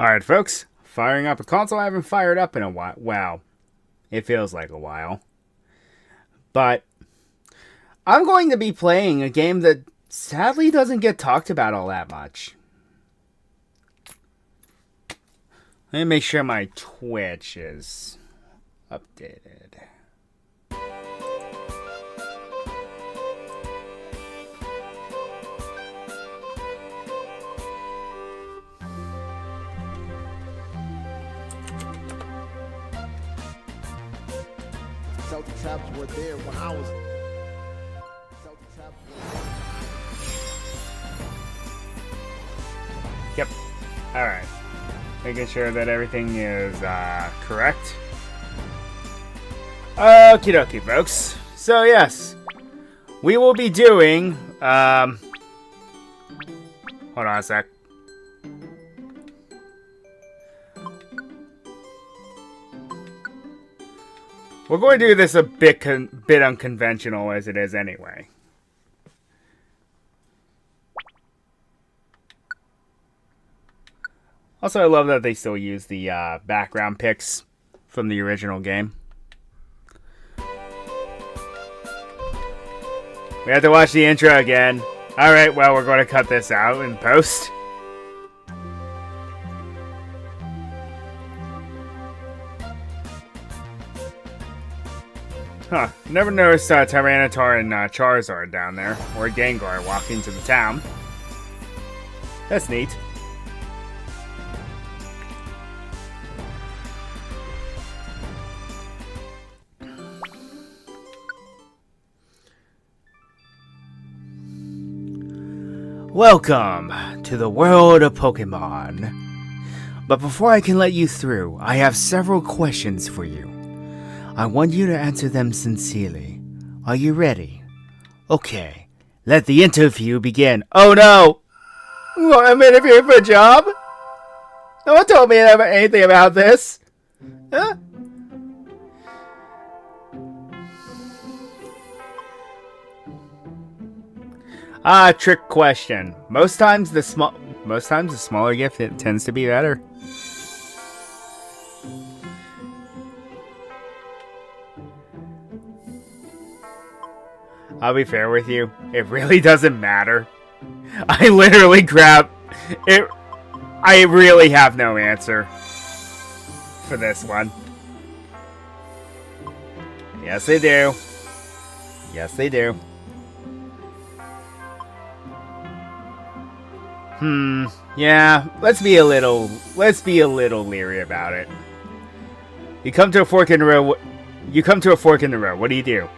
Alright, folks. Firing up a console I haven't fired up in a while. Wow. It feels like a while. But I'm going to be playing a game that sadly doesn't get talked about all that much. Let me make sure my Twitch is updated. Celtic Traps were there when I was. Celtic Traps were. Yep. Alright. Making sure that everything is correct. Okie dokie, folks. So, yes. We will be doing. Hold on a sec. We're going to do this a bit unconventional as it is anyway. Also, I love that they still use the background pics from the original game. We have to watch the intro again. Alright, well, we're going to cut this out in post. Huh. Never noticed Tyranitar and Charizard down there. Or Gengar walking to the town. That's neat. Welcome to the world of Pokemon. But before I can let you through, I have several questions for you. I want you to answer them sincerely. Are you ready? Okay, let the interview begin. Oh no! What, I'm interviewing for a job? No one told me anything about this. Huh? Trick question. Most times the smaller gift it tends to be better. I'll be fair with you. It really doesn't matter. I literally grab it. I really have no answer for this one. Yes, they do. Yes, they do. Yeah, let's be a little leery about it. You come to a fork in the road. What do?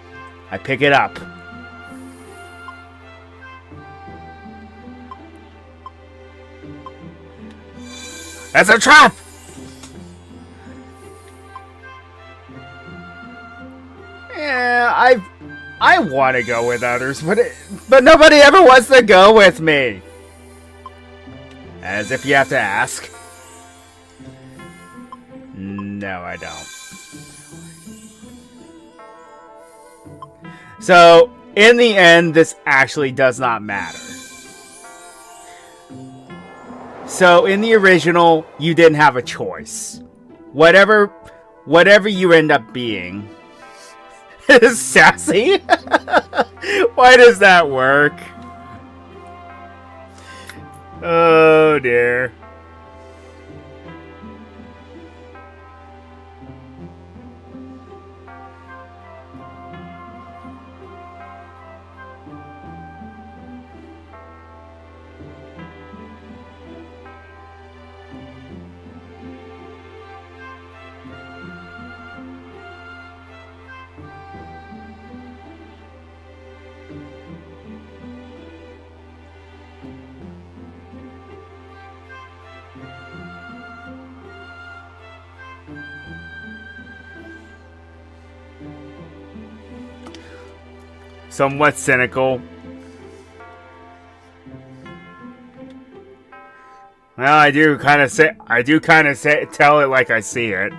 I pick it up. That's a trap! Yeah, I want to go with others, but nobody ever wants to go with me. As if you have to ask. No, I don't. So, in the end, this actually does not matter. So, in the original, you didn't have a choice. Whatever you end up being. Sassy? Why does that work? Oh dear. Somewhat cynical. Well, I do kind of tell it like I see it.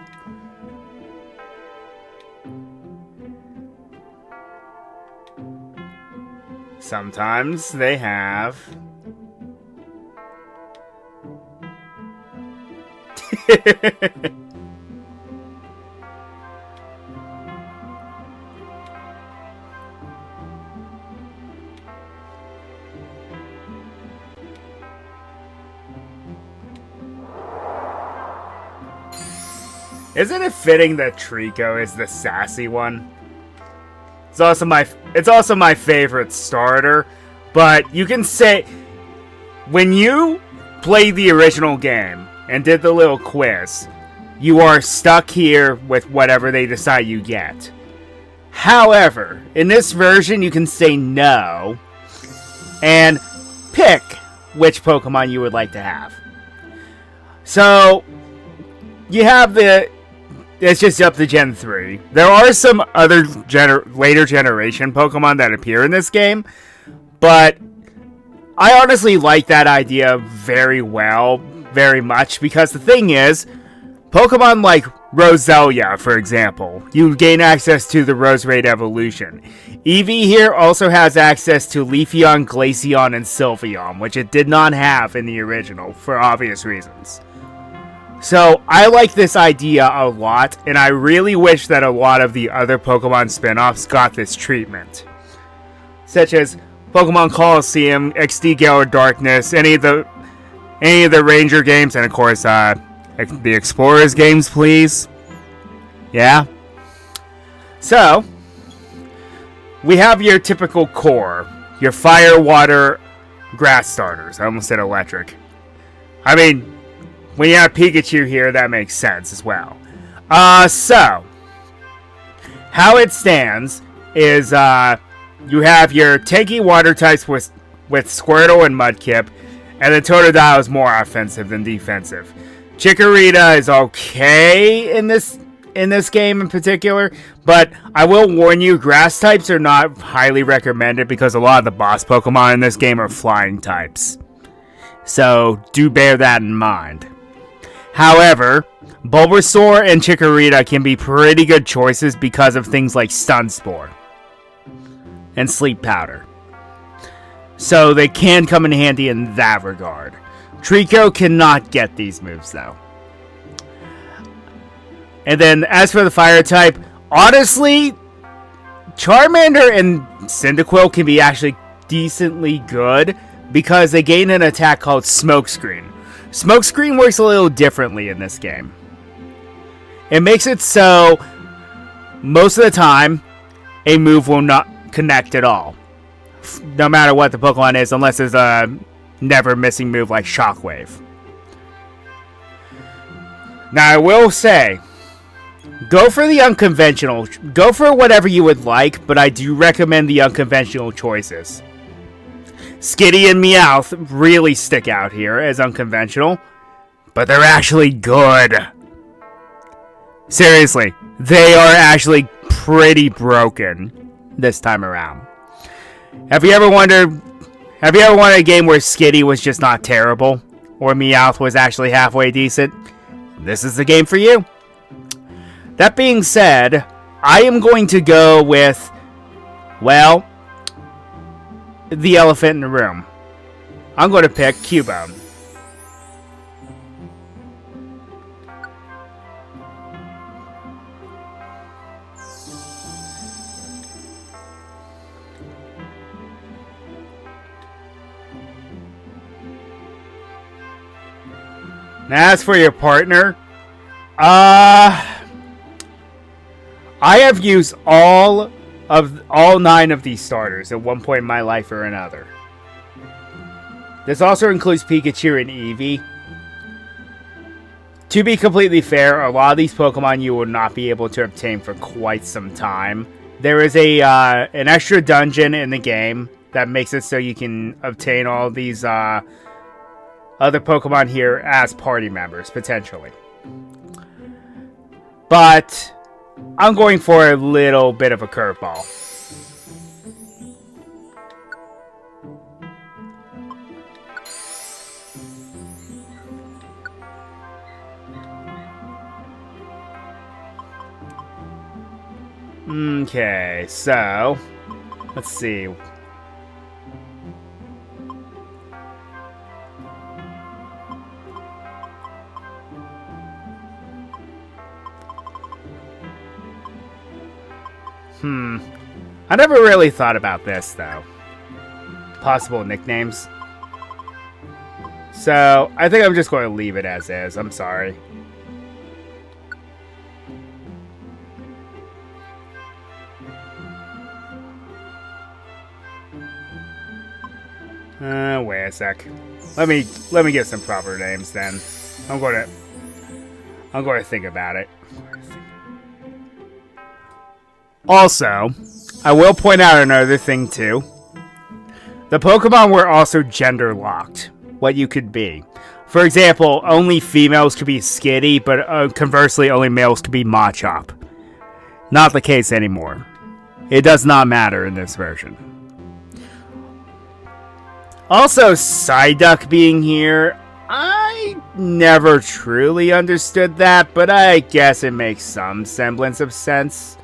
Sometimes they have. Isn't it fitting that Trico is the sassy one? It's also my favorite starter, but you can say when you played the original game and did the little quiz, you are stuck here with whatever they decide you get. However, in this version, you can say no and pick which Pokemon you would like to have. So, you have it's just up to Gen 3. There are some other later generation Pokemon that appear in this game, but I honestly like that idea very much, because the thing is, Pokemon like Roselia, for example, you gain access to the Roserade evolution. Eevee here also has access to Leafeon, Glaceon, and Sylveon, which it did not have in the original, for obvious reasons. So, I like this idea a lot, and I really wish that a lot of the other Pokemon spin-offs got this treatment. Such as Pokemon Coliseum, XD Gale of Darkness, any of the Ranger games, and of course, the Explorers games, please. Yeah? So, we have your typical core, your fire, water, grass starters. I almost said electric. I mean, when you have Pikachu here, that makes sense as well. So, how it stands is, you have your tanky water types with Squirtle and Mudkip, and the Totodile is more offensive than defensive. Chikorita is okay in this game in particular, but I will warn you, grass types are not highly recommended because a lot of the boss Pokemon in this game are flying types. So, do bear that in mind. However, Bulbasaur and Chikorita can be pretty good choices because of things like Stun Spore and Sleep Powder. So they can come in handy in that regard. Trico cannot get these moves though. And then as for the fire type, honestly, Charmander and Cyndaquil can be actually decently good because they gain an attack called Smokescreen. Smokescreen works a little differently in this game. It makes it so most of the time a move will not connect at all, no matter what the Pokemon is, unless it's a never missing move like Shockwave. Now I will say, go for the unconventional, go for whatever you would like, but I do recommend the unconventional choices. Skitty and Meowth really stick out here as unconventional, but they're actually good. Seriously, they are actually pretty broken this time around. Have you ever wanted a game where Skitty was just not terrible, or Meowth was actually halfway decent? This is the game for you. That being said, I am going to go with, well, the elephant in the room. I'm going to pick Cubone. Now, as for your partner, I have used all 9 of these starters at one point in my life or another. This also includes Pikachu and Eevee. To be completely fair, a lot of these Pokemon you will not be able to obtain for quite some time. There is an extra dungeon in the game that makes it so you can obtain all these other Pokemon here as party members, potentially. But I'm going for a little bit of a curveball. Okay, so let's see. I never really thought about this, though. Possible nicknames. So, I think I'm just going to leave it as is. I'm sorry. Wait a sec. Let me get some proper names then. I'm going to think about it. Also, I will point out another thing too. The Pokemon were also gender locked. What you could be. For example, only females could be Skitty, but conversely, only males could be Machop. Not the case anymore. It does not matter in this version. Also, Psyduck being here, I never truly understood that, but I guess it makes some semblance of sense.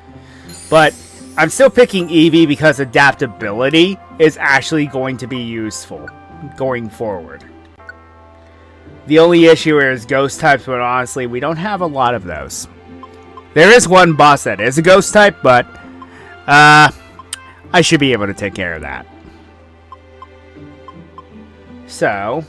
But I'm still picking Eevee because adaptability is actually going to be useful going forward. The only issue is ghost types, but honestly, we don't have a lot of those. There is one boss that is a ghost type, but I should be able to take care of that. So,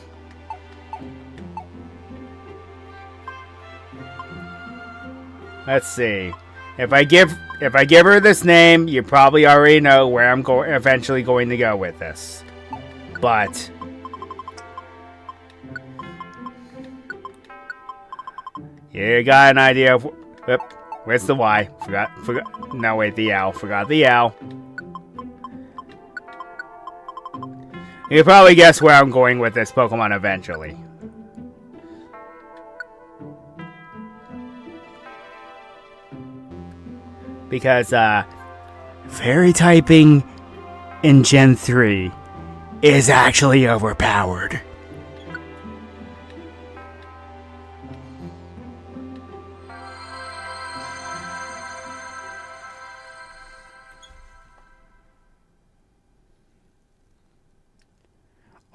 let's see. If I give her this name, you probably already know where I'm eventually going to go with this. But you got an idea of where's the Y? Forgot. No, wait, the L. Forgot the L. You can probably guess where I'm going with this Pokemon eventually. Because, fairy typing in Gen 3 is actually overpowered.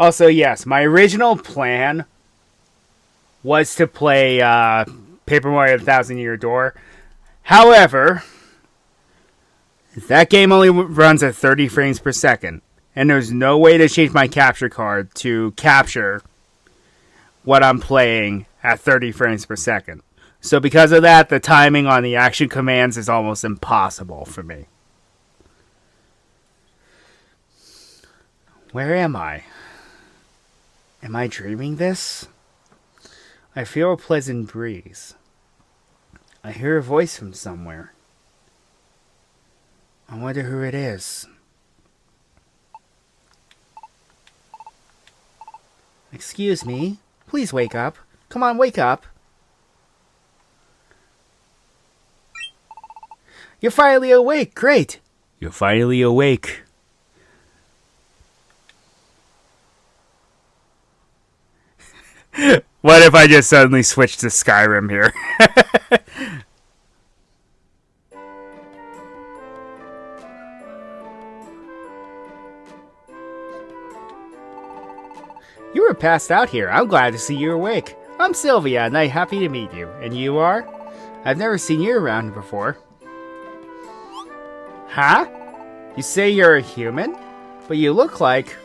Also, yes, my original plan was to play Paper Mario The Thousand Year Door. However, that game only runs at 30 frames per second, and there's no way to change my capture card to capture what I'm playing at 30 frames per second. So because of that, the timing on the action commands is almost impossible for me. Where am I? Am I dreaming this? I feel a pleasant breeze. I hear a voice from somewhere. I wonder who it is. Excuse me. Please wake up. Come on, wake up. You're finally awake. Great. You're finally awake. What if I just suddenly switched to Skyrim here? You were passed out here. I'm glad to see you awake. I'm Sylvia, and I'm happy to meet you. And you are? I've never seen you around before. Huh? You say you're a human? But you look like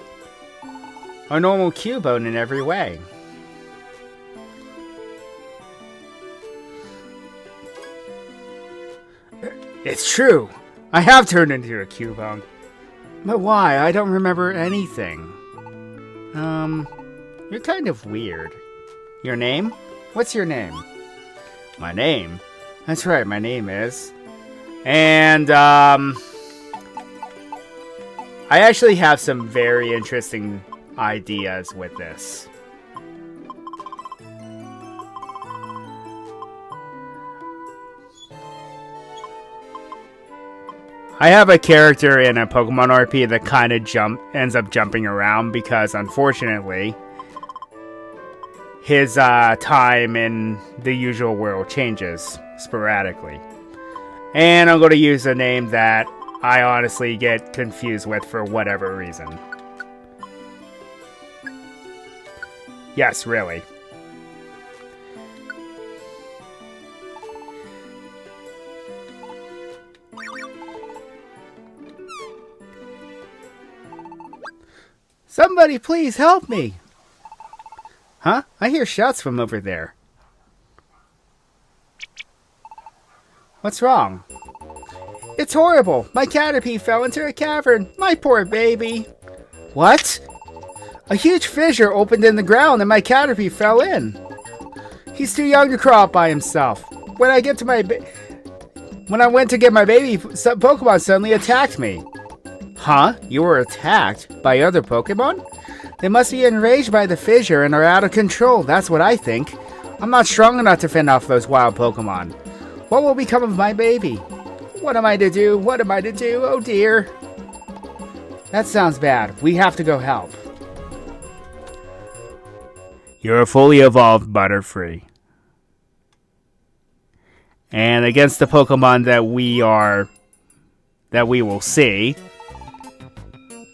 a normal Cubone in every way. It's true. I have turned into a Cubone. But why? I don't remember anything. You're kind of weird. Your name? What's your name? My name? That's right, my name is. And, I actually have some very interesting ideas with this. I have a character in a Pokemon RP that kind of ends up jumping around because, unfortunately, his time in the usual world changes sporadically. And I'm going to use a name that I honestly get confused with for whatever reason. Yes, really. Somebody please help me. Huh? I hear shouts from over there. What's wrong? It's horrible. My Caterpie fell into a cavern. My poor baby. What? A huge fissure opened in the ground and my Caterpie fell in. He's too young to crawl up by himself. When I went to get my baby, some Pokemon suddenly attacked me. Huh? You were attacked by other Pokemon? They must be enraged by the fissure and are out of control. That's what I think. I'm not strong enough to fend off those wild Pokemon. What will become of my baby? What am I to do? What am I to do? Oh dear. That sounds bad. We have to go help. You're a fully evolved Butterfree. And against the Pokemon that we will see.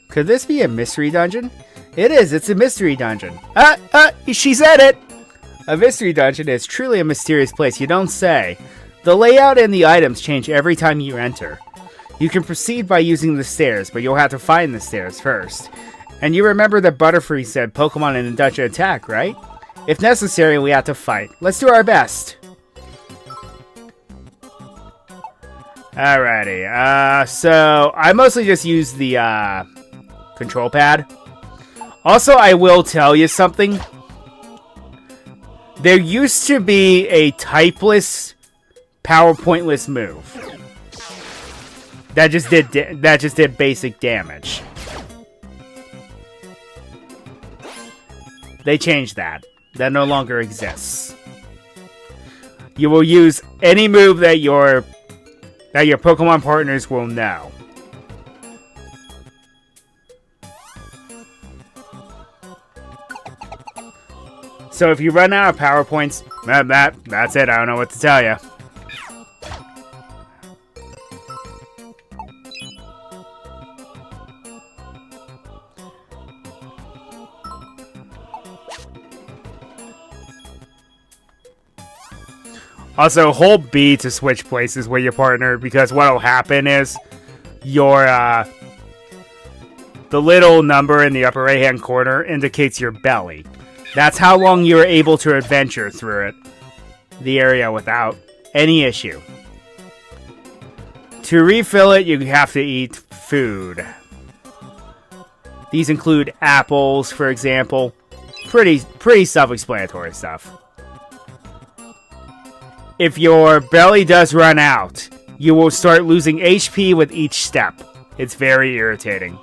Could this be a mystery dungeon? It is. It's a mystery dungeon. She said it. A mystery dungeon is truly a mysterious place. You don't say. The layout and the items change every time you enter. You can proceed by using the stairs, but you'll have to find the stairs first. And you remember that Butterfree said Pokemon in the dungeon attack, right? If necessary, we have to fight. Let's do our best. Alrighty, so I mostly just use the control pad. Also, I will tell you something. There used to be a typeless, power-pointless move that just did basic damage. They changed that. That no longer exists. You will use any move that your Pokemon partners will know. So if you run out of power points, that's it. I don't know what to tell you. Also, hold B to switch places with your partner, because what will happen is your the little number in the upper right hand corner indicates your belly. That's how long you're able to adventure through the area without any issue. To refill it, you have to eat food. These include apples, for example. Pretty self-explanatory stuff. If your belly does run out, you will start losing HP with each step. It's very irritating.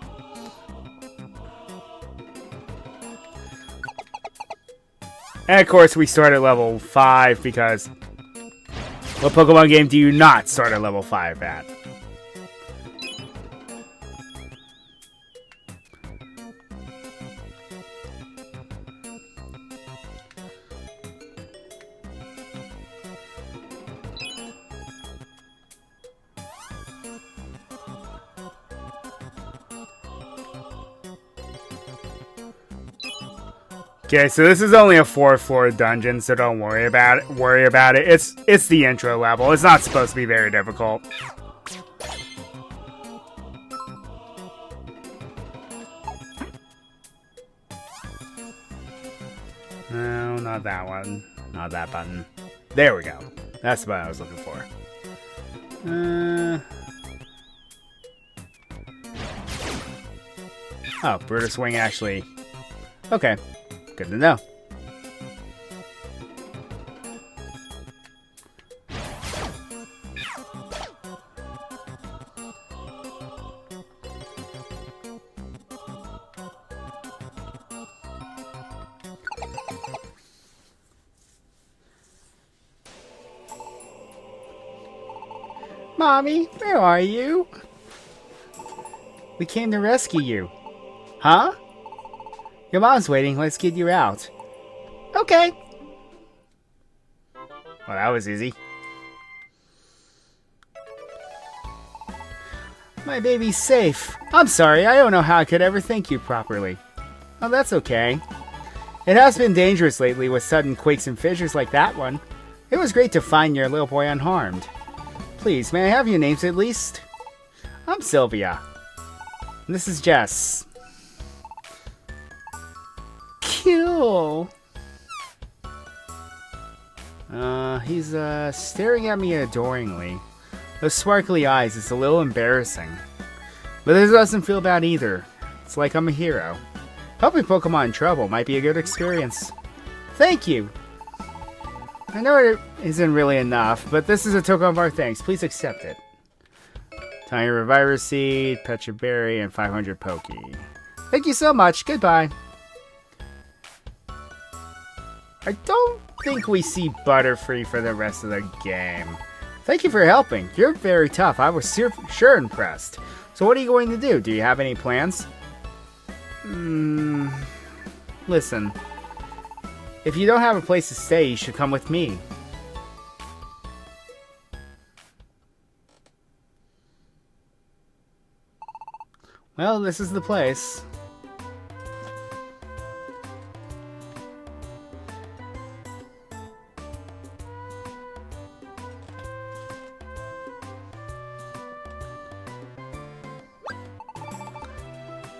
And of course, we start at level 5 because what Pokemon game do you not start at level 5 at? Okay, so this is only a 4-floor dungeon, so don't worry about it. It's the intro level. It's not supposed to be very difficult. No, not that one. Not that button. There we go. That's what I was looking for. Oh, Brutus Swing actually... Okay. Good to know. Mommy, where are you? We came to rescue you. Huh? Your mom's waiting. Let's get you out. Okay. Well, that was easy. My baby's safe. I'm sorry. I don't know how I could ever thank you properly. Oh, that's okay. It has been dangerous lately with sudden quakes and fissures like that one. It was great to find your little boy unharmed. Please, may I have your names at least? I'm Sylvia. And this is Jess. cute. He's staring at me adoringly. Those sparkly eyes, it's a little embarrassing. But this doesn't feel bad either. It's like I'm a hero. Helping Pokemon in trouble might be a good experience. Thank you! I know it isn't really enough, but this is a token of our thanks. Please accept it. Tiny Reviver Seed, Petra Berry, and 500 Poke. Thank you so much. Goodbye. I don't think we see Butterfree for the rest of the game. Thank you for helping. You're very tough. I was sure impressed. So what are you going to do? Do you have any plans? Listen. If you don't have a place to stay, you should come with me. Well, this is the place.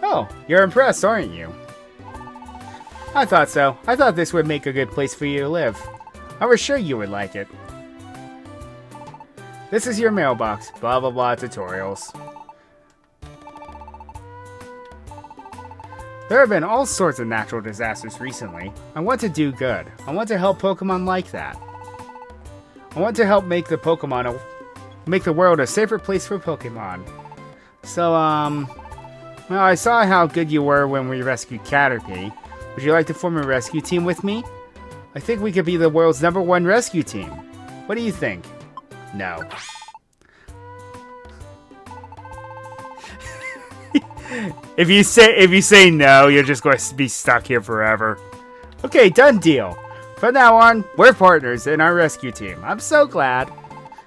Oh, you're impressed, aren't you? I thought so. I thought this would make a good place for you to live. I was sure you would like it. This is your mailbox. Blah blah blah tutorials. There have been all sorts of natural disasters recently. I want to do good. I want to help Pokemon like that. I want to help make the world a safer place for Pokemon. So, well, I saw how good you were when we rescued Caterpie. Would you like to form a rescue team with me? I think we could be the world's #1 rescue team. What do you think? No. If you say no, you're just going to be stuck here forever. Okay, done deal. From now on, we're partners in our rescue team. I'm so glad.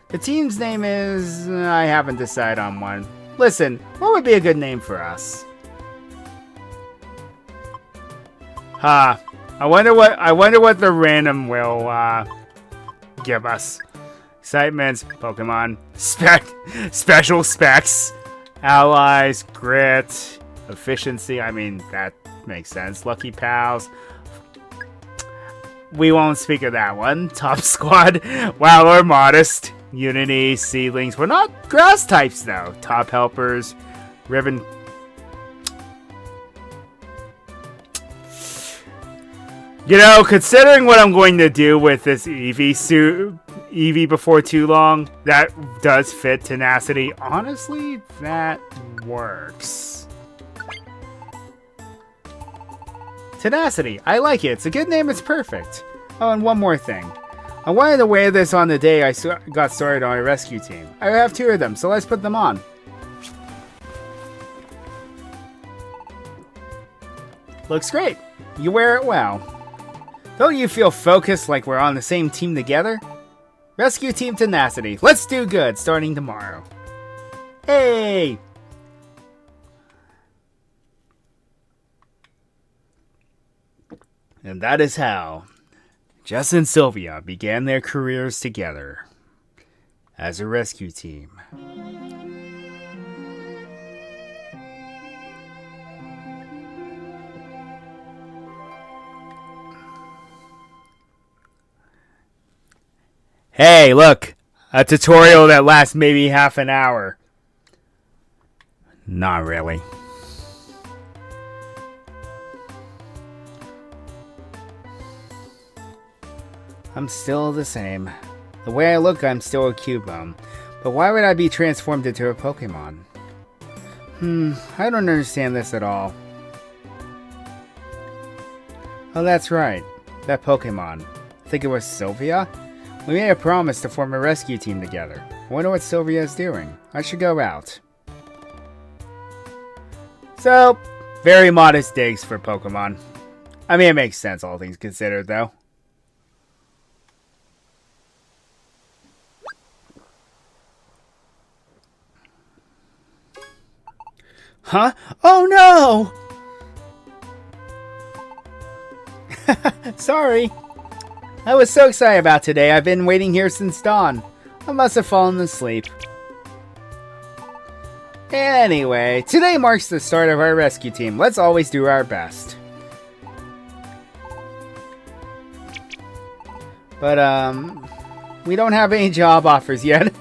The team's name is... I haven't decided on one. Listen, what would be a good name for us? I wonder what the random will give us. Excitements, Pokemon, special specs, allies, grit, efficiency. I mean, that makes sense. Lucky pals. We won't speak of that one. Top squad. Wow, we're modest. Unity, seedlings. We're not grass types though. Top helpers, ribbon. You know, considering what I'm going to do with this Eevee before too long, that does fit Tenacity. Honestly, that works. Tenacity, I like it. It's a good name, it's perfect. Oh, and one more thing. I wanted to wear this on the day I got started on a rescue team. I have 2 of them, so let's put them on. Looks great. You wear it well. Don't you feel focused like we're on the same team together? Rescue Team Tenacity. Let's do good starting tomorrow. Hey! And that is how Jess and Sylvia began their careers together as a rescue team. Hey, look! A tutorial that lasts maybe half an hour. Not really. I'm still the same. The way I look, I'm still a Cubone. But why would I be transformed into a Pokemon? I don't understand this at all. Oh, that's right. That Pokemon. I think it was Sylvia? We made a promise to form a rescue team together. I wonder what Sylvia is doing. I should go out. So, very modest digs for Pokemon. I mean, it makes sense, all things considered, though. Huh? Oh no! Sorry. I was so excited about today. I've been waiting here since dawn. I must have fallen asleep. Anyway, today marks the start of our rescue team. Let's always do our best. But, we don't have any job offers yet.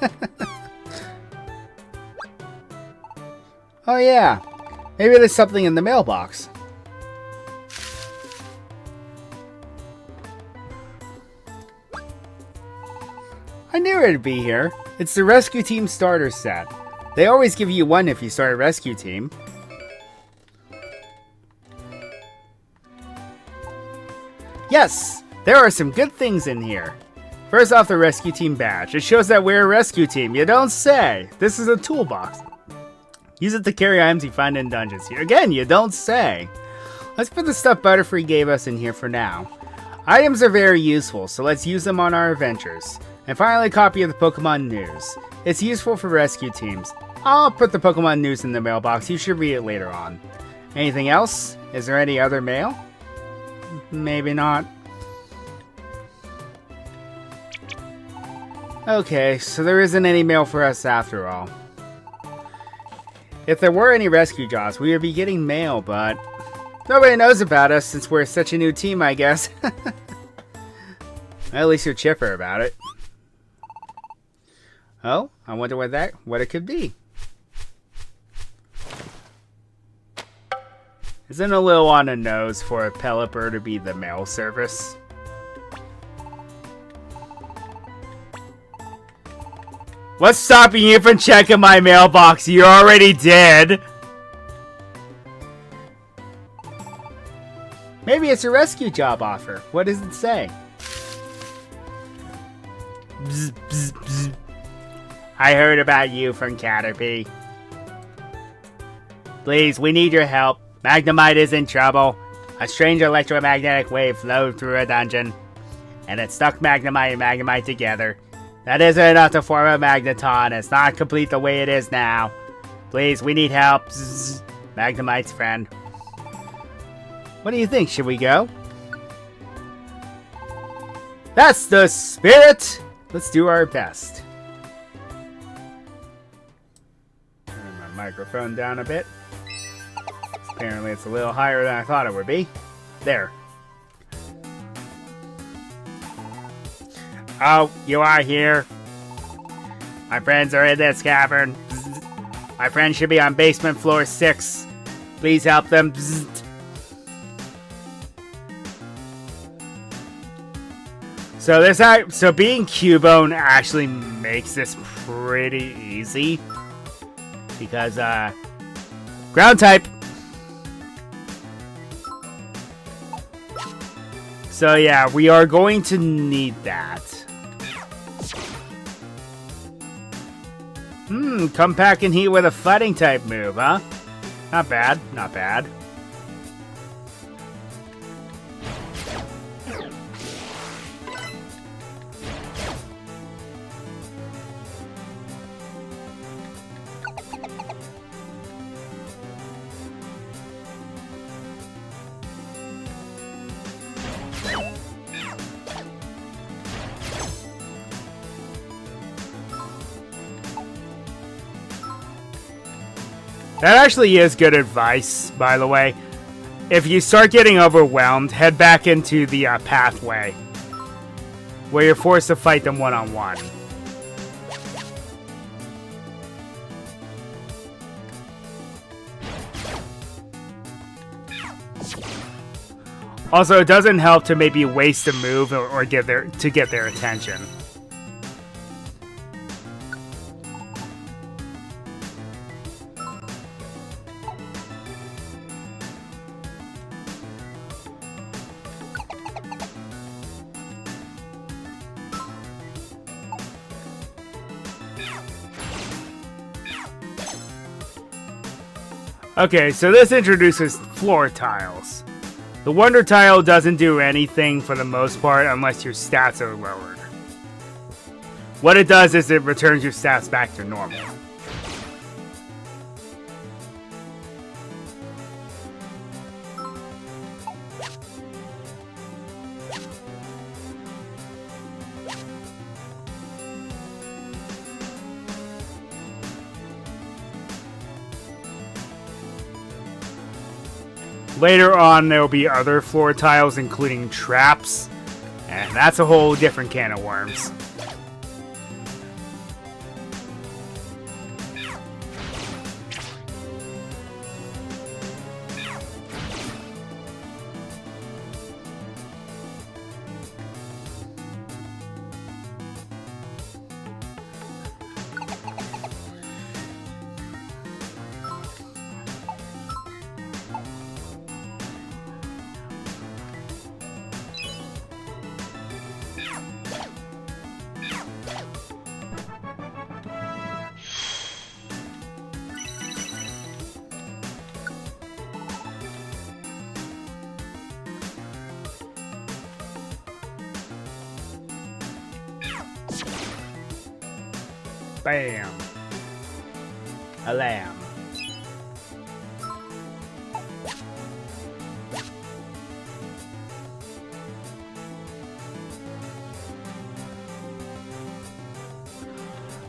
Oh, yeah. Maybe there's something in the mailbox. I knew it'd be here. It's the Rescue Team Starter Set. They always give you one if you start a rescue team. Yes! There are some good things in here. First off, the Rescue Team badge. It shows that we're a rescue team. You don't say. This is a toolbox. Use it to carry items you find in dungeons. Again, you don't say. Let's put the stuff Butterfree gave us in here for now. Items are very useful, so let's use them on our adventures. And finally, a copy of the Pokemon News. It's useful for rescue teams. I'll put the Pokemon News in the mailbox. You should read it later on. Anything else? Is there any other mail? Maybe not. Okay, so there isn't any mail for us after all. If there were any rescue jobs, we would be getting mail, but nobody knows about us since we're such a new team, I guess. At least you're chipper about it. Oh, I wonder what it could be. Isn't a little on the nose for a Pelipper to be the mail service? What's stopping you from checking my mailbox? You already did. Maybe it's a rescue job offer. What does it say? Bzz, bzz, bzz. I heard about you from Caterpie. Please, we need your help. Magnemite is in trouble. A strange electromagnetic wave flowed through a dungeon, and it stuck Magnemite and Magnemite together. That isn't enough to form a Magneton. It's not complete the way it is now. Please, we need help. Zzz, Magnemite's friend. What do you think? Should we go? That's the spirit! Let's do our best. Turn my microphone down a bit. Apparently it's a little higher than I thought it would be. There. Oh, you are here. My friends are in this cavern. My friends should be on basement floor 6. Please help them. So being Cubone actually makes this pretty easy. Because, ground type. So yeah, we are going to need that. Come back and heat with a fighting type move, huh? Not bad, not bad. That actually is good advice, by the way. If you start getting overwhelmed, head back into the pathway, where you're forced to fight them one-on-one. Also, it doesn't help to maybe waste a move or get their attention. Okay, so this introduces floor tiles. The Wonder Tile doesn't do anything for the most part unless your stats are lowered. What it does is it returns your stats back to normal. Later on, there will be other floor tiles, including traps, And that's a whole different can of worms. Bam. A lamb.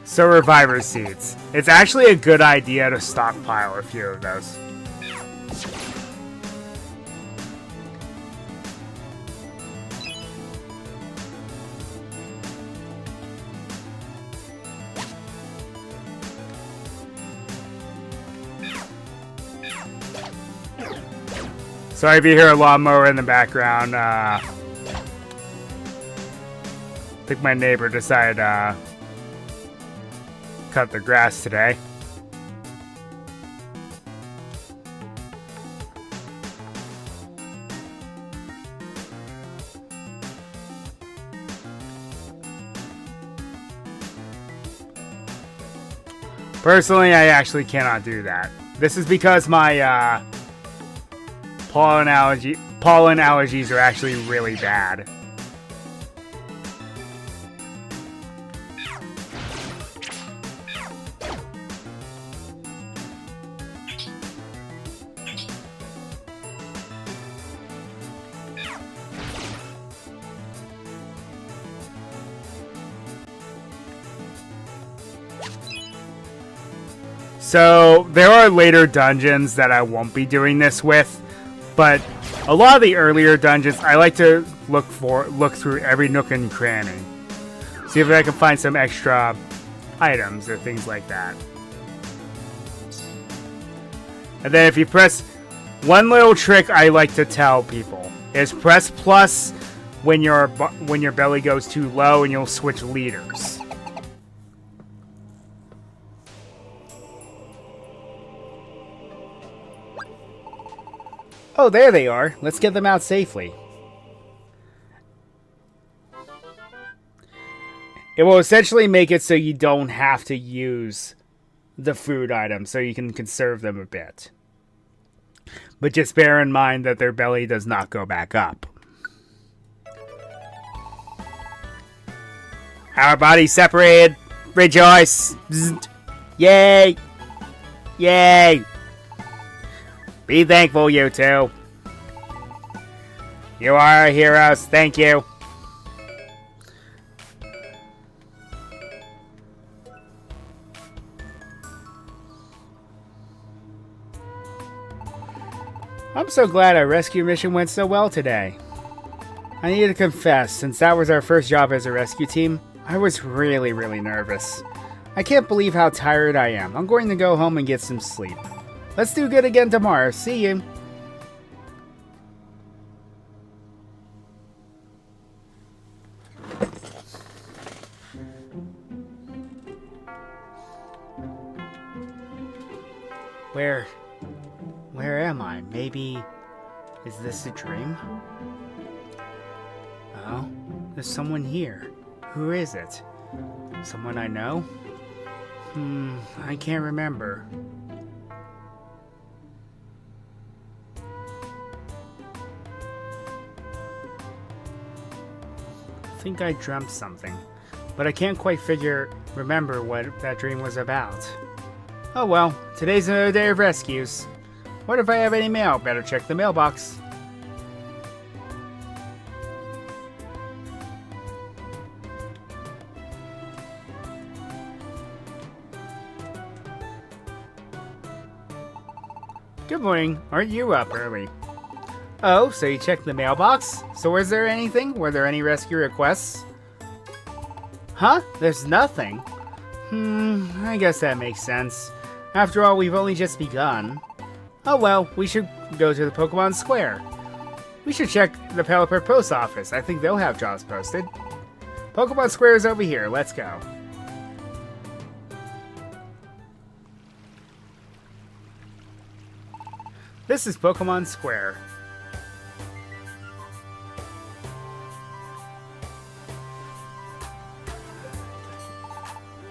So reviver seeds. It's actually a good idea to stockpile a few of those. Sorry if you hear a lawnmower in the background. I think my neighbor decided to cut the grass today. Personally, I actually cannot do that. This is because my pollen allergies are actually really bad. So there are later dungeons that I won't be doing this with. But a lot of the earlier dungeons, I like to look through every nook and cranny. See if I can find some extra items or things like that. And then if you press... One little trick I like to tell people is press plus when your belly goes too low and you'll switch leaders. Oh, there they are. Let's get them out safely. It will essentially make it so you don't have to use the food items, so you can conserve them a bit. But just bear in mind that their belly does not go back up. Our bodies separated. Rejoice. Bzzzt. Yay. Yay. Be thankful, you two. You are our heroes. Thank you. I'm so glad our rescue mission went so well today. I need to confess, since that was our first job as a rescue team, I was really nervous. I can't believe how tired I am. I'm going to go home and get some sleep. Let's do good again tomorrow. See you. Where am I? Maybe... Is this a dream? Oh, there's someone here. Who is it? Someone I know? I can't remember. I think I dreamt something, but I can't quite remember what that dream was about. Oh well, today's another day of rescues. What if I have any mail? Better check the mailbox. Good morning. Aren't you up early? Oh, so you checked the mailbox? So was there anything? Were there any rescue requests? Huh? There's nothing? I guess that makes sense. After all, we've only just begun. Oh well, we should go to the Pokemon Square. We should check the Pelipper post office. I think they'll have jobs posted. Pokemon Square is over here. Let's go. This is Pokemon Square.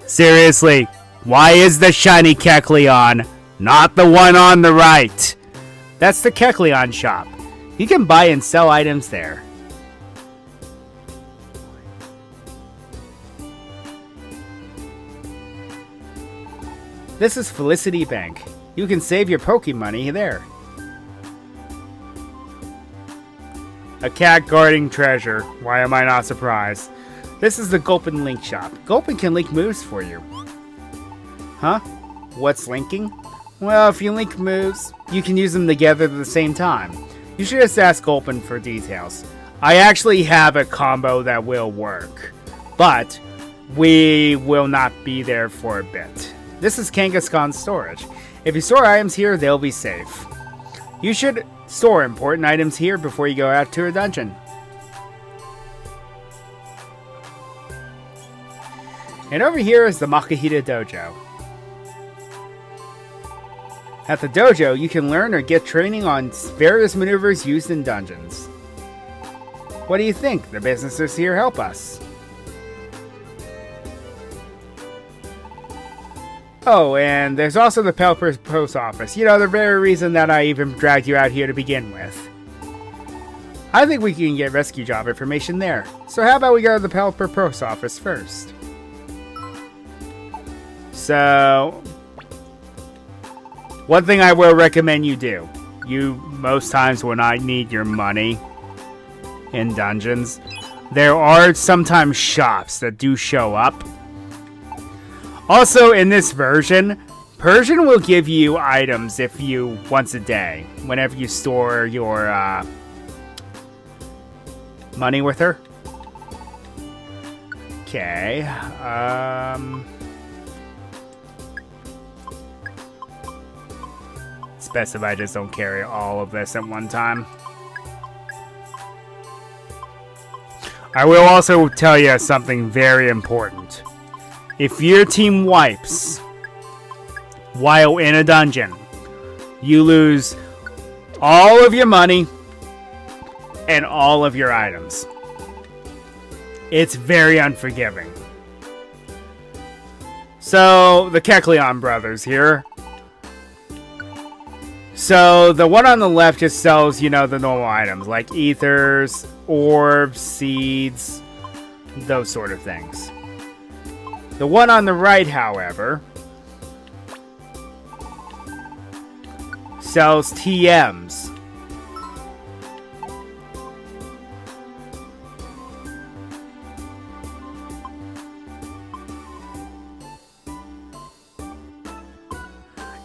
Seriously, why is the shiny Kecleon not the one on the right? That's the Kecleon shop. You can buy and sell items there. This is Felicity Bank. You can save your Pokemoney there. A cat guarding treasure. Why am I not surprised? This is the Gulpin Link Shop. Gulpin can link moves for you. Huh? What's linking? Well, if you link moves, you can use them together at the same time. You should just ask Gulpin for details. I actually have a combo that will work, but we will not be there for a bit. This is Kangaskhan's storage. If you store items here, they'll be safe. You should store important items here before you go out to a dungeon. And over here is the Makahita Dojo. At the dojo, you can learn or get training on various maneuvers used in dungeons. What do you think? The businesses here help us. Oh, and there's also the Pelipper post office. You know, the very reason that I even dragged you out here to begin with. I think we can get rescue job information there. So how about we go to the Pelipper post office first? So, one thing I will recommend you do. Most times when I need your money in dungeons, there are sometimes shops that do show up. Also, in this version, Persian will give you items once a day, whenever you store your money with her. Okay, it's best if I just don't carry all of this at one time. I will also tell you something very important. If your team wipes while in a dungeon, you lose all of your money and all of your items. It's very unforgiving. So, the Kecleon brothers here. So, the one on the left just sells, the normal items, like ethers, orbs, seeds, those sort of things. The one on the right, however, sells TMs.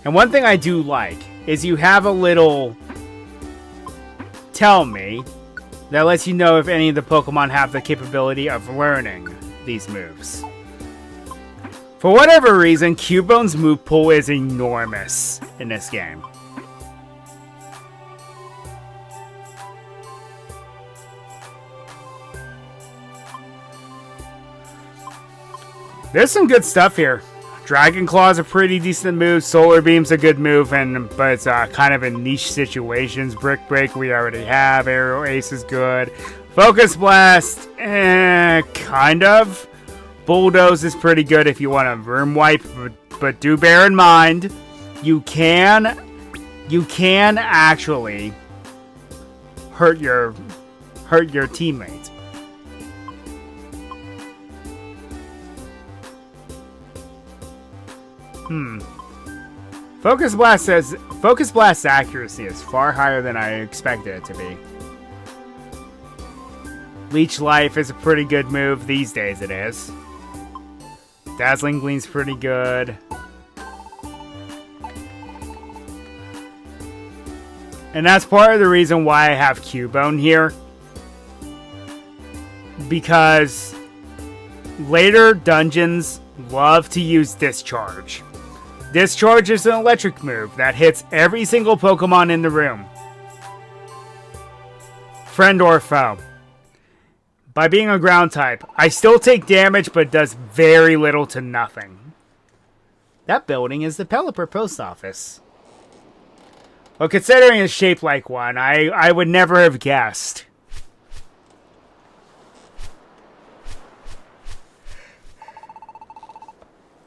And one thing I do like is you have a little tell me that lets you know if any of the Pokemon have the capability of learning these moves. For whatever reason, Cubone's move pool is enormous in this game. There's some good stuff here. Dragon Claw's a pretty decent move. Solar Beam's a good move, but it's kind of in niche situations. Brick Break we already have. Aerial Ace is good. Focus Blast, kind of. Bulldoze is pretty good if you want to room wipe, but do bear in mind, you can actually hurt your teammates. Focus Blast's accuracy is far higher than I expected it to be. Leech Life is a pretty good move these days. It is. Dazzling Gleam's pretty good. And that's part of the reason why I have Cubone here. Because later dungeons love to use Discharge. Discharge is an electric move that hits every single Pokemon in the room. Friend or foe. By being a ground type, I still take damage but does very little to nothing. That building is the Pelipper post office. Well, considering it's shaped like one, I would never have guessed.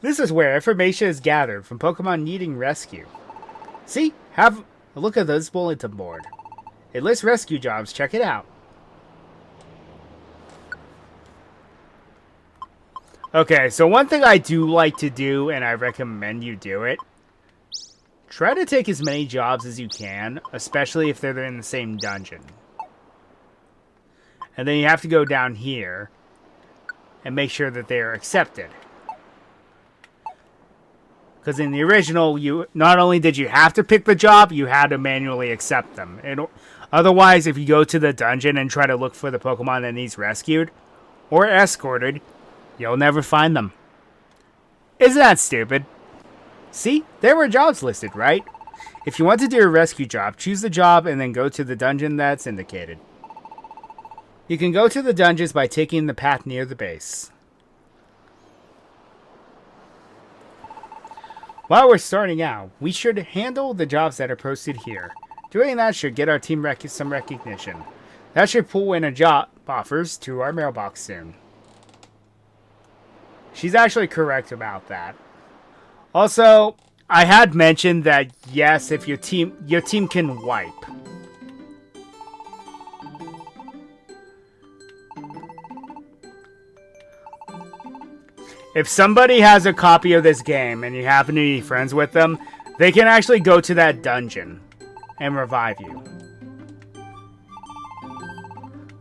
This is where information is gathered from Pokemon needing rescue. See? Have a look at this bulletin board. It lists rescue jobs. Check it out. Okay, so one thing I do like to do, and I recommend you do it, try to take as many jobs as you can, especially if they're in the same dungeon. And then you have to go down here and make sure that they are accepted. Because in the original, you not only did you have to pick the job, you had to manually accept them. And otherwise, if you go to the dungeon and try to look for the Pokemon that needs rescued or escorted, you'll never find them. Isn't that stupid? See? There were jobs listed, right? If you want to do a rescue job, choose the job and then go to the dungeon that's indicated. You can go to the dungeons by taking the path near the base. While we're starting out, we should handle the jobs that are posted here. Doing that should get our team some recognition. That should pull in a job offers to our mailbox soon. She's actually correct about that. Also, I had mentioned that yes, if your team can wipe. If somebody has a copy of this game and you happen to be friends with them, they can actually go to that dungeon and revive you.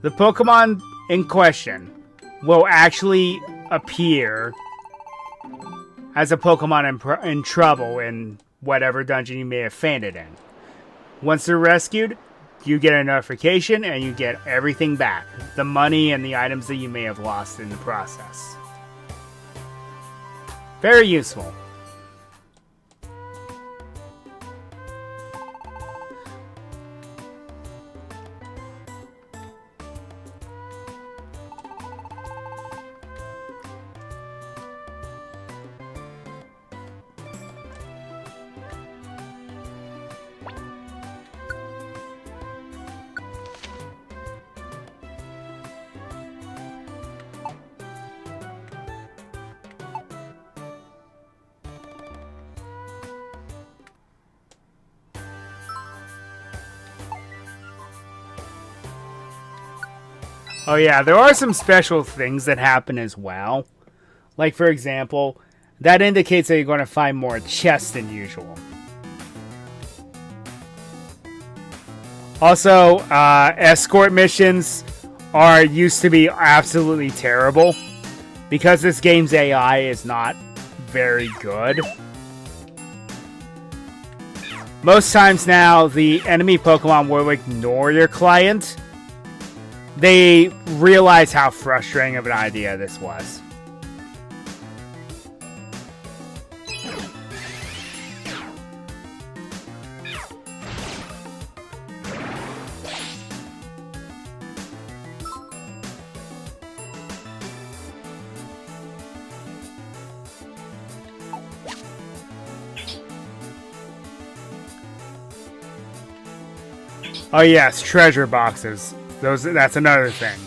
The Pokemon in question will actually appear as a Pokemon in trouble in whatever dungeon you may have fainted in. Once they're rescued, you get a notification and you get everything back. The money and the items that you may have lost in the process. Very useful. Oh yeah, there are some special things that happen as well. Like, for example, that indicates that you're going to find more chests than usual. Also, escort missions used to be absolutely terrible. Because this game's AI is not very good. Most times now, the enemy Pokemon will ignore your client. They realize how frustrating of an idea this was. Oh yes, treasure boxes. That's another thing.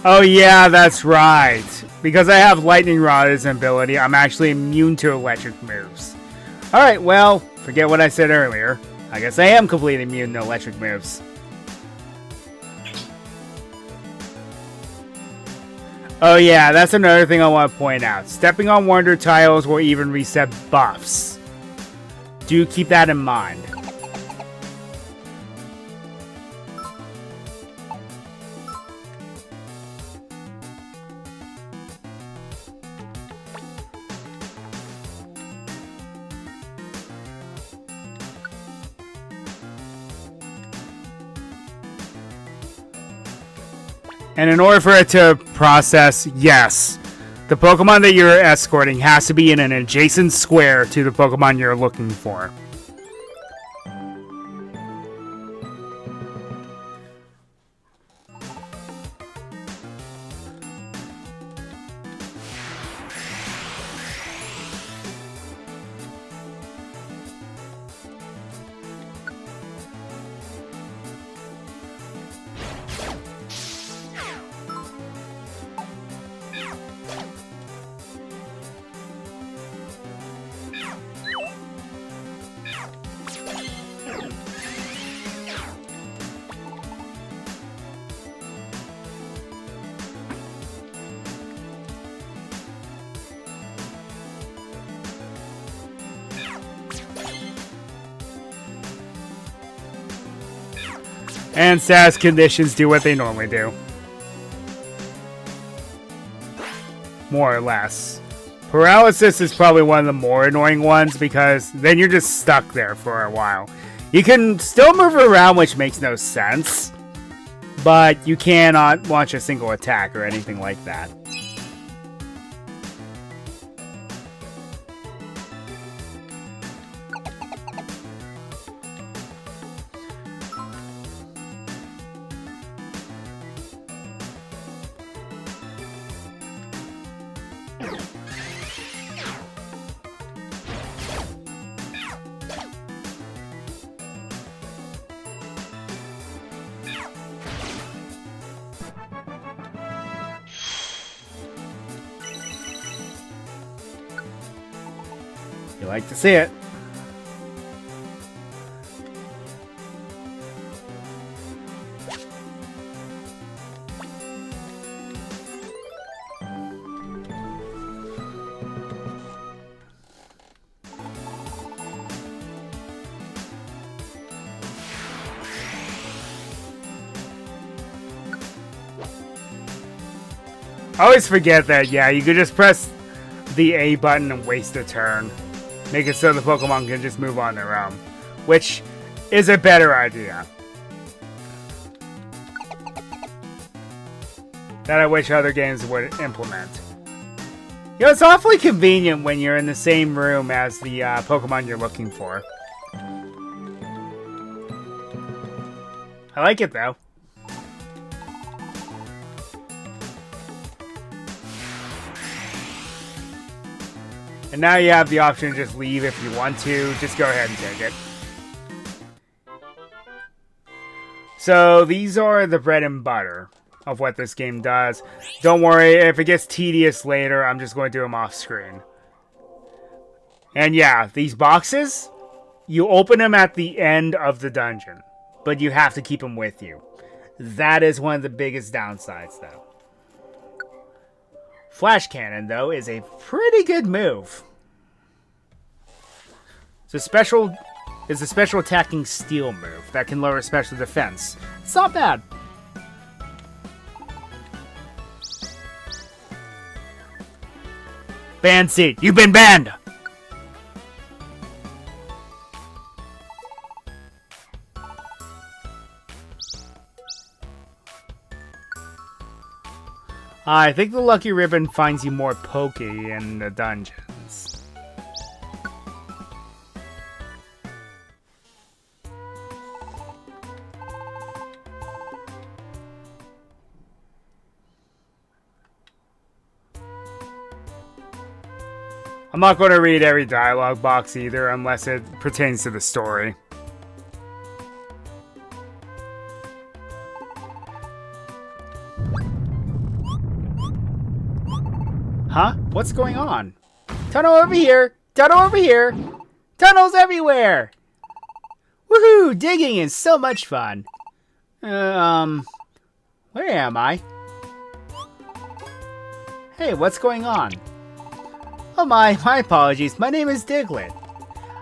Oh yeah, that's right. Because I have Lightning Rod as an ability, I'm actually immune to electric moves. Alright, well, forget what I said earlier. I guess I am completely immune to electric moves. Oh yeah, that's another thing I want to point out. Stepping on wonder tiles will even reset buffs. Do keep that in mind. And in order for it to process, yes, the Pokemon that you're escorting has to be in an adjacent square to the Pokemon you're looking for. And status conditions do what they normally do. More or less. Paralysis is probably one of the more annoying ones because then you're just stuck there for a while. You can still move around, which makes no sense, but you cannot launch a single attack or anything like that. You like to see it. I always forget that, yeah, you could just press the A button and waste a turn. Make it so the Pokemon can just move on their own, which is a better idea. That I wish other games would implement. You know, it's awfully convenient when you're in the same room as the Pokemon you're looking for. I like it, though. And now you have the option to just leave if you want to. Just go ahead and take it. So these are the bread and butter of what this game does. Don't worry, if it gets tedious later, I'm just going to do them off screen. And yeah, these boxes, you open them at the end of the dungeon, but you have to keep them with you. That is one of the biggest downsides, though. Flash Cannon, though, is a pretty good move. It's a special attacking steel move that can lower special defense. It's not bad. Ban seat, you've been banned! I think the Lucky Ribbon finds you more pokey in the dungeons. I'm not going to read every dialogue box either, unless it pertains to the story. Huh? What's going on? Tunnel over here! Tunnel over here! Tunnels everywhere! Woohoo! Digging is so much fun. Where am I? Hey, what's going on? Oh my apologies. My name is Diglett.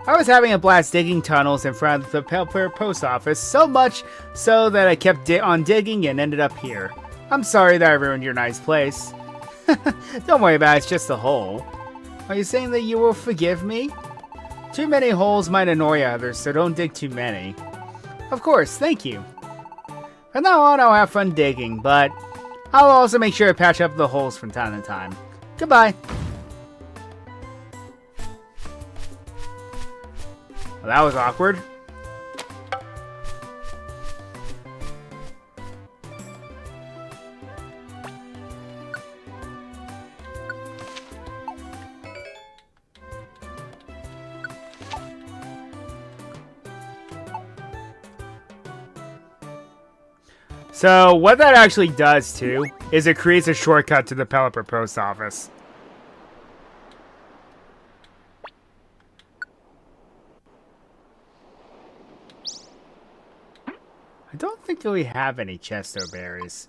I was having a blast digging tunnels in front of the Pelper post office, so much so that I kept on digging and ended up here. I'm sorry that I ruined your nice place. Don't worry about it, it's just a hole. Are you saying that you will forgive me? Too many holes might annoy others, so don't dig too many. Of course, thank you. From now on, I'll have fun digging, but I'll also make sure to patch up the holes from time to time. Goodbye. Well, that was awkward. So, what that actually does, too, is it creates a shortcut to the Pelipper post office. I don't think that we have any Chesto berries.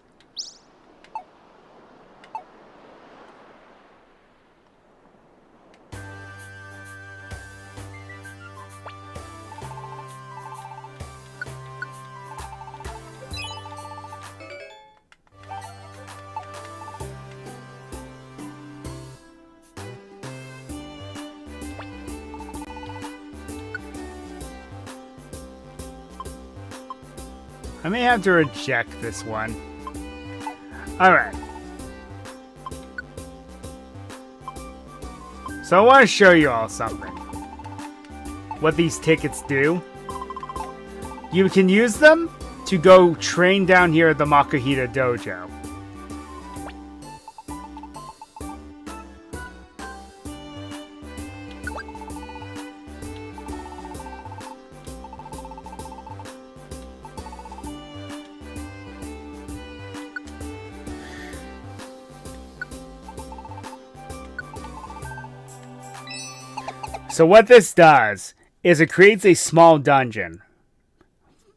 I may have to reject this one. Alright. So I want to show you all something. What these tickets do. You can use them to go train down here at the Makuhita Dojo. So what this does is it creates a small dungeon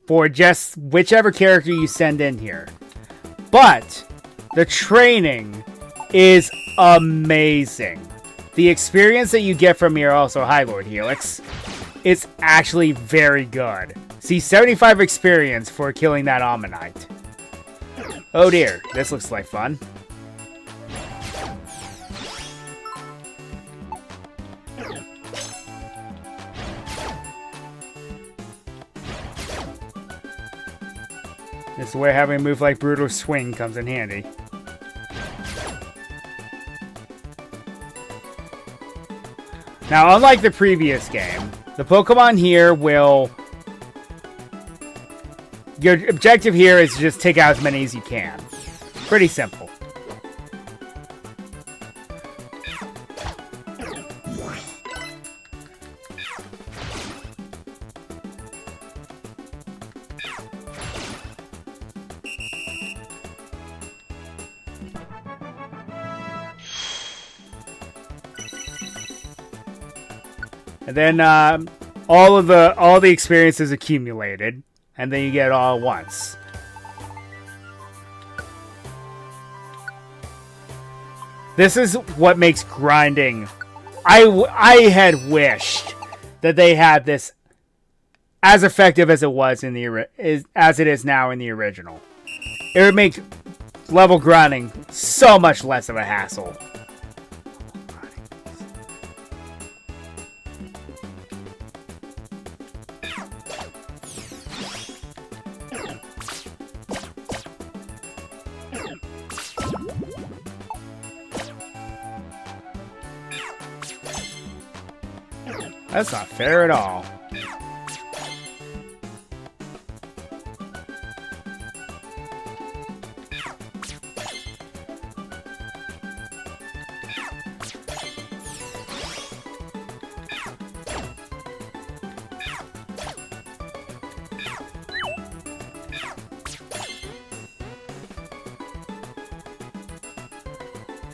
for just whichever character you send in here. But the training is amazing. The experience that you get from here also, hi Lord Helix, is actually very good. See, 75 experience for killing that Ammonite. Oh dear, this looks like fun. This is where having a move like Brutal Swing comes in handy. Now, unlike the previous game, the Pokemon here will... Your objective here is to just take out as many as you can. Pretty simple. And then all the experience is accumulated, and then you get it all at once. This is what makes grinding. I had wished that they had this as effective as it was in the as it is now in the original. It would make level grinding so much less of a hassle. That's not fair at all.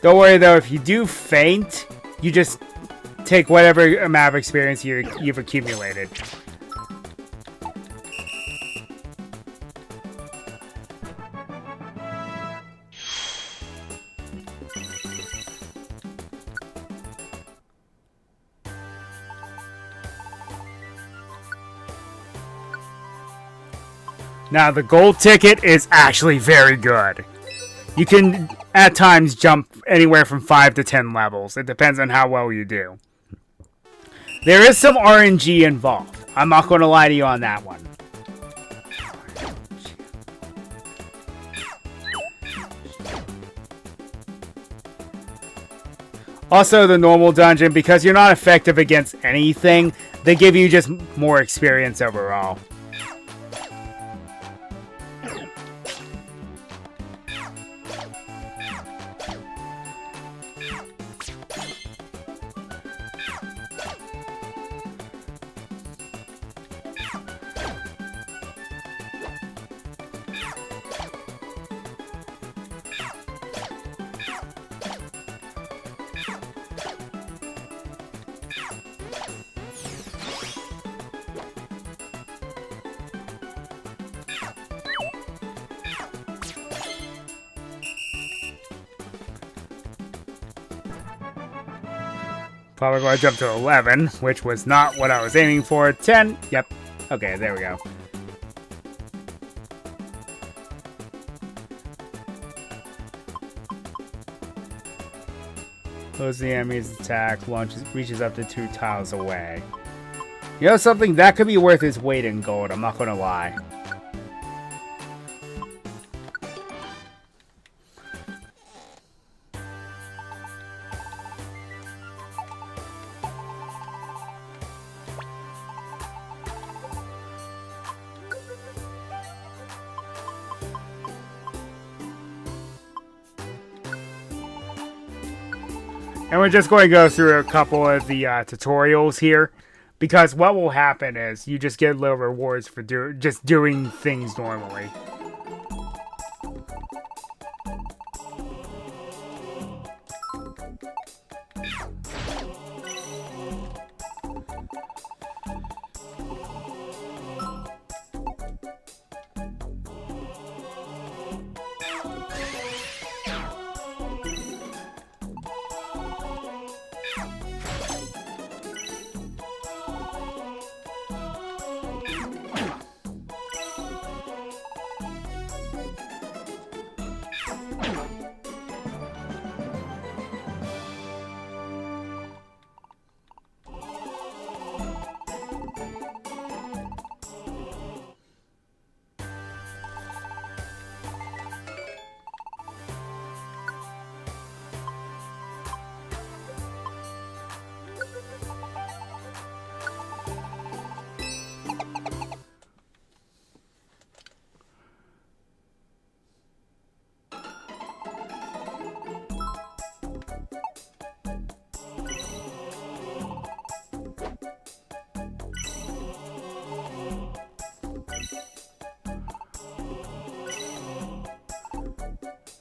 Don't worry though, if you do faint, you just take whatever amount of experience you've accumulated. Now, the gold ticket is actually very good. You can, at times, jump anywhere from 5 to 10 levels. It depends on how well you do. There is some RNG involved. I'm not going to lie to you on that one. Also, the normal dungeon, because you're not effective against anything, they give you just more experience overall. Probably going to jump to 11, which was not what I was aiming for. 10, yep. Okay, there we go. Close the enemy's attack, reaches up to 2 tiles away. You know something? That could be worth its weight in gold, I'm not gonna lie. And we're just going to go through a couple of the tutorials here, because what will happen is you just get little rewards for just doing things normally.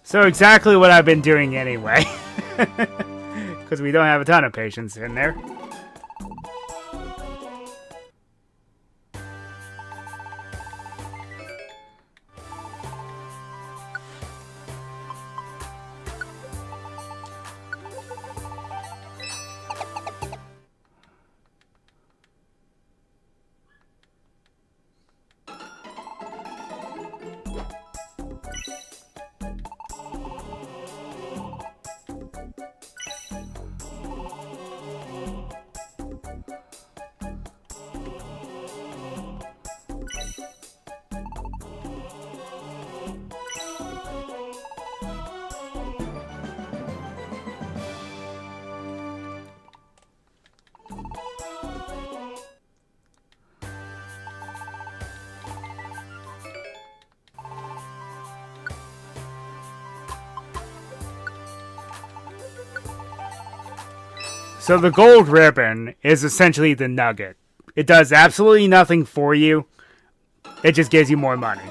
So exactly what I've been doing anyway. Because we don't have a ton of patience in there. So the gold ribbon is essentially the nugget. It does absolutely nothing for you. It just gives you more money.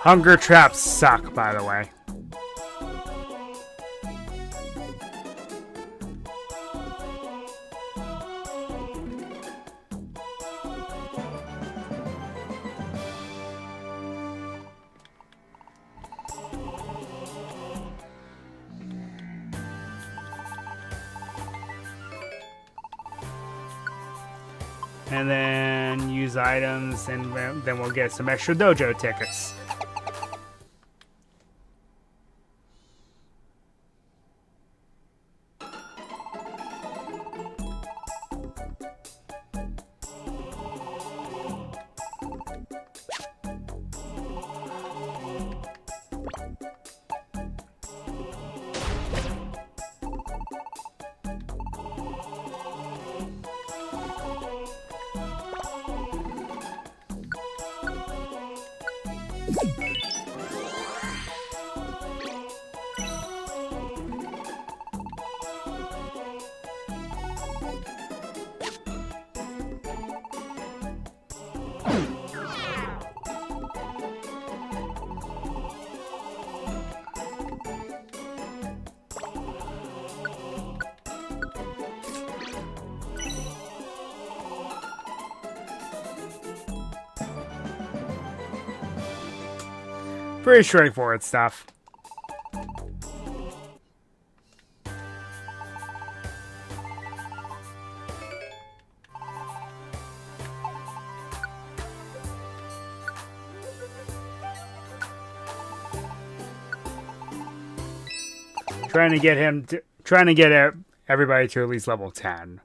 Hunger traps suck, by the way. And then use items, and then we'll get some extra dojo tickets. Pretty straightforward stuff. Trying to get everybody to at least level 10.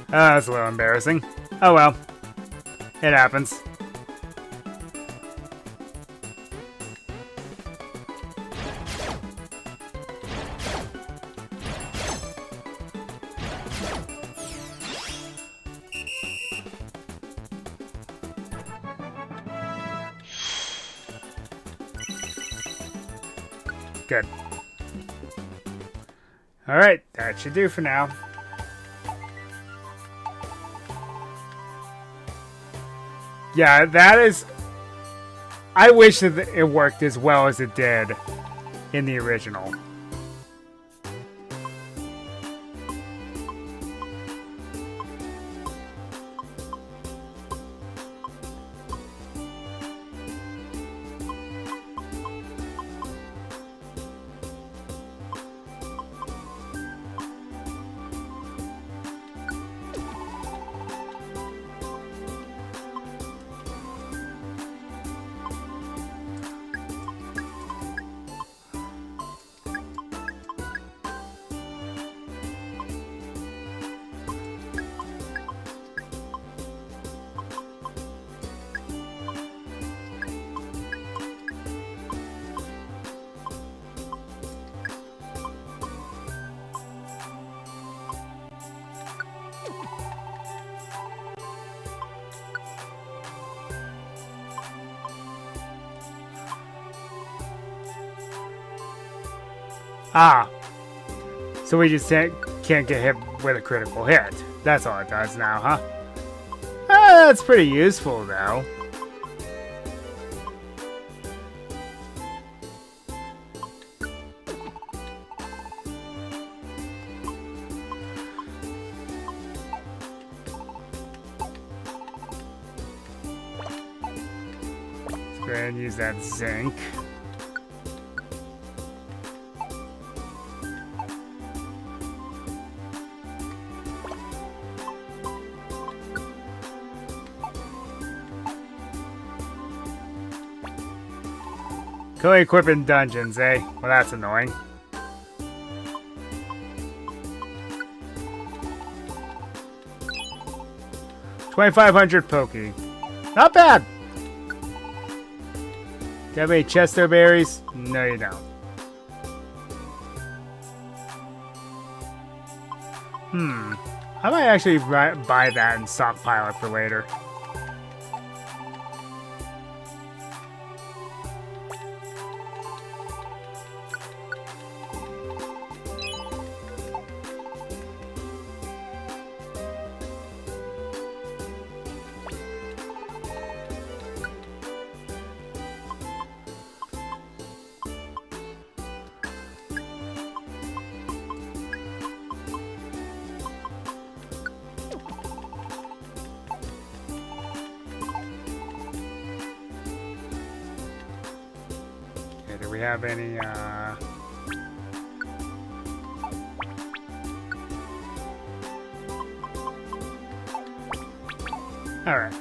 That's a little embarrassing. Oh well. It happens. Good. Alright, that should do for now. Yeah, that is... I wish that it worked as well as it did in the original. Ah, so we just can't get hit with a critical hit. That's all it does now, huh? That's pretty useful, though. Let's go ahead and use that zinc. Co-equip in dungeons, eh? Well, that's annoying. 2,500 Pokey. Not bad. Do you have any Chesto berries? No, you don't. I might actually buy that and stockpile it for later. Do we have any, Alright.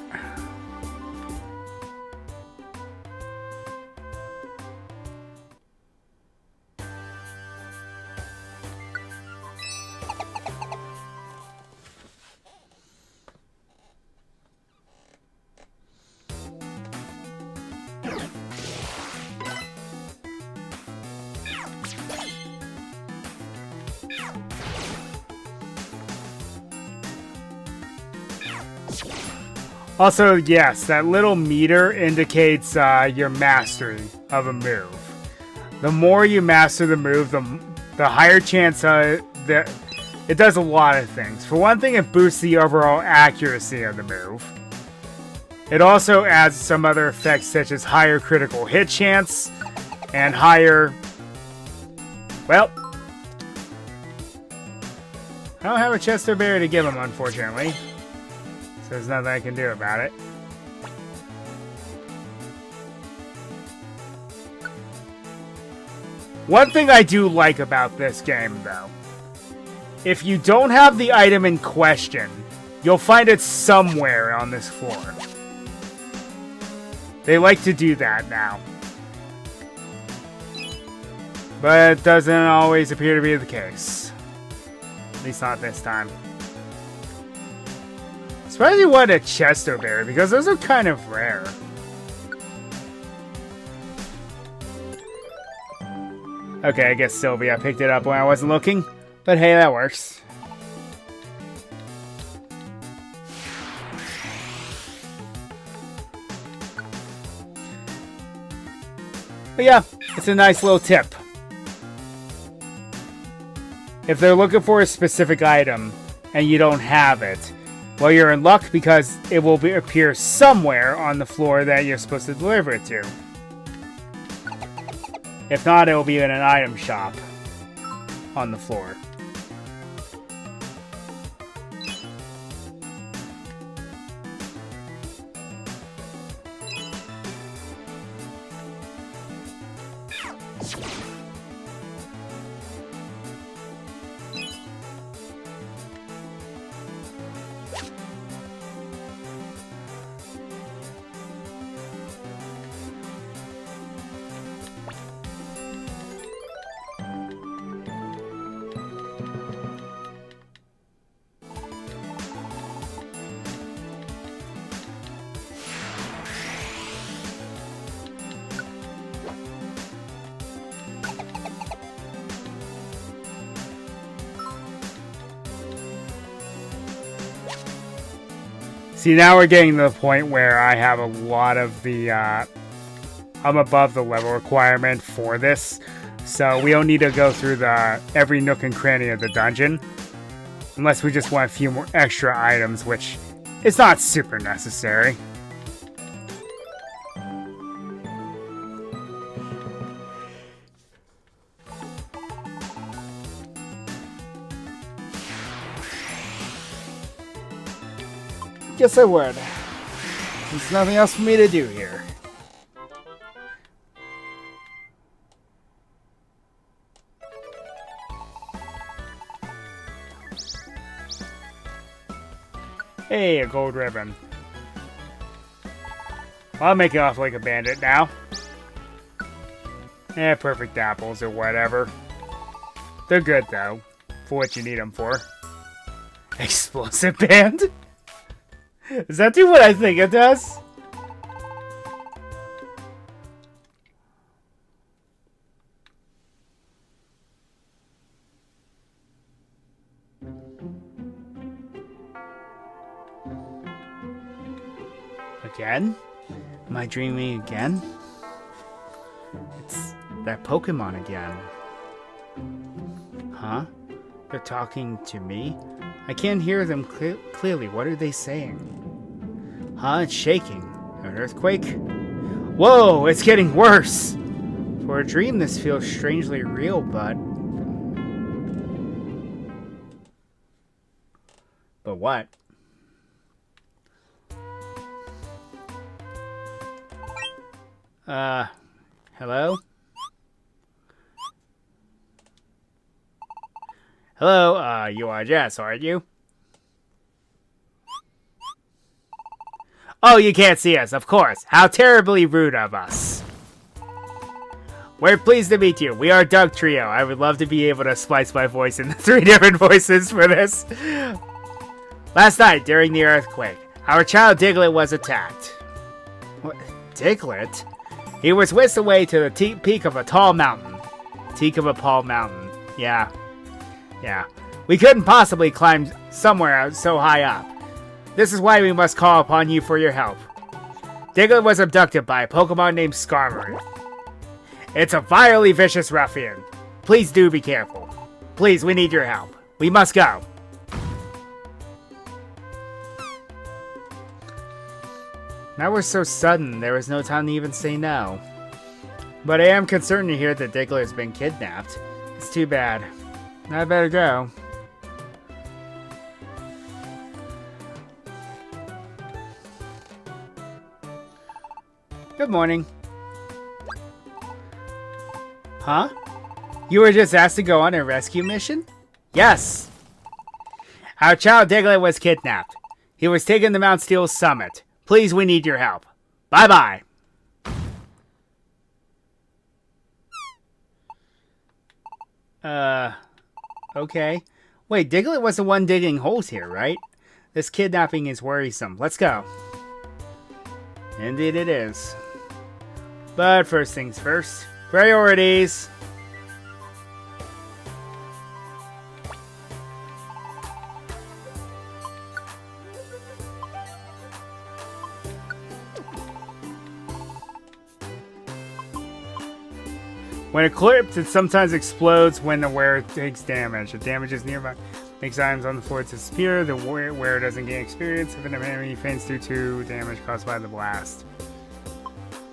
Also, yes, that little meter indicates your mastery of a move. The more you master the move, the higher chance that it does a lot of things. For one thing, it boosts the overall accuracy of the move. It also adds some other effects such as higher critical hit chance and higher... Well, I don't have a Chesto berry to give him, unfortunately. So there's nothing I can do about it. One thing I do like about this game, though, if you don't have the item in question, you'll find it somewhere on this floor. They like to do that now. But it doesn't always appear to be the case. At least not this time. Surprised you want a Chesto berry, because those are kind of rare. Okay, I guess Sylvia picked it up when I wasn't looking. But hey, that works. But yeah, it's a nice little tip. If they're looking for a specific item and you don't have it, well, you're in luck because it will appear somewhere on the floor that you're supposed to deliver it to. If not, it will be in an item shop on the floor. See, now we're getting to the point where I have a lot of the, I'm above the level requirement for this, so we don't need to go through every nook and cranny of the dungeon, unless we just want a few more extra items, which is not super necessary. Guess I would. There's nothing else for me to do here. Hey, a gold ribbon. I'll make it off like a bandit now. Perfect apples or whatever. They're good though, for what you need them for. Explosive band? Does that do what I think it does? Again? Am I dreaming again? It's that Pokemon again. Huh? They're talking to me? I can't hear them clearly. What are they saying? Huh? It's shaking. An earthquake? Whoa! It's getting worse! For a dream, this feels strangely real, but... But what? Hello? Hello, you are Jess, aren't you? Oh, you can't see us, of course. How terribly rude of us. We're pleased to meet you. We are Doug Trio. I would love to be able to splice my voice into 3 different voices for this. Last night, during the earthquake, our child Diglett was attacked. What? Diglett? He was whisked away to the peak of a tall mountain. Peak of a tall mountain. Yeah. We couldn't possibly climb somewhere so high up. This is why we must call upon you for your help. Diglett was abducted by a Pokemon named Skarmory. It's a vilely vicious ruffian. Please do be careful. Please, we need your help. We must go. That was so sudden, there was no time to even say no. But I am concerned to hear that Diglett has been kidnapped. It's too bad. I better go. Good morning. Huh? You were just asked to go on a rescue mission? Yes. Our child Diglett was kidnapped. He was taken to Mount Steel's summit. Please, we need your help. Bye-bye. Okay. Wait, Diglett was the one digging holes here, right? This kidnapping is worrisome. Let's go. Indeed it is. But first things first. Priorities. When equipped, it sometimes explodes when the wearer takes damage. If damage is nearby, makes items on the floor disappear. The wearer doesn't gain experience if an enemy faints due to damage caused by the blast.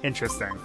Interesting.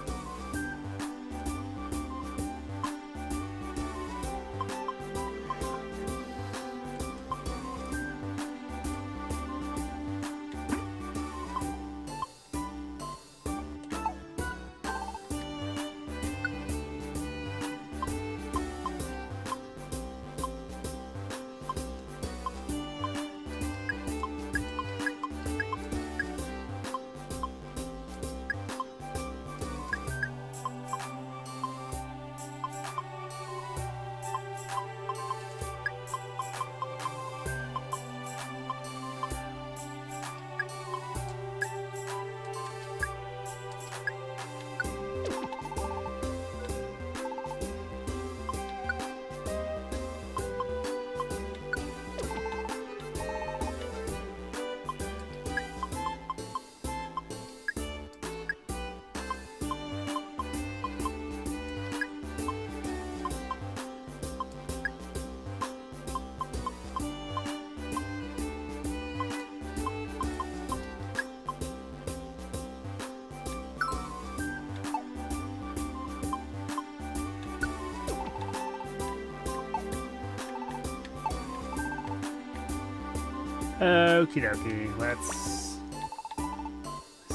Okie dokie, let's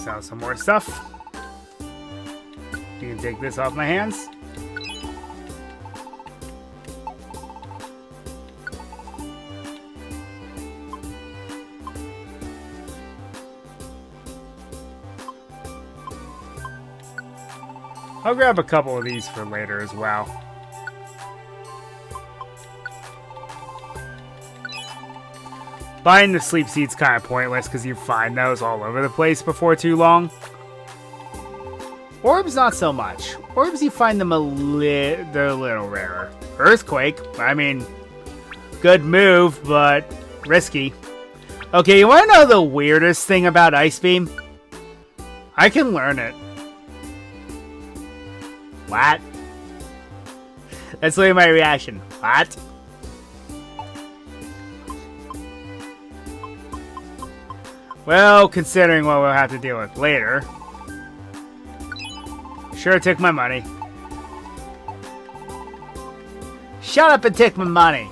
sell some more stuff. You can take this off my hands. I'll grab a couple of these for later as well. Buying the sleep seat's kind of pointless because you find those all over the place before too long. Orbs, not so much. Orbs, you find them they're a little rarer. Earthquake, I mean, good move, but risky. Okay, you want to know the weirdest thing about Ice Beam? I can learn it. What? That's literally my reaction. What? Well, considering what we'll have to deal with later. Sure, took my money. Shut up and take my money.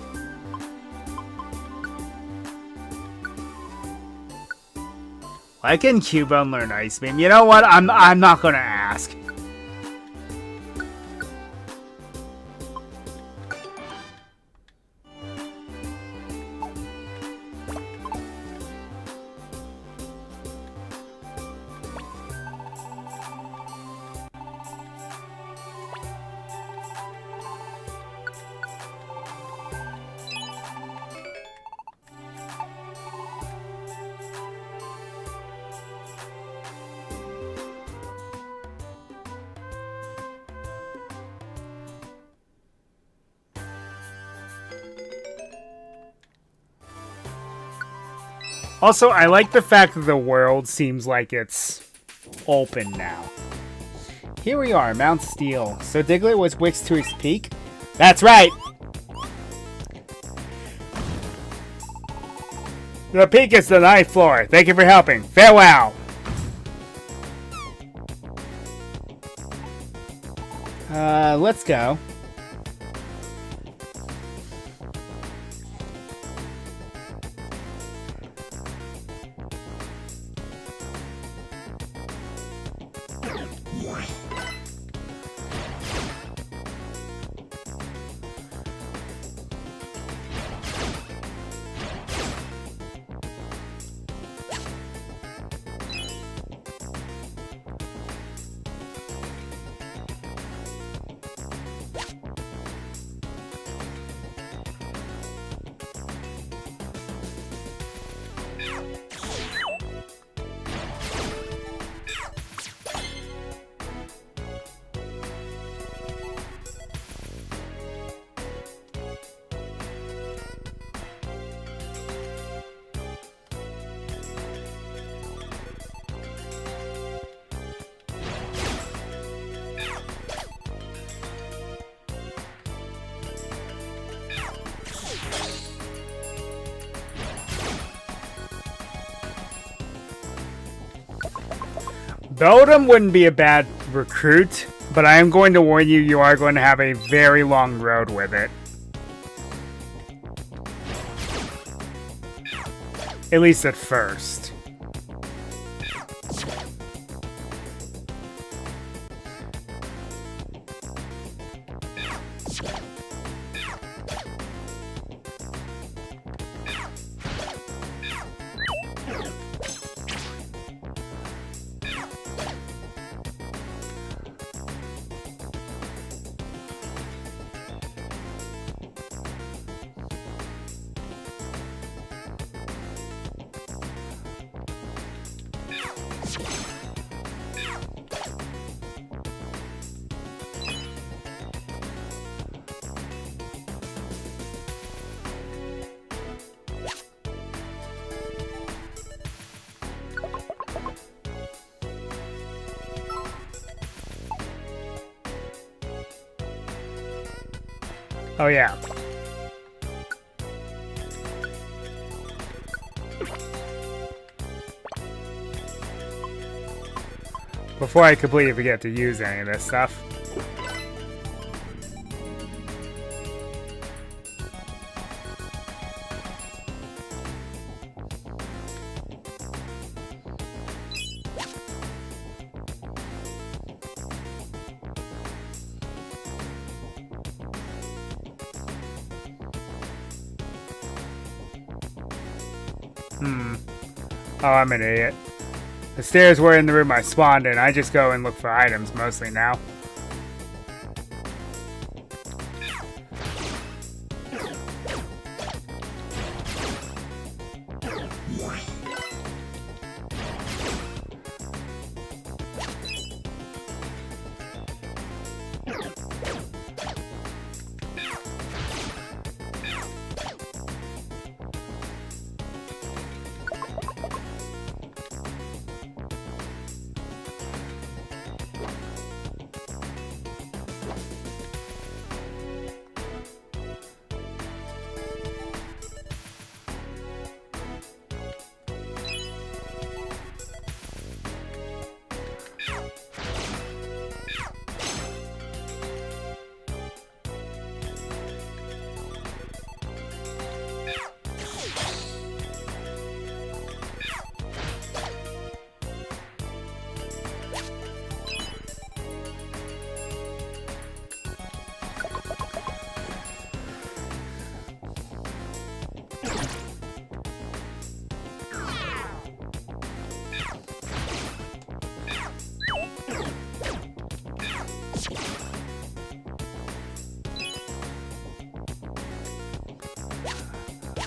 Why can Cubone learn Ice Beam? You know what? I'm not gonna ask. Also, I like the fact that the world seems like it's open now. Here we are, Mount Steel. So Diglett was Wix to his peak? That's right! The peak is the 9th floor. Thank you for helping. Farewell! Let's go. Beldum wouldn't be a bad recruit, but I am going to warn you, you are going to have a very long road with it. At least at first. Oh yeah. Before I completely forget to use any of this stuff. Oh, I'm an idiot. The stairs were in the room I spawned in. I just go and look for items mostly now.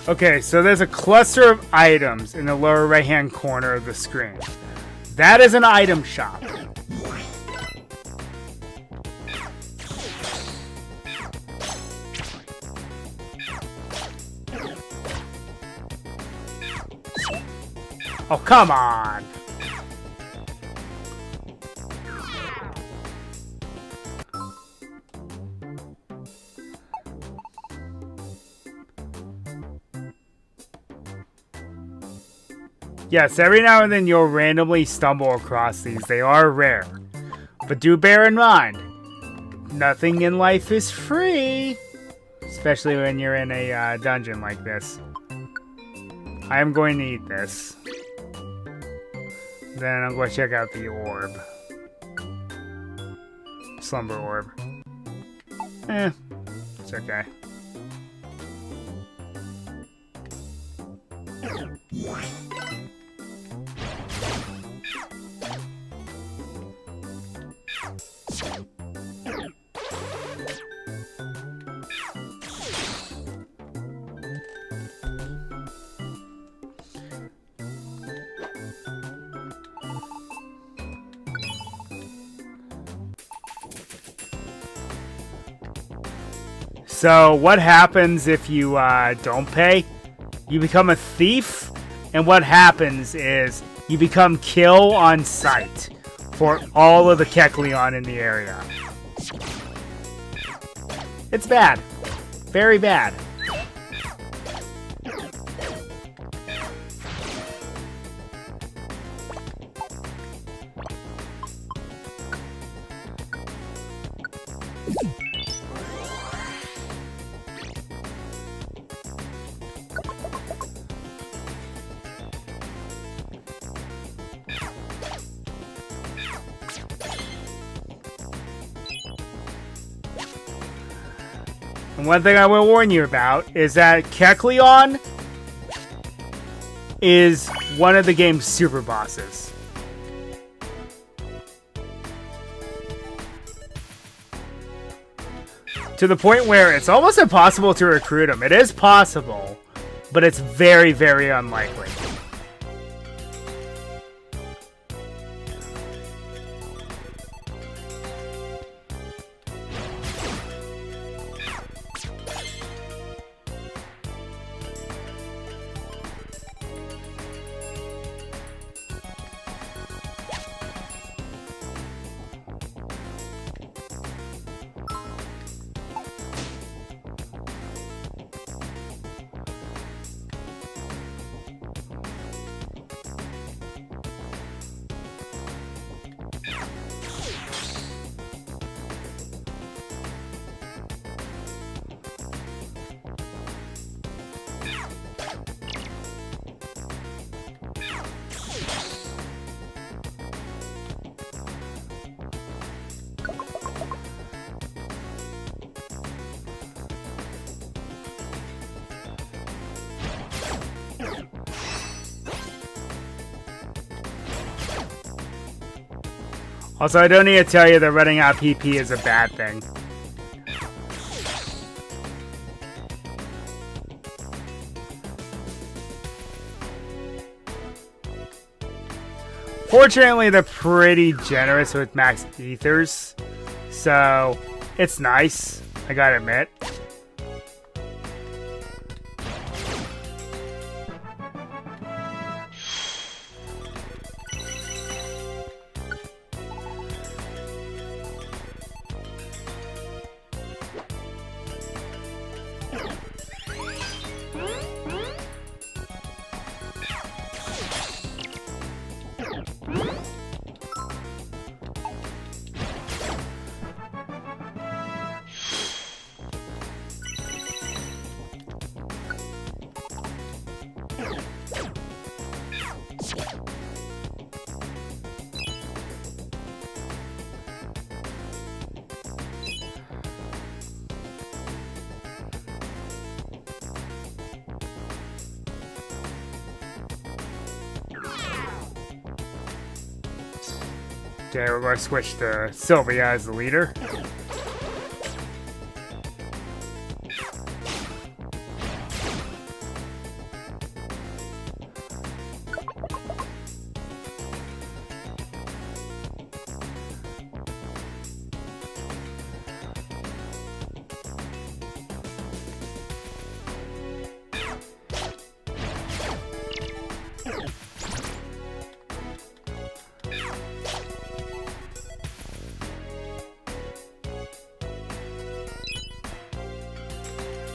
Okay, so there's a cluster of items in the lower right-hand corner of the screen. That is an item shop. Oh, come on! Yes, every now and then you'll randomly stumble across these. They are rare. But do bear in mind, nothing in life is free. Especially when you're in a dungeon like this. I am going to eat this. Then I'm going to check out the orb. Slumber orb. It's okay. So what happens if you don't pay? You become a thief, and what happens is you become kill on sight for all of the Kecleon in the area. It's bad. Very bad. And one thing I will warn you about is that Kecleon is one of the game's super bosses. To the point where it's almost impossible to recruit him. It is possible, but it's very, very unlikely. Also, I don't need to tell you that running out of PP is a bad thing. Fortunately, they're pretty generous with max ethers, so it's nice, I gotta admit. Okay, we're going to switch to Sylvia as the leader.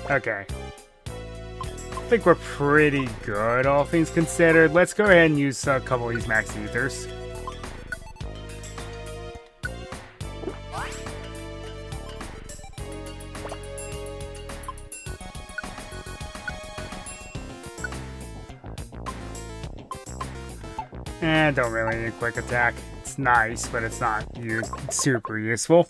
Okay. I think we're pretty good, all things considered. Let's go ahead and use a couple of these max ethers. And don't really need a quick attack. It's nice, but it's not super useful.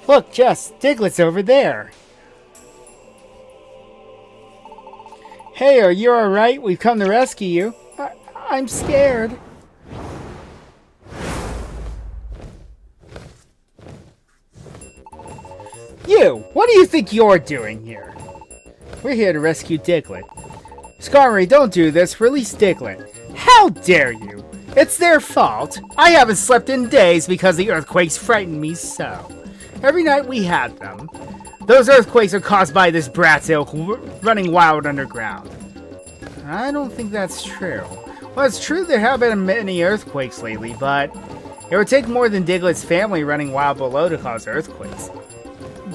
Look, Jess, Diglett's over there. Hey, are you alright? We've come to rescue you. I'm scared. You! What do you think you're doing here? We're here to rescue Diglett. Skarmory, don't do this. Release Diglett. How dare you? It's their fault. I haven't slept in days because the earthquakes frightened me so. Every night we had them. Those earthquakes are caused by this brat's ilk running wild underground. I don't think that's true. Well, it's true there have been many earthquakes lately, but it would take more than Diglett's family running wild below to cause earthquakes.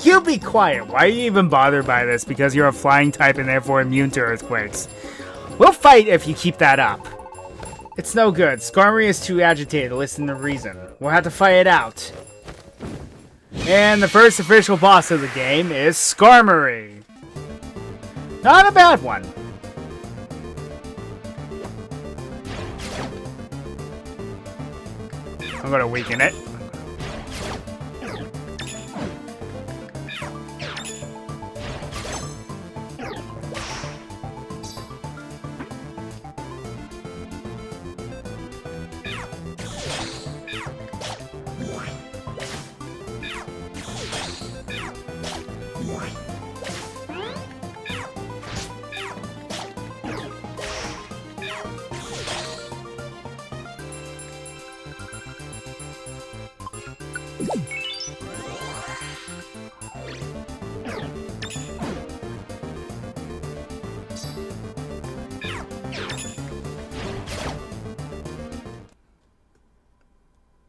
You be quiet. Why are you even bothered by this? Because you're a flying type and therefore immune to earthquakes. We'll fight if you keep that up. It's no good. Skarmory is too agitated to listen to reason. We'll have to fight it out. And the first official boss of the game is Skarmory. Not a bad one. I'm gonna weaken it.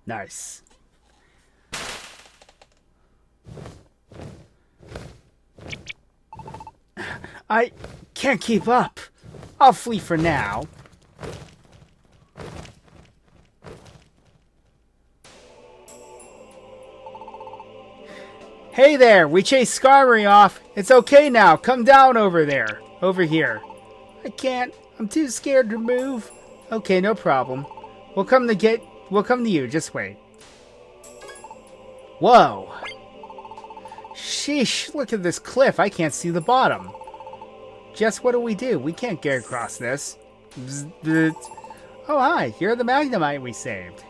Nice. I can't keep up. I'll flee for now. Hey there, we chased Skarmory off. It's okay now. Come down over there. Over here. I can't. I'm too scared to move. Okay, no problem. We'll come to you. Just wait. Whoa. Sheesh, look at this cliff. I can't see the bottom. Jess, what do? We can't get across this. Oh, hi. You're the Magnemite we saved.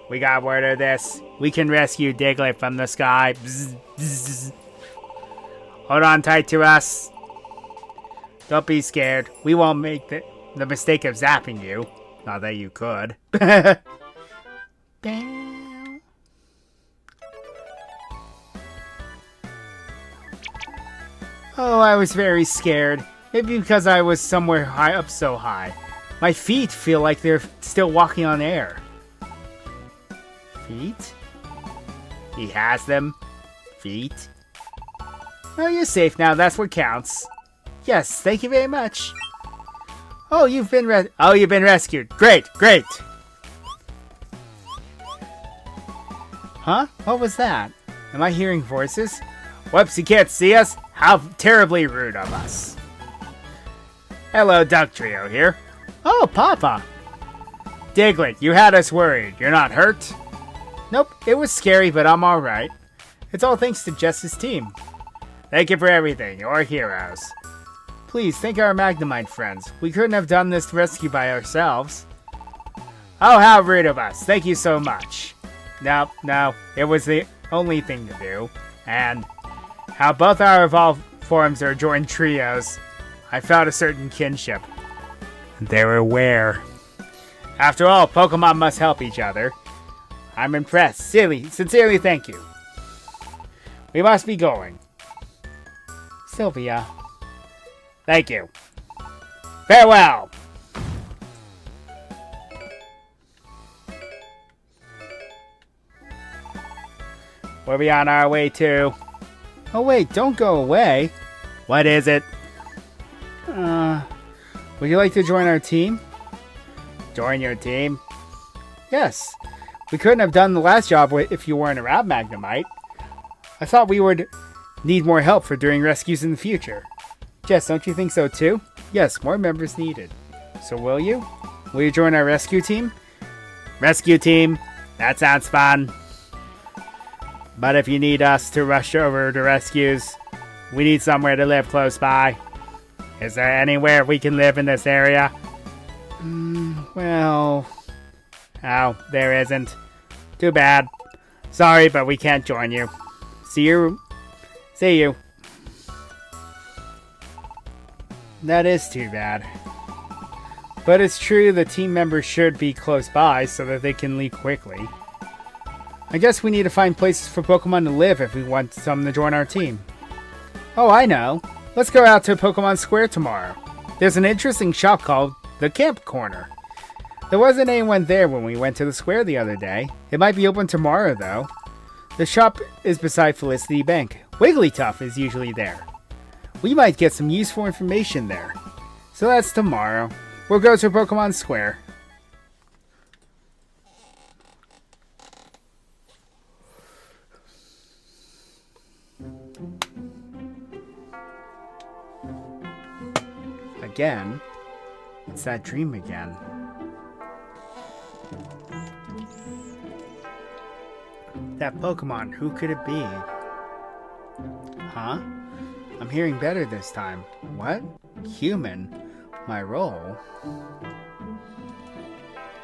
We got word of this. We can rescue Diglett from the sky. Bzz, bzz. Hold on tight to us. Don't be scared. We won't make the mistake of zapping you. Not that you could. Bam. Oh, I was very scared. Maybe because I was somewhere high up so high. My feet feel like they're still walking on air. Feet? He has them. Feet. Oh, you're safe now. That's what counts. Yes, thank you very much. Oh, you've been rescued. Great, great. Huh? What was that? Am I hearing voices? Whoops, you can't see us? How terribly rude of us. Hello, Duck Trio here. Oh, Papa. Diglett, you had us worried. You're not hurt? Nope, it was scary, but I'm alright. It's all thanks to Jess's team. Thank you for everything. You're heroes. Please, thank our Magnemite friends. We couldn't have done this rescue by ourselves. Oh, how rude of us. Thank you so much. No, it was the only thing to do. And how both our evolved forms are joined trios. I felt a certain kinship. They were rare. After all, Pokemon must help each other. I'm impressed. Sincerely thank you. We must be going. Sylvia. Thank you. We'll be on our way to... Oh wait, don't go away. What is it? Would you like to join our team? Join your team? Yes. We couldn't have done the last job if you weren't around, Magnemite. I thought we would need more help for doing rescues in the future. Jess, don't you think so too? Yes, more members needed. So will you? Will you join our rescue team? Rescue team? That sounds fun. But if you need us to rush over to rescues, we need somewhere to live close by. Is there anywhere we can live in this area? Well... Oh, there isn't. Too bad. Sorry, but we can't join you. See you. That is too bad. But it's true the team members should be close by so that they can leave quickly. I guess we need to find places for Pokemon to live if we want some to join our team. Oh, I know. Let's go out to Pokemon Square tomorrow. There's an interesting shop called the Camp Corner. There wasn't anyone there when we went to the square the other day. It might be open tomorrow, though. The shop is beside Felicity Bank. Wigglytuff is usually there. We might get some useful information there. So that's tomorrow. We'll go to Pokemon Square. Again? It's that dream again. That Pokemon, who could it be? Huh? I'm hearing better this time. What? Human? My role?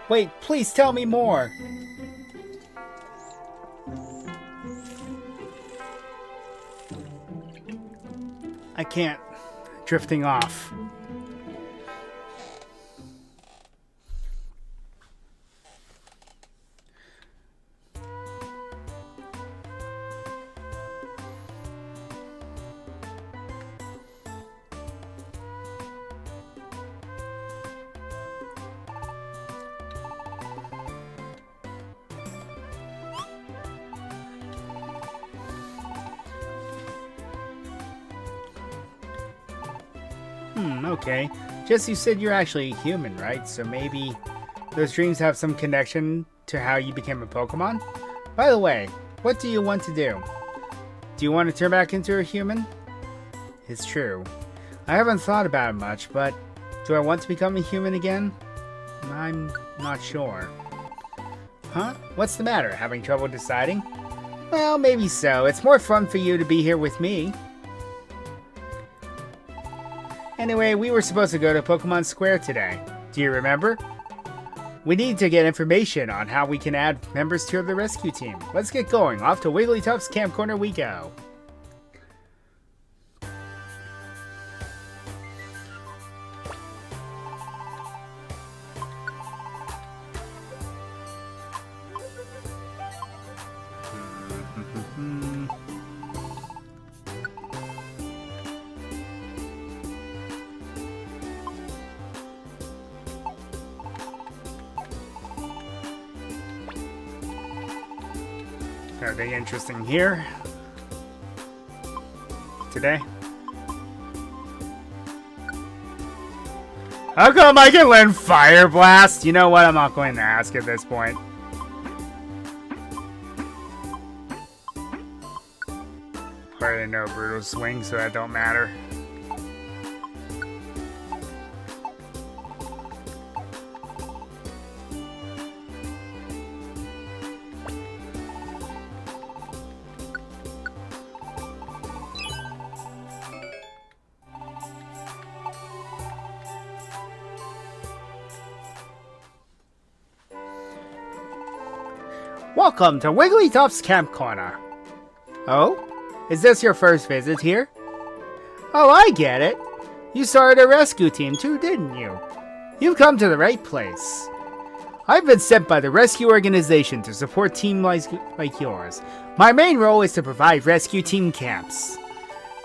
Wait, please tell me more! I can't. Drifting off. Okay. Jess, you said you're actually a human, right? So maybe those dreams have some connection to how you became a Pokemon? By the way, what do you want to do? Do you want to turn back into a human? It's true. I haven't thought about it much, but do I want to become a human again? I'm not sure. Huh? What's the matter? Having trouble deciding? Well, maybe so. It's more fun for you to be here with me. Anyway, we were supposed to go to Pokemon Square today. Do you remember? We need to get information on how we can add members to the rescue team. Let's get going. Off to Wigglytuff's Camp Corner we go. Anything interesting here today? How come I can learn Fire Blast? You know what? I'm not going to ask at this point. Already know Brutal Swing, so that don't matter. Welcome to Wigglytuff's Camp Corner. Oh? Is this your first visit here? Oh, I get it. You started a rescue team too, didn't you? You've come to the right place. I've been sent by the rescue organization to support teams like yours. My main role is to provide rescue team camps.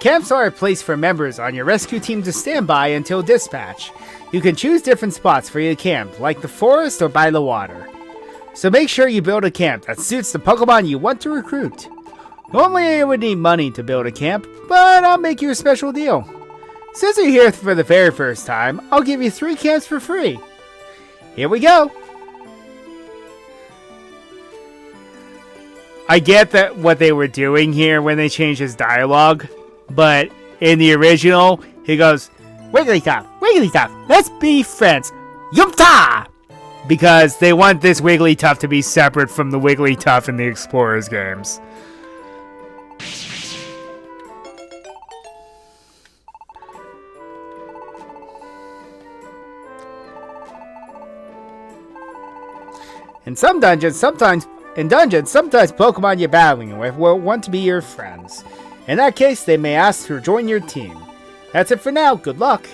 Camps are a place for members on your rescue team to stand by until dispatch. You can choose different spots for your camp, like the forest or by the water. So make sure you build a camp that suits the Pokemon you want to recruit. Normally I would need money to build a camp, but I'll make you a special deal. Since you're here for the very first time, I'll give you 3 camps for free. Here we go. I get that what they were doing here when they changed his dialogue, but in the original, he goes, Wigglytuff, let's be friends. Yumta! Because they want this Wigglytuff to be separate from the Wigglytuff in the Explorers games. In dungeons, sometimes Pokemon you're battling with will want to be your friends. In that case, they may ask to join your team. That's it for now. Good luck.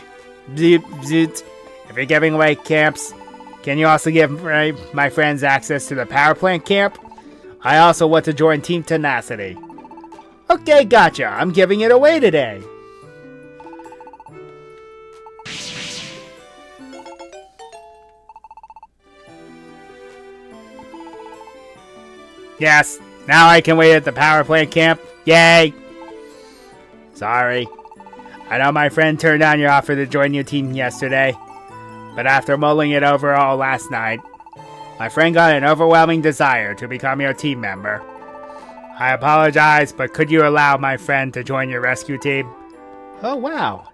Zoot, zoot. If you're giving away camps, can you also give my friends access to the power plant camp? I also want to join Team Tenacity. Okay, gotcha. I'm giving it away today. Yes, now I can wait at the power plant camp. Yay! Sorry. I know my friend turned down your offer to join your team yesterday, but after mulling it over all last night, my friend got an overwhelming desire to become your team member. I apologize, but could you allow my friend to join your rescue team? Oh, wow.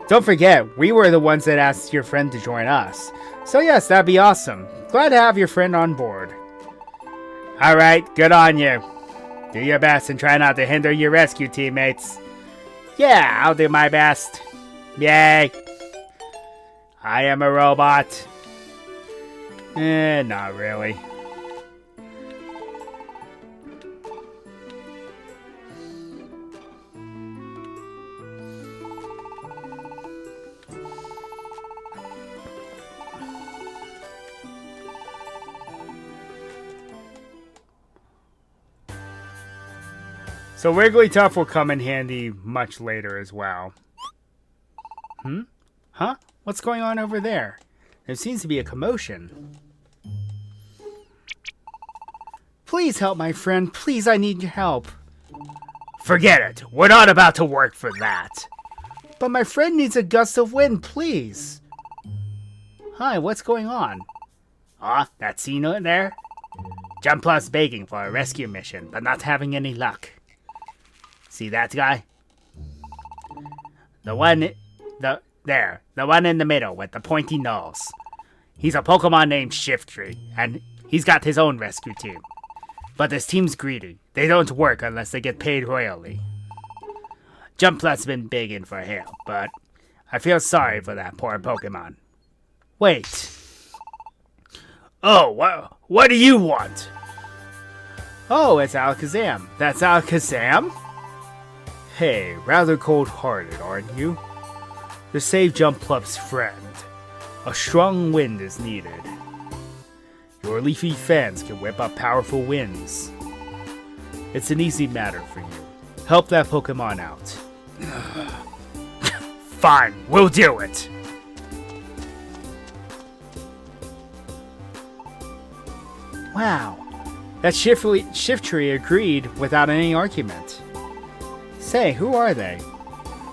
Don't forget, we were the ones that asked your friend to join us. So yes, that'd be awesome. Glad to have your friend on board. Alright, good on you. Do your best and try not to hinder your rescue teammates. Yeah, I'll do my best. Yay. I am a robot. Not really. So Wigglytuff will come in handy much later as well. Huh? What's going on over there? There seems to be a commotion. Please help my friend. Please, I need your help. Forget it. We're not about to work for that. But my friend needs a gust of wind, please. Hi, what's going on? Aw, that scene there? Jumpluff's begging for a rescue mission, but not having any luck. See that guy? The one in the middle with the pointy nose. He's a Pokemon named Shiftry, and he's got his own rescue team. But this team's greedy. They don't work unless they get paid royally. Jumpluff's been begging for help, but I feel sorry for that poor Pokemon. Wait. Oh, what do you want? Oh, it's Alakazam. That's Alakazam? Hey, rather cold-hearted, aren't you? To save Jumpluff's friend, a strong wind is needed. Your leafy fans can whip up powerful winds. It's an easy matter for you. Help that Pokemon out. Fine, we'll do it! Wow, that Shiftry agreed without any argument. Say, who are they?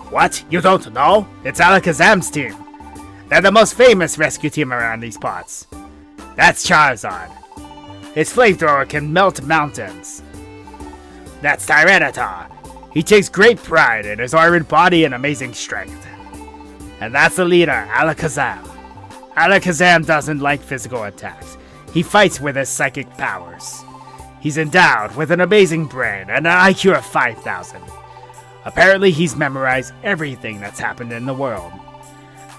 What? You don't know? It's Alakazam's team. They're the most famous rescue team around these parts. That's Charizard. His flamethrower can melt mountains. That's Tyranitar. He takes great pride in his armored body and amazing strength. And that's the leader, Alakazam. Alakazam doesn't like physical attacks. He fights with his psychic powers. He's endowed with an amazing brain and an IQ of 5,000. Apparently, he's memorized everything that's happened in the world.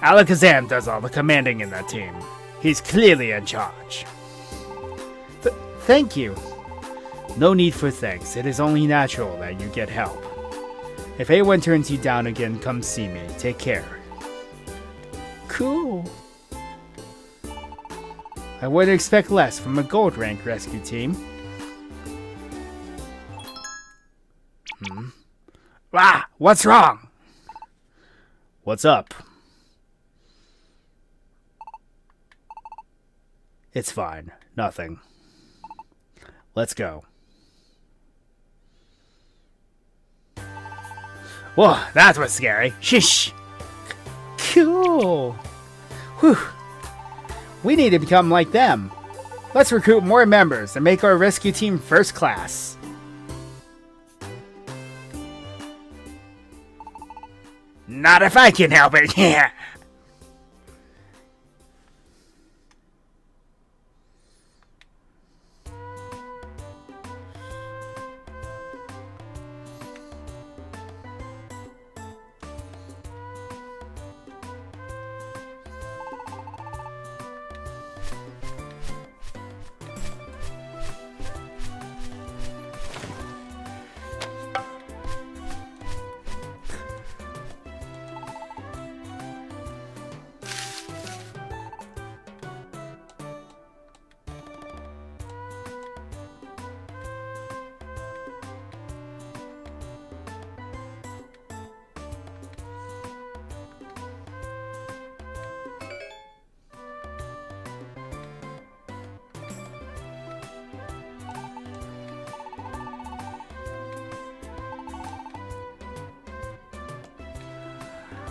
Alakazam does all the commanding in that team. He's clearly in charge. Thank you. No need for thanks. It is only natural that you get help. If anyone turns you down again, come see me. Take care. Cool. I wouldn't expect less from a gold rank rescue team. Ah, what's wrong? What's up? It's fine. Nothing. Let's go. Whoa, that was scary. Shish. Cool. Whew. We need to become like them. Let's recruit more members and make our rescue team first class. Not if I can help it. Yeah.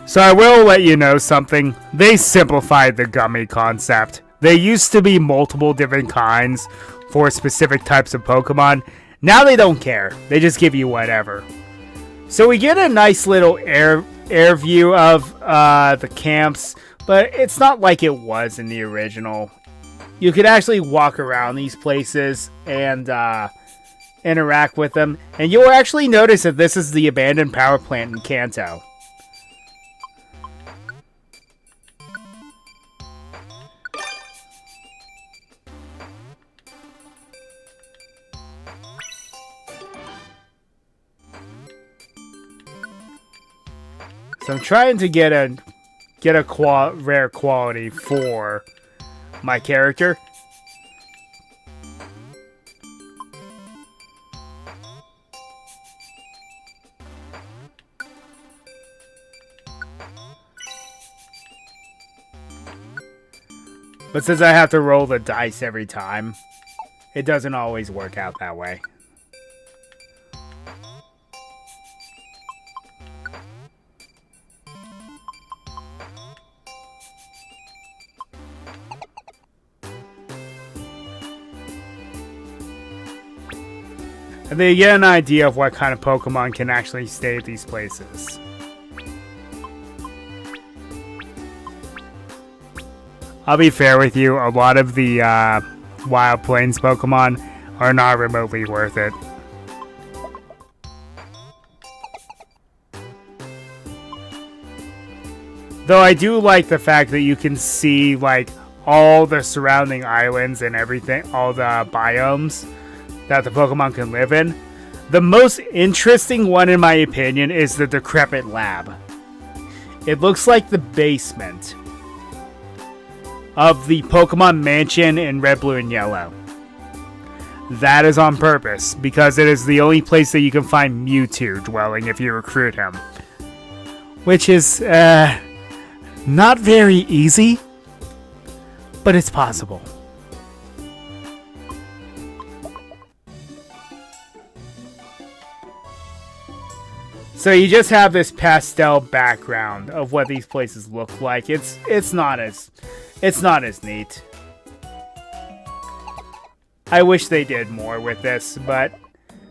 So I will let you know something. They simplified the gummy concept. There used to be multiple different kinds for specific types of Pokemon. Now they don't care. They just give you whatever. So we get a nice little air view of the camps, but it's not like it was in the original. You could actually walk around these places and interact with them, and you'll actually notice that this is the abandoned power plant in Kanto. So I'm trying to get a rare quality for my character. But since I have to roll the dice every time, it doesn't always work out that way. And they get an idea of what kind of Pokemon can actually stay at these places. I'll be fair with you, a lot of the Wild Plains Pokemon are not remotely worth it. Though I do like the fact that you can see like all the surrounding islands and everything, all the biomes that the Pokemon can live in. The most interesting one, in my opinion, is the Decrepit Lab. It looks like the basement of the Pokemon Mansion in Red, Blue, and Yellow. That is on purpose, because it is the only place that you can find Mewtwo dwelling if you recruit him. Which is, not very easy, but it's possible. So you just have this pastel background of what these places look like. It's not as neat. I wish they did more with this, but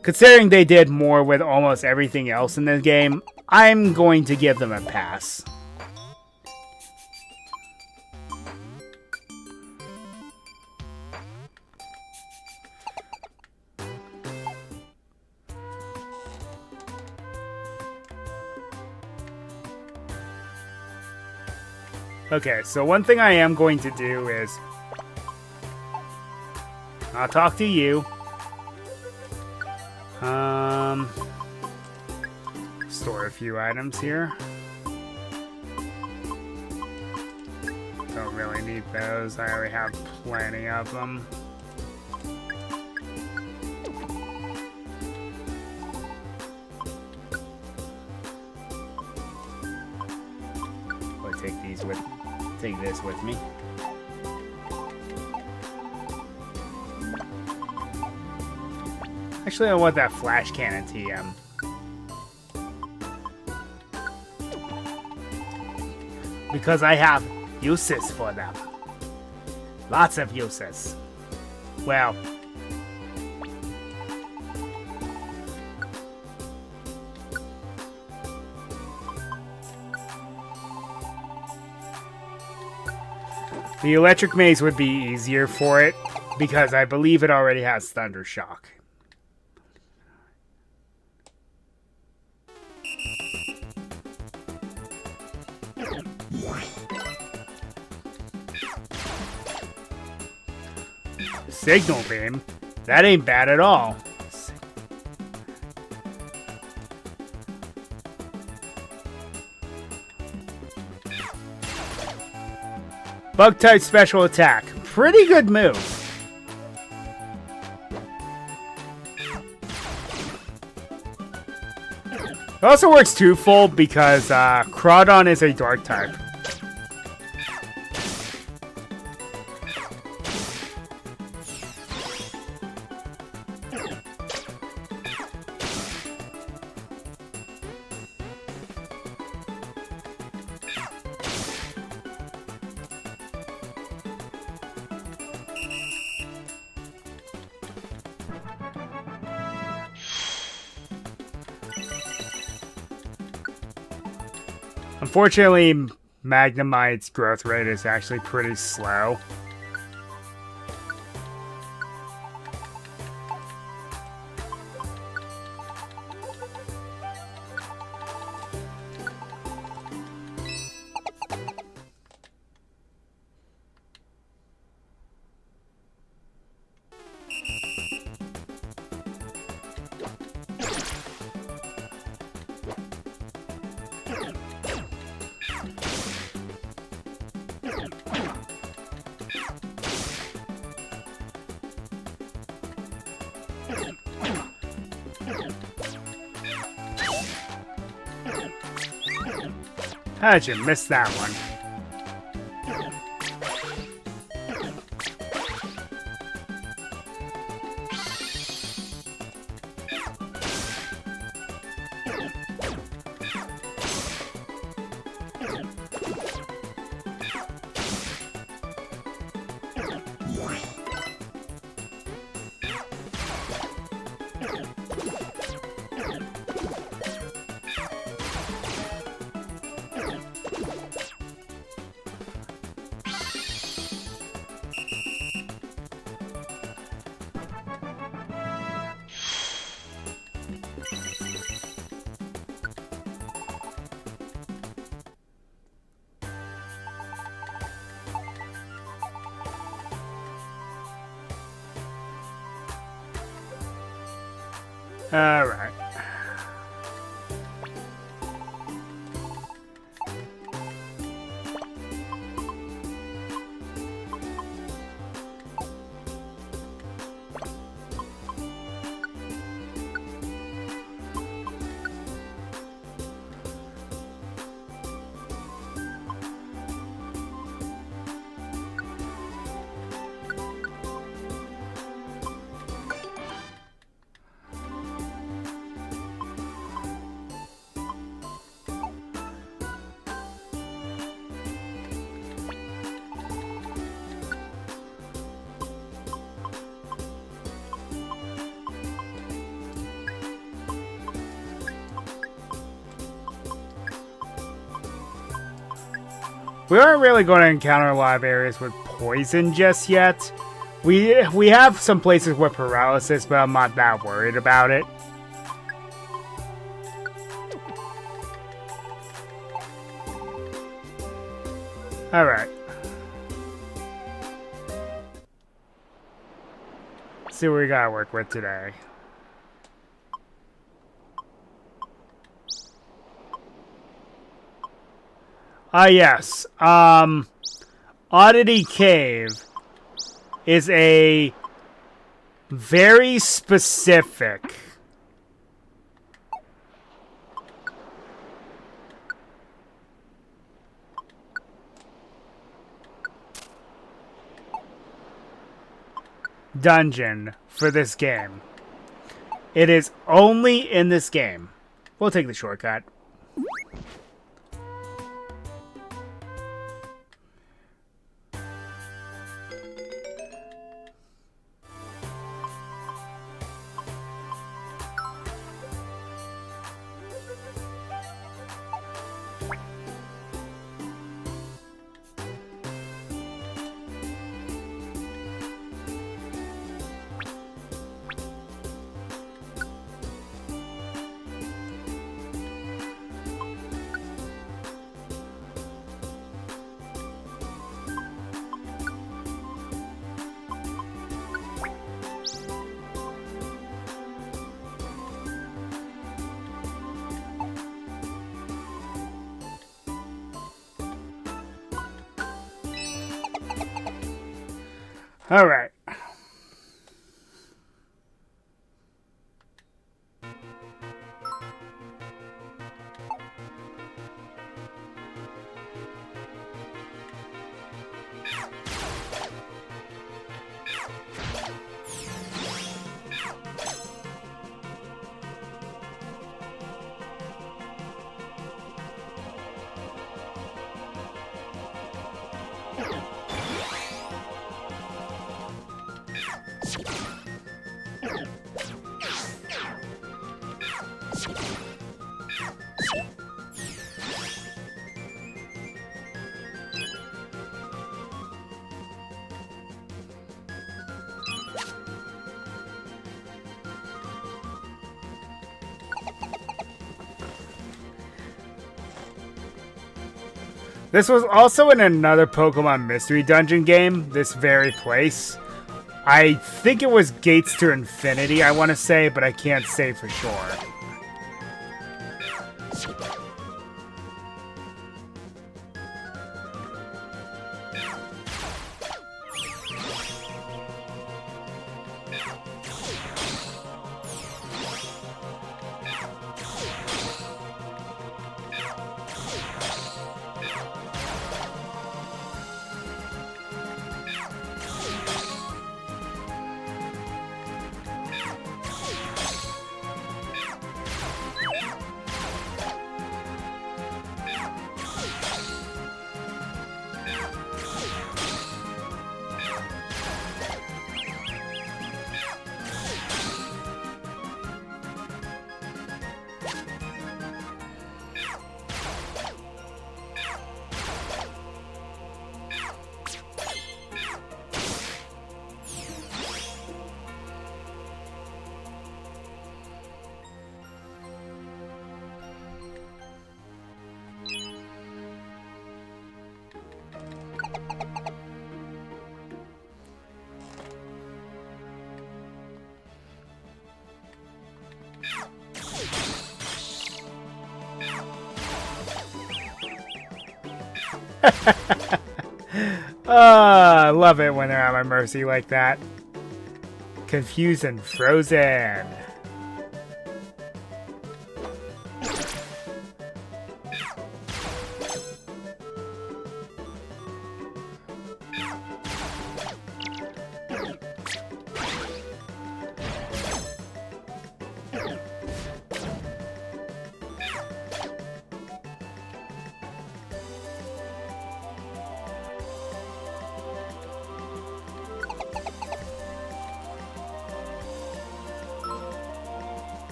considering they did more with almost everything else in this game, I'm going to give them a pass. Okay, so one thing I am going to do is I'll talk to you. Store a few items here. Don't really need those. I already have plenty of them. I'll take this with me. Actually, I want that flash cannon TM. Because I have uses for them. Lots of uses. Well, the electric maze would be easier for it because I believe it already has Thunder Shock. Signal beam? That ain't bad at all. Bug type special attack. Pretty good move. It also works twofold because Crawdon is a dark type. Unfortunately, Magnemite's growth rate is actually pretty slow. How did you miss that one? All right. We aren't really going to encounter a lot of areas with poison just yet. We have some places with paralysis, but I'm not that worried about it. Alright. Let's see what we gotta work with today. Yes. Oddity Cave is a very specific dungeon for this game. It is only in this game. We'll take the shortcut. All right. This was also in another Pokemon Mystery Dungeon game, this very place. I think it was Gates to Infinity, I want to say, but I can't say for sure. I love it when they're at my mercy like that. Confused and frozen.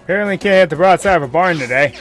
Apparently can't hit the broadside of a barn today.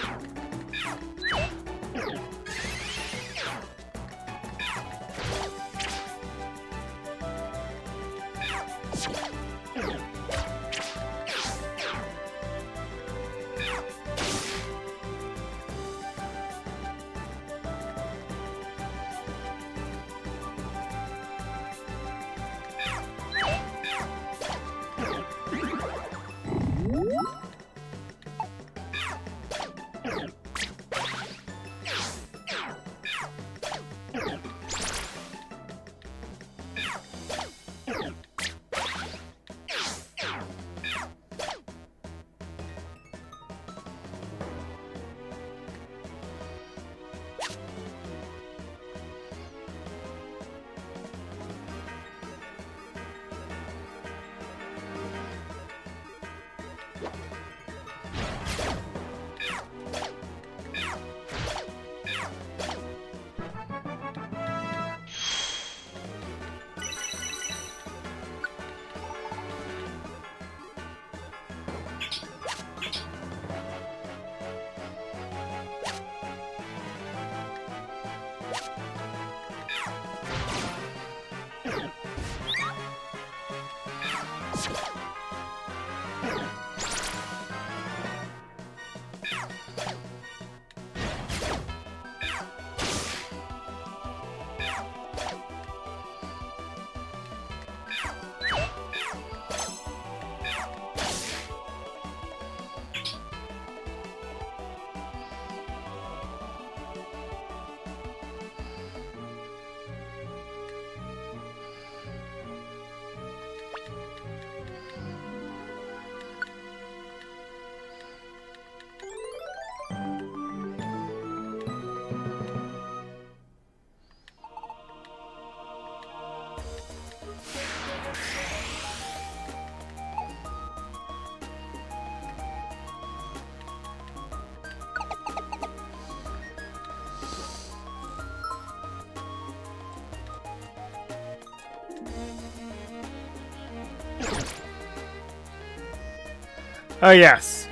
Oh, yes.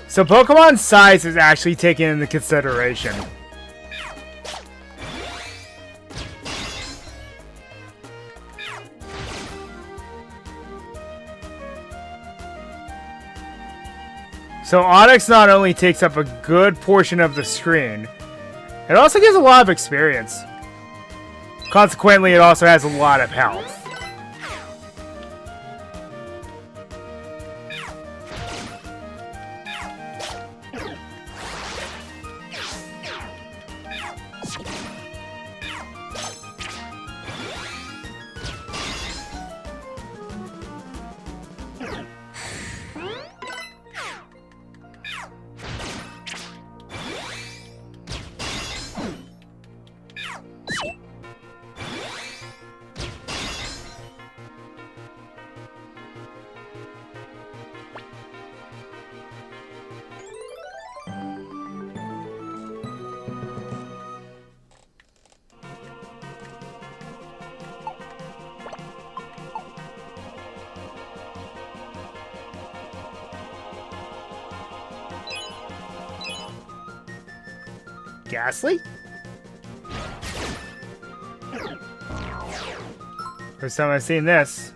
So Pokemon size is actually taken into consideration. So Onix not only takes up a good portion of the screen, it also gives a lot of experience. Consequently, it also has a lot of health. Ghastly? First time I've seen this.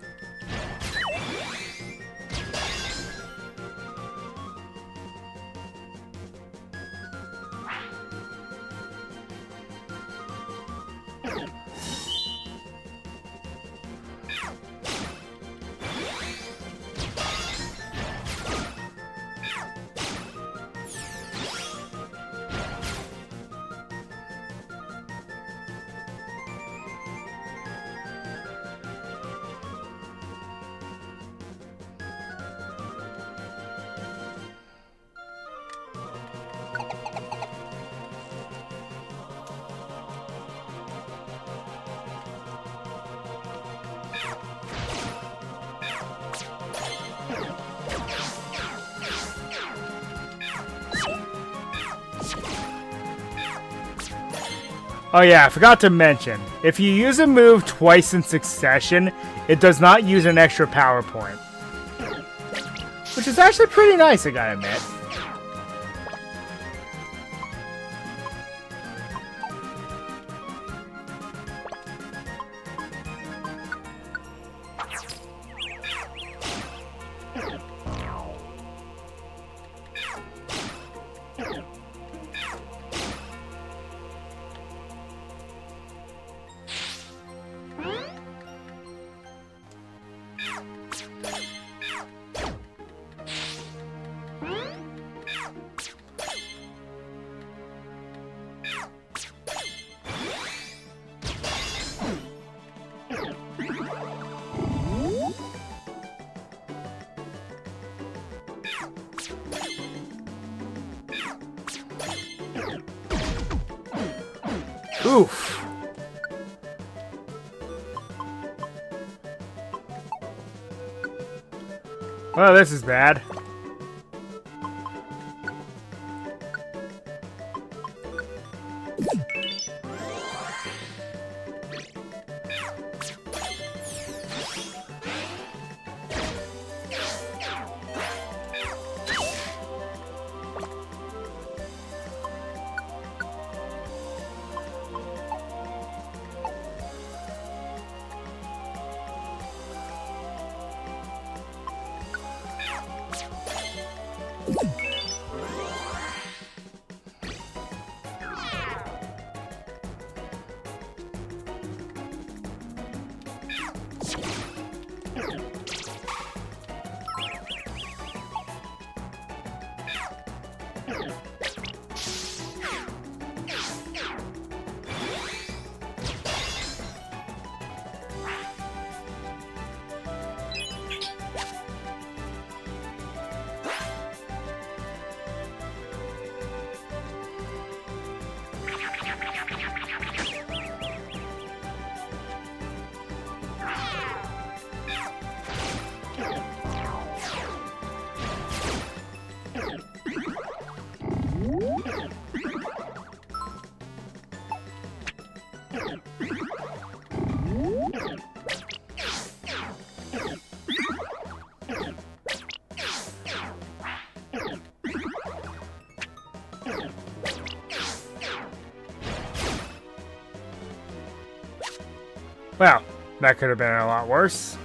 Oh yeah, I forgot to mention, if you use a move twice in succession, it does not use an extra power point. Which is actually pretty nice, I gotta admit. Oof. Well, this is bad. Well, that could have been a lot worse.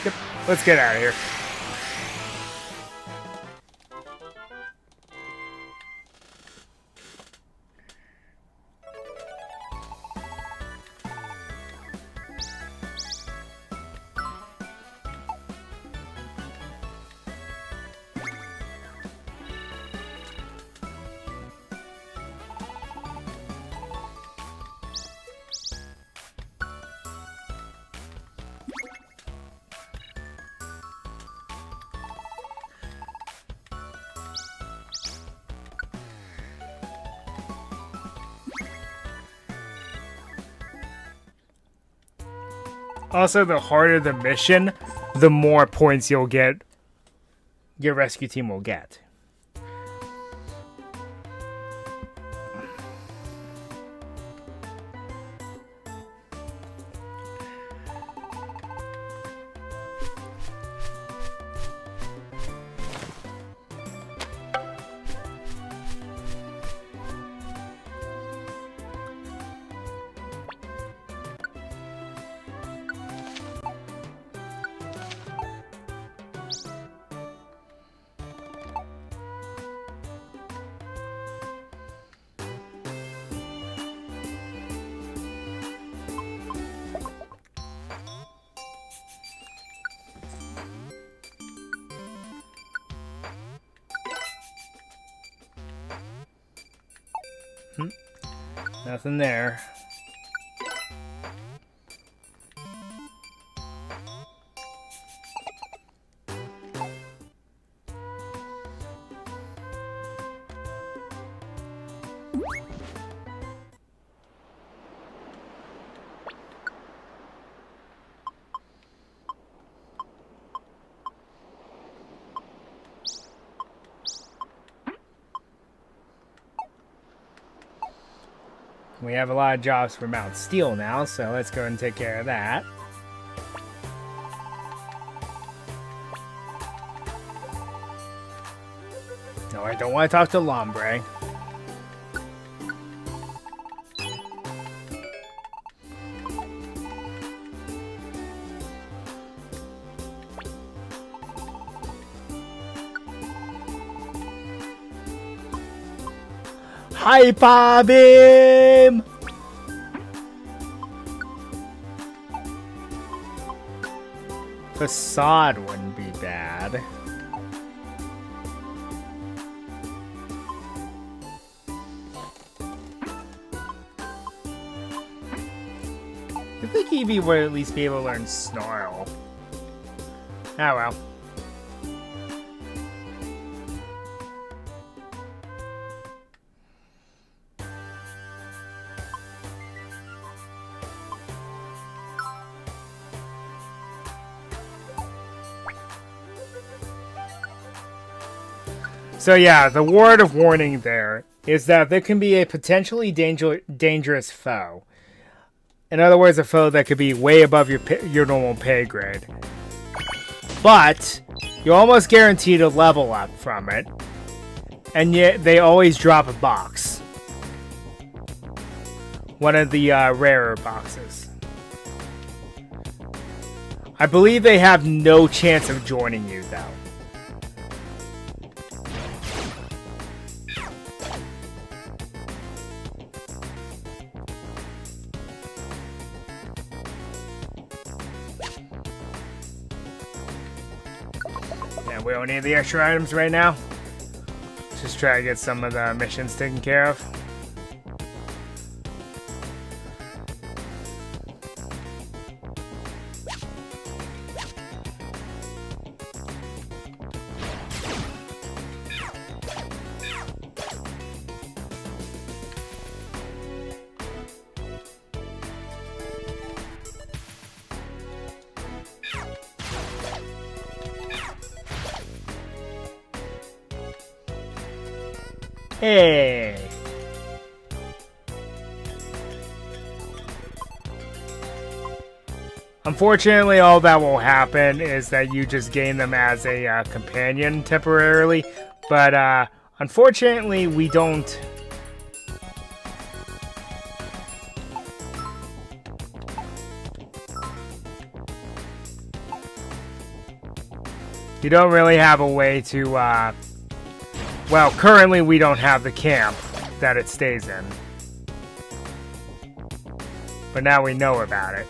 Yep, let's get out of here. Also, the harder the mission, the more points you'll get. Your rescue team will get. Nothing there. We have a lot of jobs for Mount Steel now, so let's go and take care of that. No, I don't want to talk to Lombre. Hyper Beam! Facade wouldn't be bad. I think Eevee would at least be able to learn Snarl. Oh well. So yeah, the word of warning there is that there can be a potentially dangerous foe. In other words, a foe that could be way above your normal pay grade. But you're almost guaranteed to level up from it. And yet they always drop a box. One of the rarer boxes. I believe they have no chance of joining you though. We don't need the extra items right now. Just try to get some of the missions taken care of. Hey. Unfortunately, all that will happen is that you just gain them as a companion temporarily. But unfortunately, we don't... You don't really have a way to... Well, currently we don't have the camp that it stays in. But now we know about it.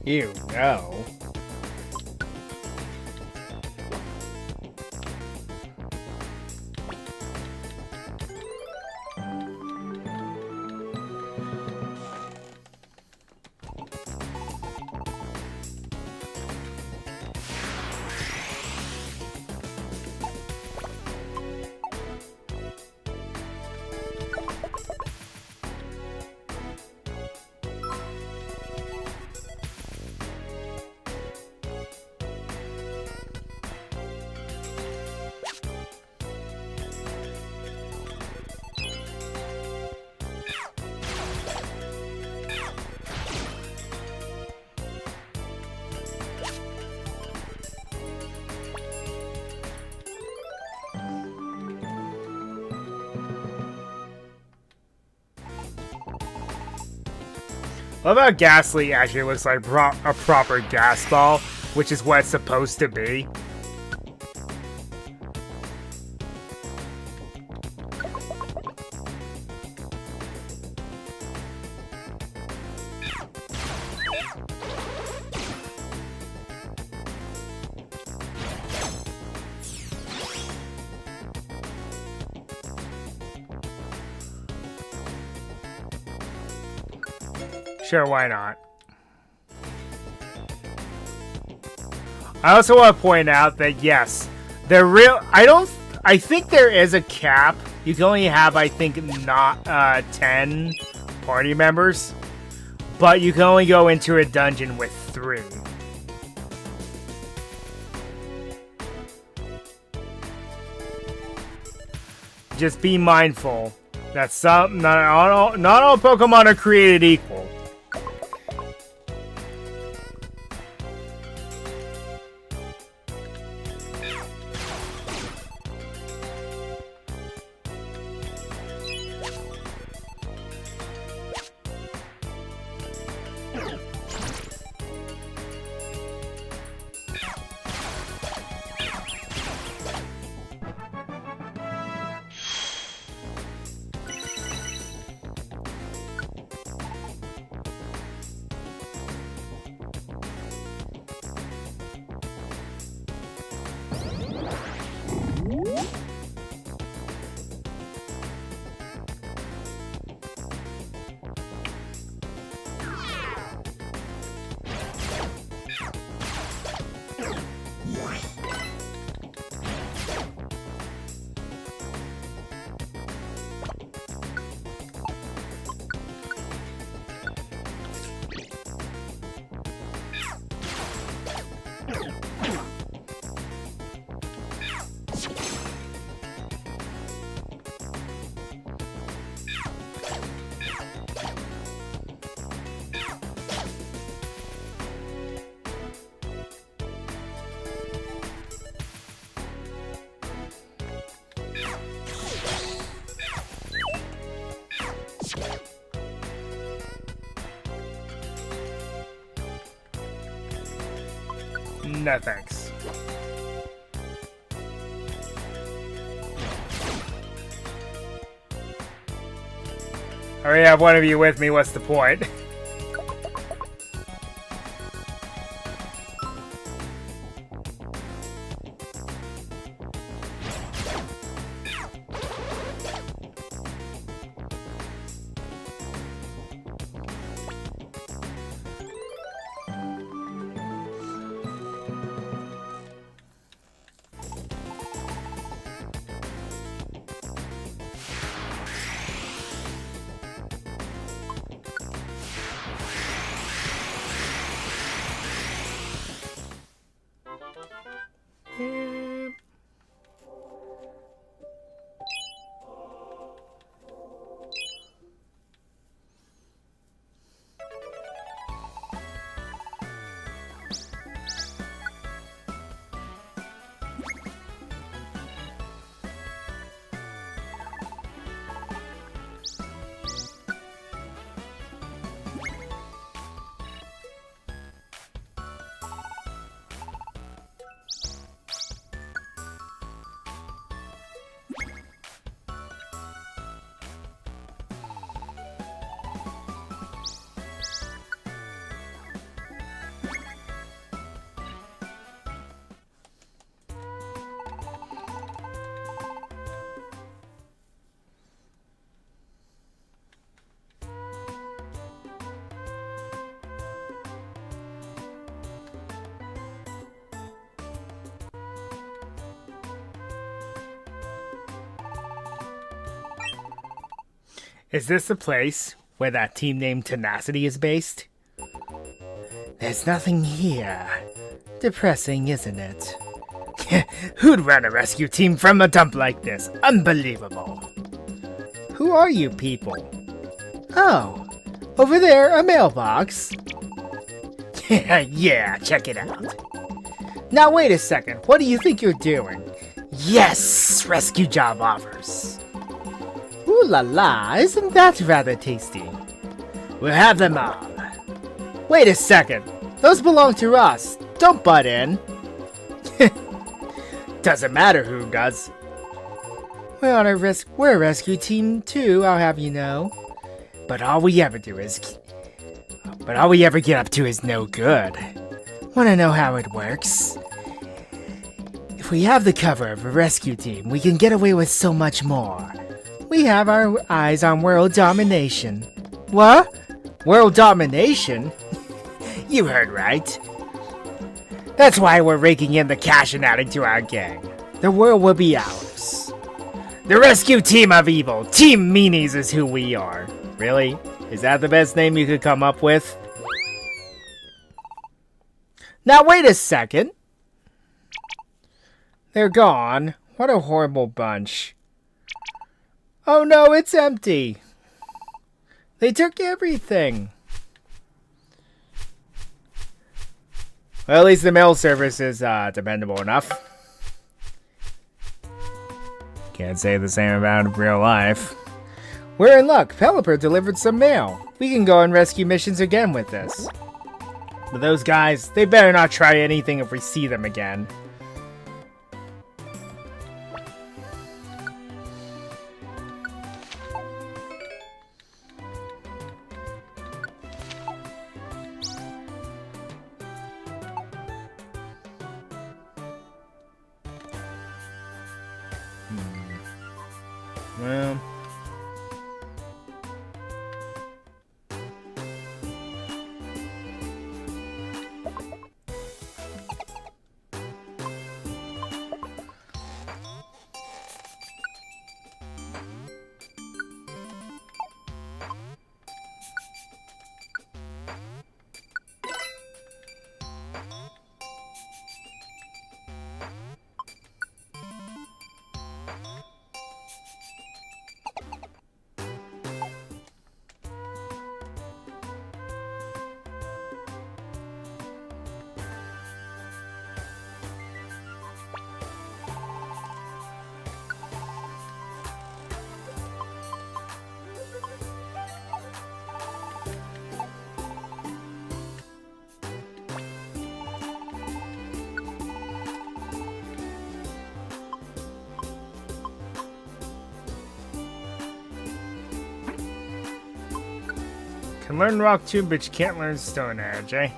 You know. I love how Ghastly actually looks like a proper gas ball, which is what it's supposed to be. Sure, why not? I also want to point out that yes, I think there is a cap. You can only have, I think, not 10 party members, but you can only go into a dungeon with 3. Just be mindful that not all Pokemon are created equal. No thanks. I already have one of you with me, what's the point? Is this the place where that team named Tenacity is based? There's nothing here. Depressing, isn't it? Who'd run a rescue team from a dump like this? Unbelievable. Who are you people? Oh, over there, a mailbox. Yeah, check it out. Now wait a second, what do you think you're doing? Yes, rescue job offers. Ooh la la, isn't that rather tasty? We'll have them all. Wait a second, those belong to us. Don't butt in. Doesn't matter who does. We're a rescue team too, I'll have you know. But all we ever get up to is no good. Wanna know how it works? If we have the cover of a rescue team, we can get away with so much more. We have our eyes on world domination. What? World domination? You heard right. That's why we're raking in the cash and adding to our gang. The world will be ours. The rescue team of evil. Team Meanies is who we are. Really? Is that the best name you could come up with? Now wait a second. They're gone. What a horrible bunch. Oh no, it's empty. They took everything. Well, at least the mail service is dependable enough. Can't say the same about real life. We're in luck. Pelipper delivered some mail. We can go on rescue missions again with this. But those guys, they better not try anything if we see them again. Well... Can learn Rock Tomb, but you can't learn Stone Edge, eh?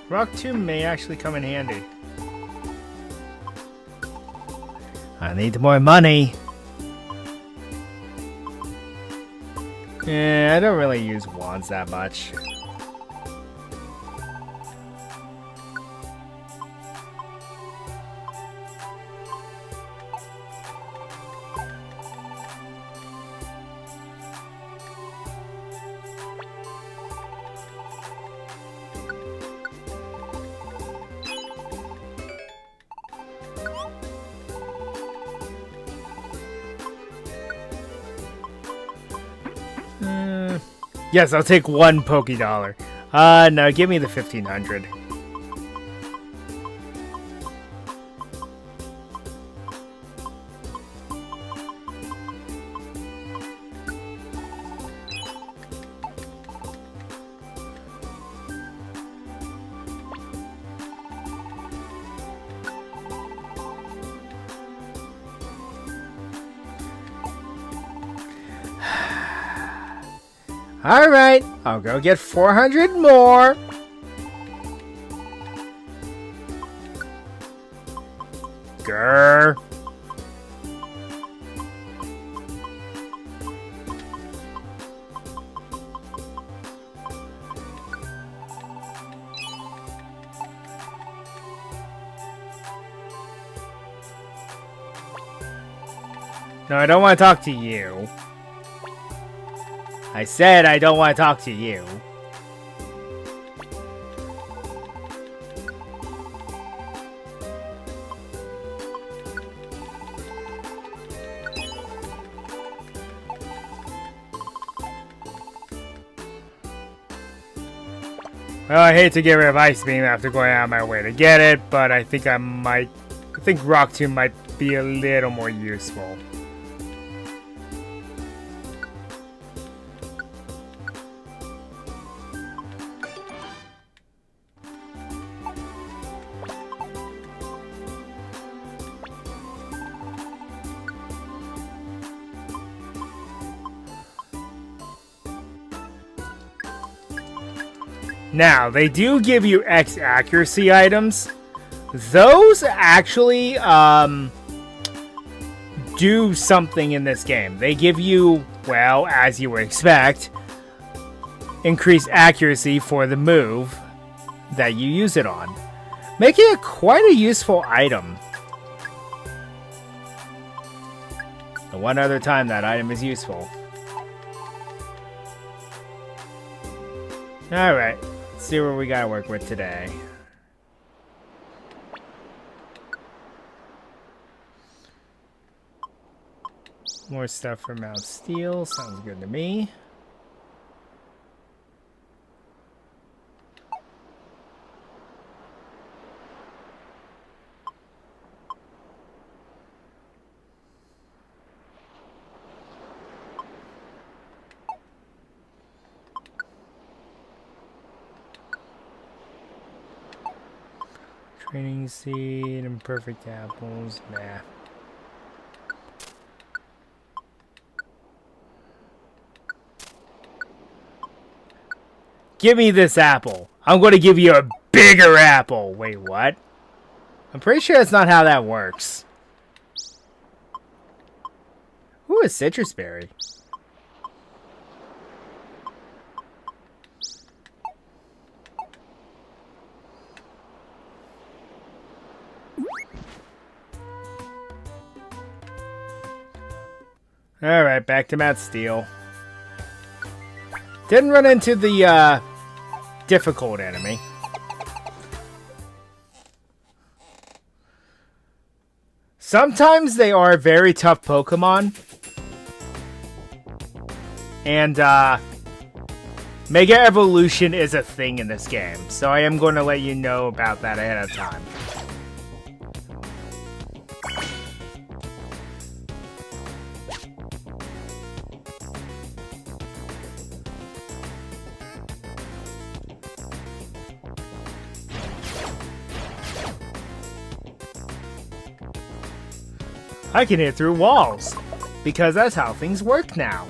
Rock Tomb may actually come in handy. I need more money. Yeah, I don't really use wands that much. Yes, I'll take one $Poké. No, give me the 1500. Alright, I'll go get 400 more. Grr. No, I don't want to talk to you. I said I don't want to talk to you. Well, I hate to get rid of Ice Beam after going out of my way to get it, but I think I think Rock Tomb might be a little more useful. Now, they do give you X accuracy items. Those actually do something in this game. They give you, well, as you would expect, increased accuracy for the move that you use it on, making it quite a useful item. The one other time that item is useful. Alright. See what we gotta work with today. More stuff from Mount Steel. Sounds good to me. Training seed and perfect apples. Nah. Give me this apple. I'm going to give you a bigger apple. Wait, what? I'm pretty sure that's not how that works. Ooh, a citrus berry. Alright, back to Mount Steel. Didn't run into the difficult enemy. Sometimes they are very tough Pokemon. And Mega Evolution is a thing in this game. So I am going to let you know about that ahead of time. I can hit through walls, because that's how things work now.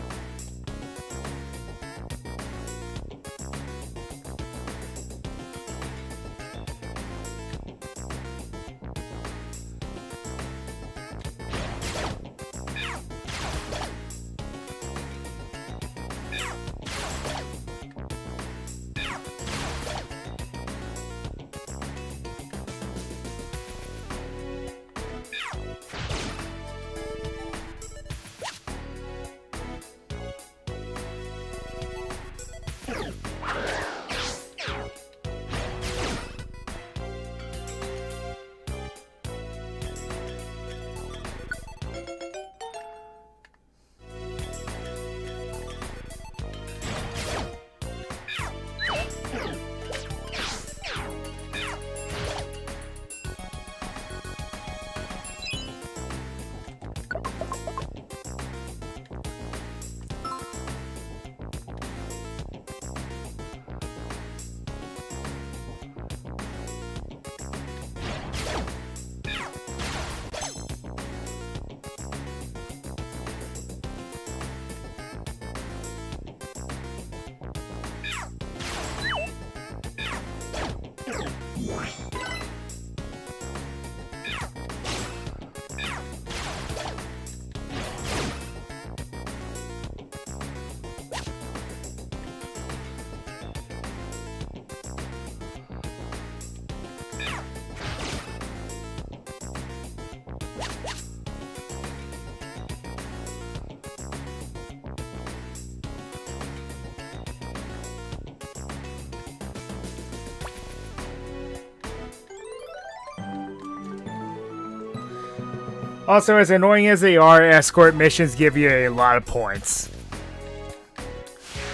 Also, as annoying as they are, escort missions give you a lot of points.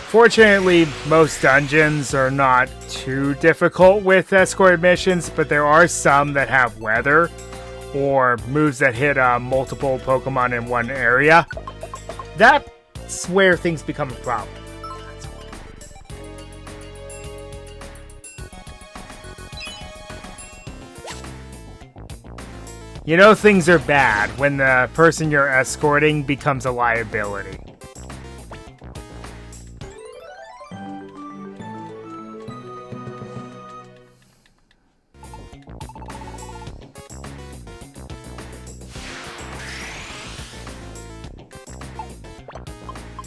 Fortunately, most dungeons are not too difficult with escort missions, but there are some that have weather or moves that hit multiple Pokemon in one area. That's where things become a problem. You know things are bad when the person you're escorting becomes a liability.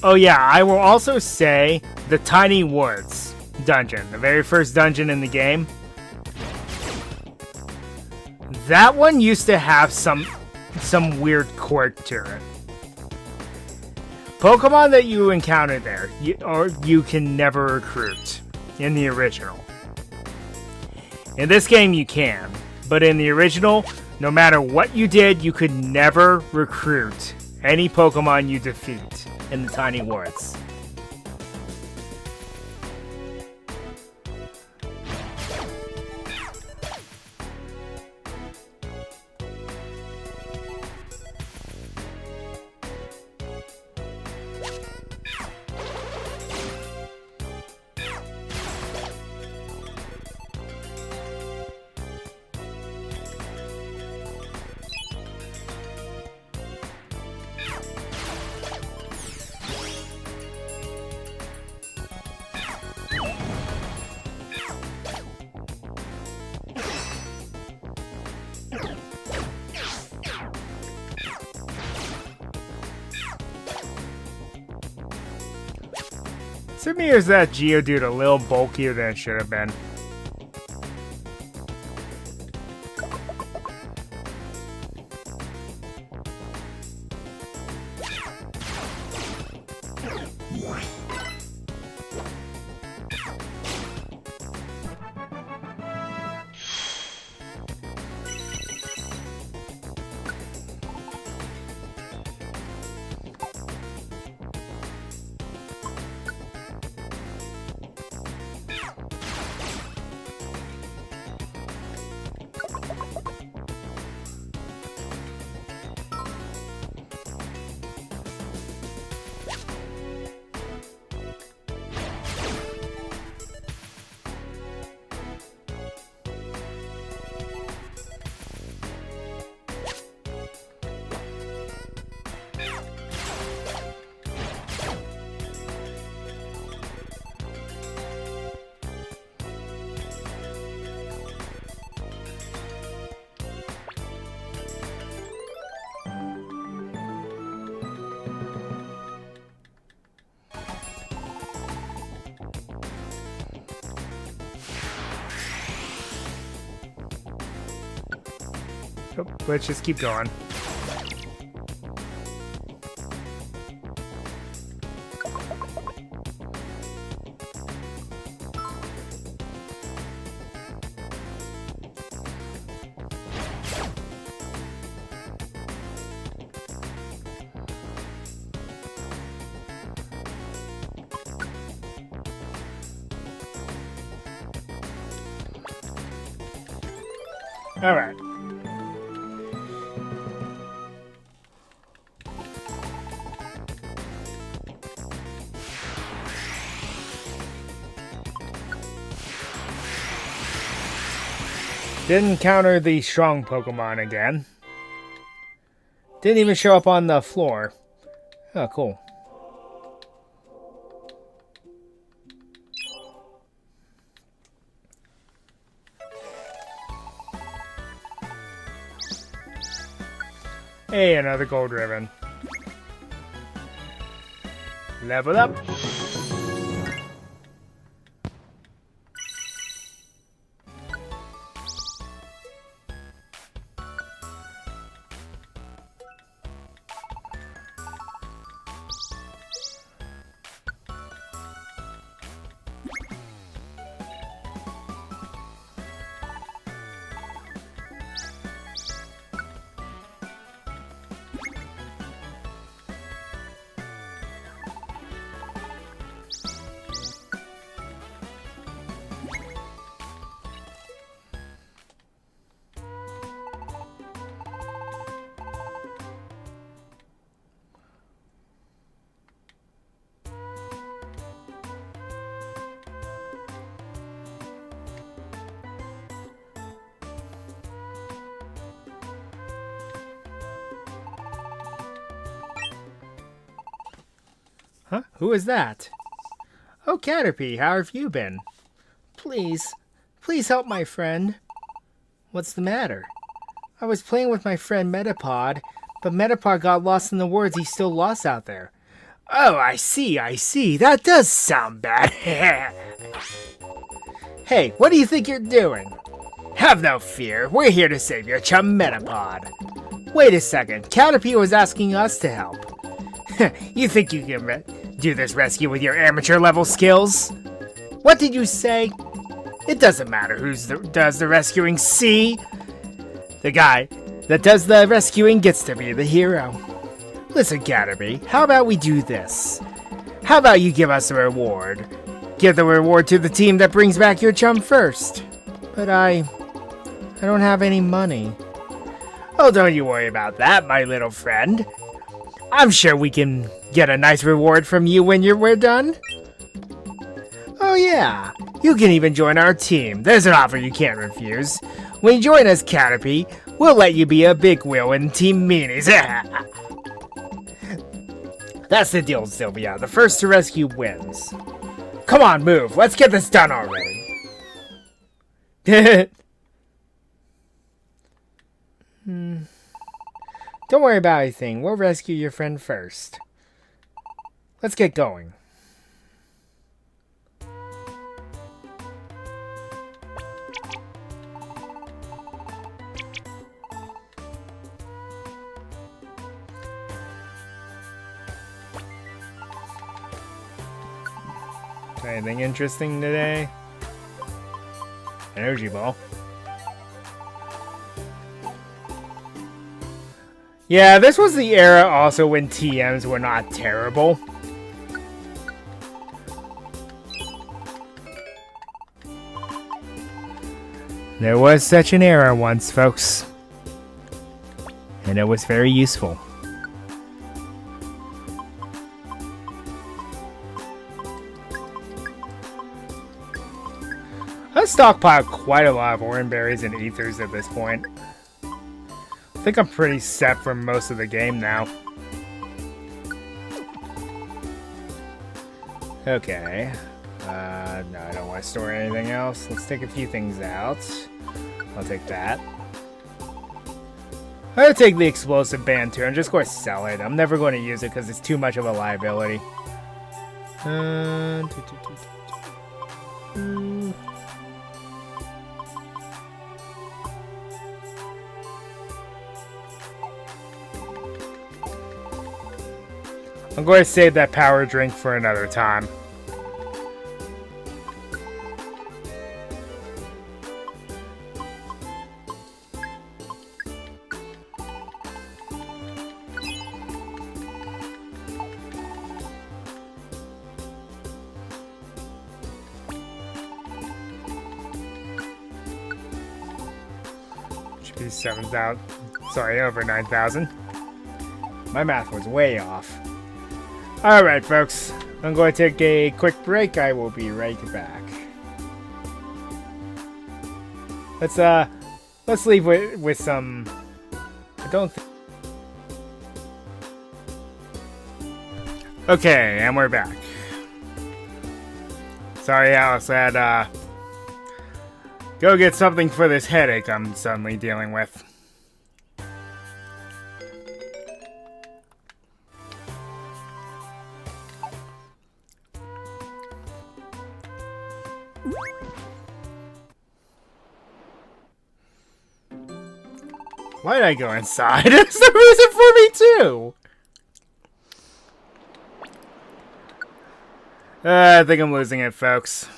Oh yeah, I will also say the Tiny Woods dungeon, the very first dungeon in the game. That one used to have some weird quirk to it. Pokemon that you encounter there, you can never recruit in the original. In this game, you can, but in the original, no matter what you did, you could never recruit any Pokemon you defeat in the Tiny Woods. To me, is that Geodude a little bulkier than it should have been? let's just keep going. All right. Didn't encounter the strong Pokemon again. Didn't even show up on the floor. Oh, cool. Hey, another gold ribbon. Level up. Huh? Who is that? Oh, Caterpie, how have you been? Please help my friend. What's the matter? I was playing with my friend Metapod, but Metapod got lost in the woods. He's still lost out there. Oh, I see. That does sound bad. Hey, what do you think you're doing? Have no fear. We're here to save your chum Metapod. Wait a second. Caterpie was asking us to help. You think you can do this rescue with your amateur level skills? What did you say? It doesn't matter who does the rescuing, see? The guy that does the rescuing gets to be the hero. Listen, Caterpie, how about we do this? How about you give us a reward? Give the reward to the team that brings back your chum first. But I don't have any money. Oh, don't you worry about that, my little friend. I'm sure we can get a nice reward from you when we're done. Oh yeah, you can even join our team. There's an offer you can't refuse. When you join us, Caterpie, we'll let you be a big wheel in Team Meanies. That's the deal, Sylvia. The first to rescue wins. Come on, move. Let's get this done already. Don't worry about anything. We'll rescue your friend first. Let's get going. Anything interesting today? Energy ball. Yeah, this was the era also when TMs were not terrible. There was such an era once, folks. And it was very useful. I stockpiled quite a lot of orange berries and ethers at this point. I think I'm pretty set for most of the game now. Okay. No, I don't want to store anything else. Let's take a few things out. I'll take that. I'm going to take the explosive band too. I'm just going to sell it. I'm never going to use it because it's too much of a liability. I'm going to save that power drink for another time. Should be 7,000. Sorry, over 9,000. My math was way off. Alright, folks. I'm going to take a quick break. I will be right back. Let's leave with some... I don't think... Okay, and we're back. Sorry, Alice, I had, go get something for this headache I'm suddenly dealing with. Why did I go inside? There's a reason for me too! I think I'm losing it, folks.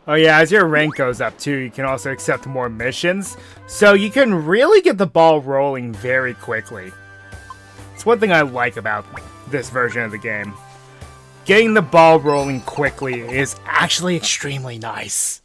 Oh yeah, as your rank goes up too, you can also accept more missions. So you can really get the ball rolling very quickly. It's one thing I like about this version of the game. Getting the ball rolling quickly is actually extremely nice.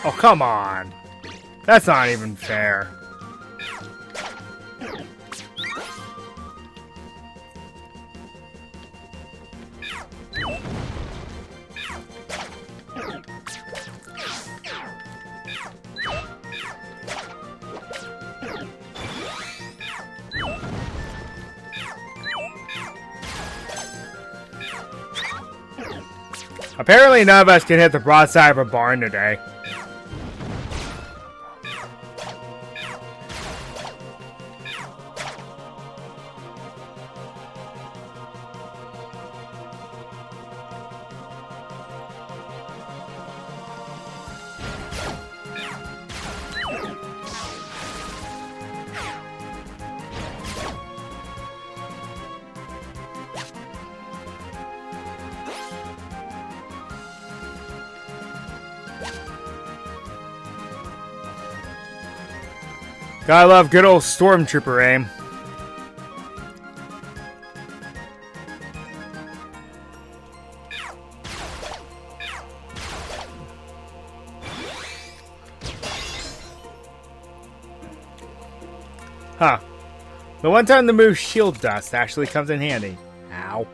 Oh, come on. That's not even fair. Apparently none of us can hit the broadside of a barn today. Gotta love good old Stormtrooper aim. Huh. The one time the move Shield Dust actually comes in handy. Ow.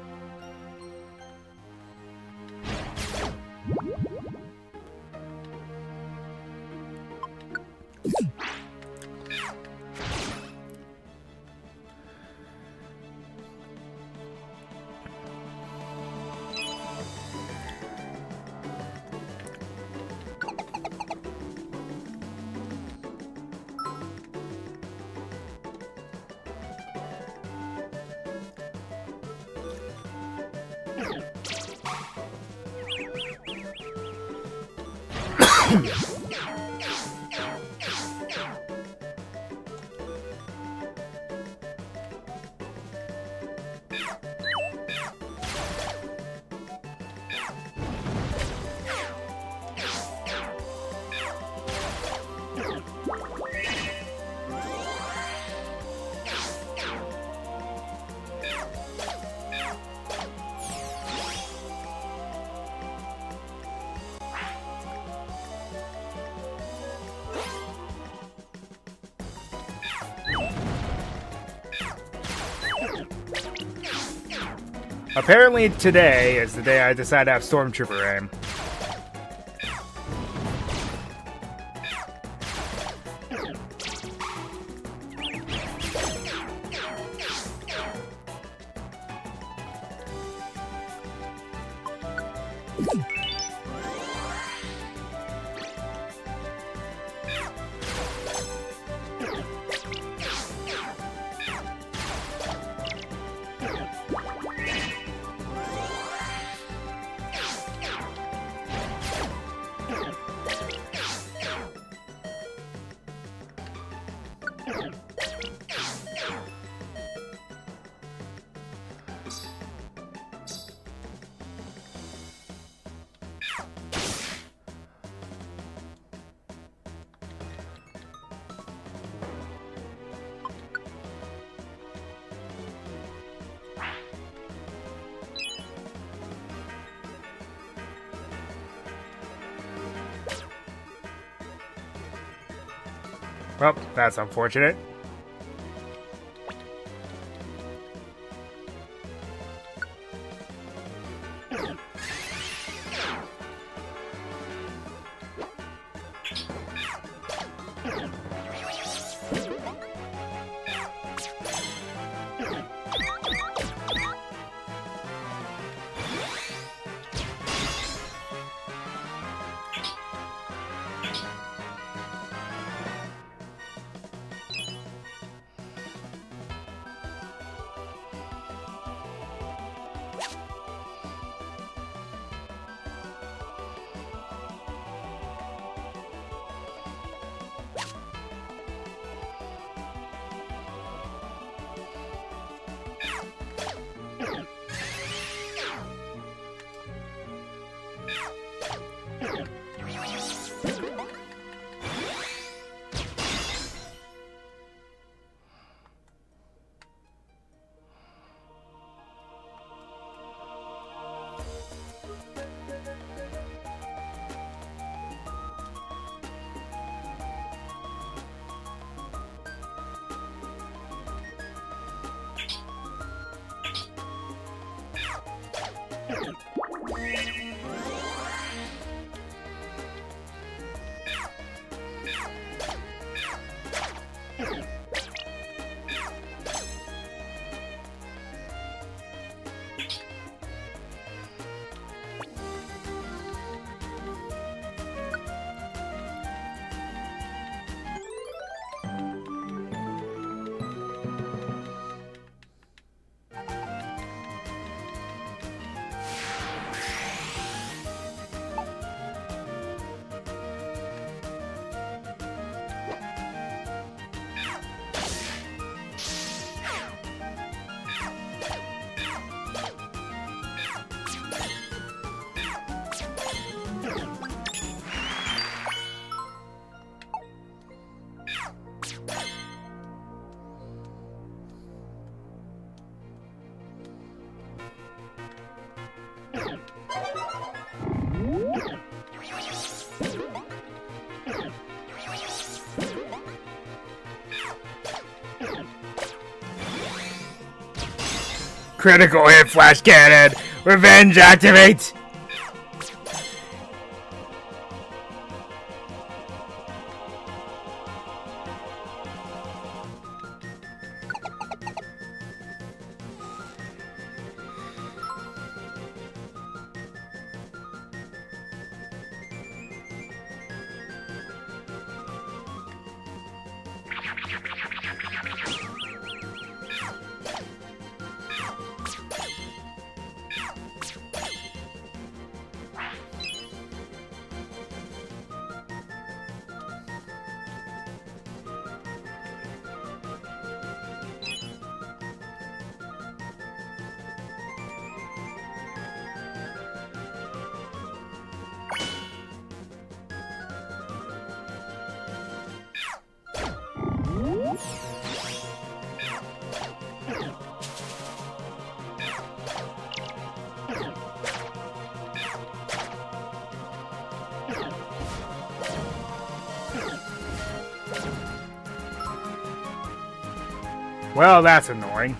Apparently today is the day I decide to have Stormtrooper aim. Well, that's unfortunate. Critical hit flash cannon! Revenge activate! Well, that's annoying.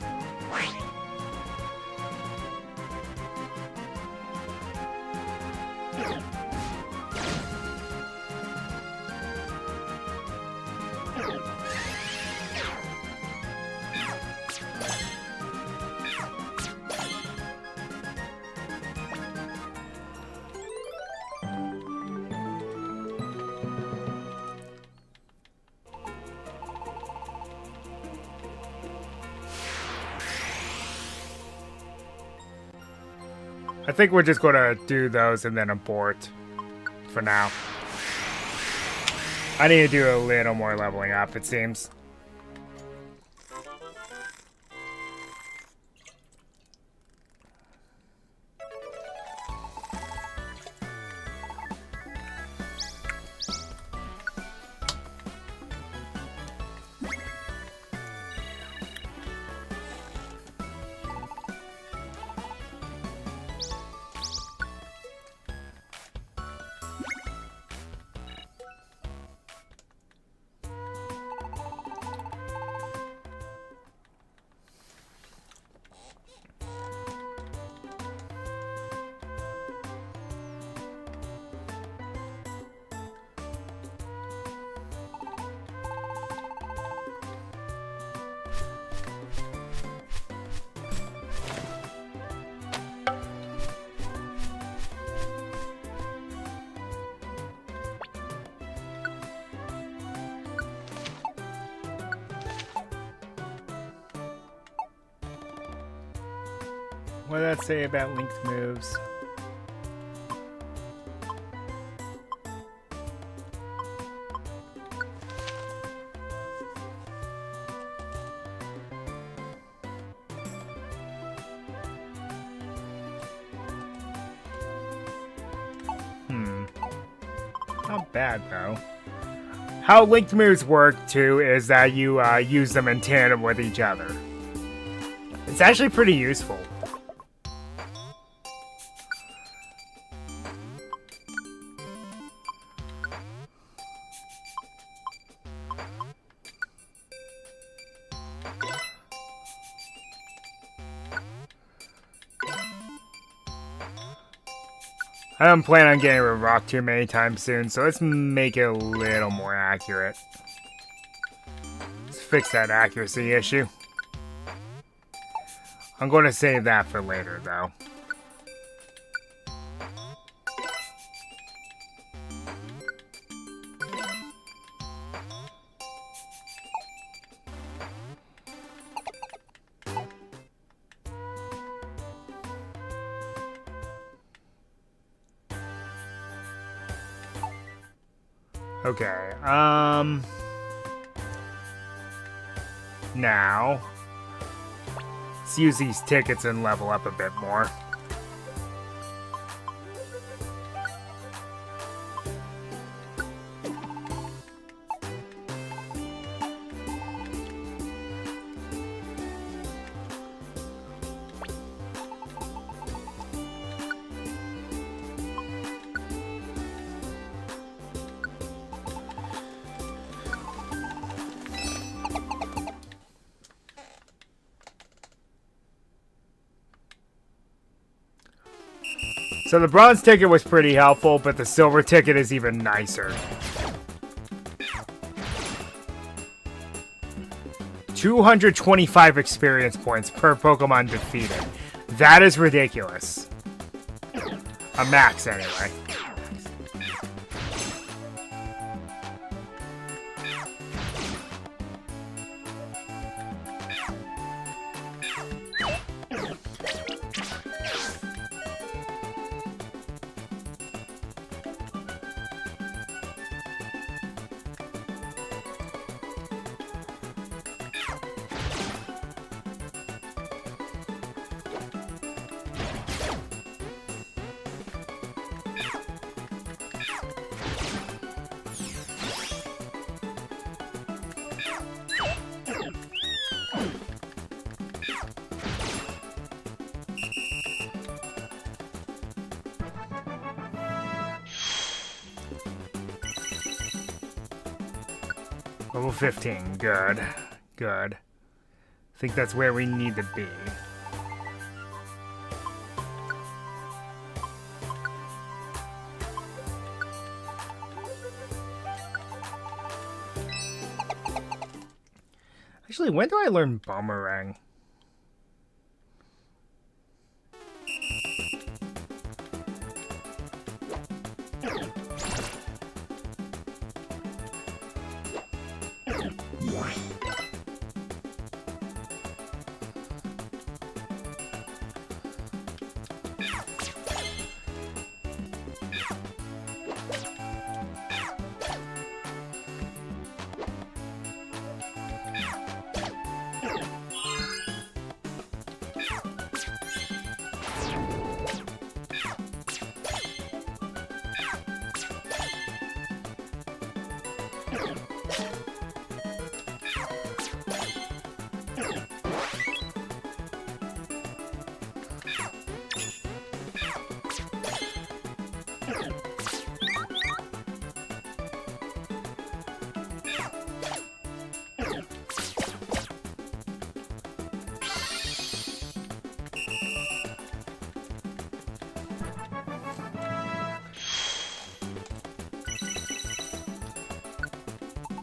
I think we're just gonna do those and then abort for now. I need to do a little more leveling up, it seems. What did that say about linked moves? Not bad, though. How linked moves work, too, is that you use them in tandem with each other. It's actually pretty useful. I don't plan on getting rid of rock too many times soon, so let's make it a little more accurate. Let's fix that accuracy issue. I'm going to save that for later, though. Okay, now, let's use these tickets and level up a bit more. So the bronze ticket was pretty helpful, but the silver ticket is even nicer. 225 experience points per Pokemon defeated. That is ridiculous. A max, anyway. Level 15, good. Good. I think that's where we need to be. Actually, when do I learn Boomerang?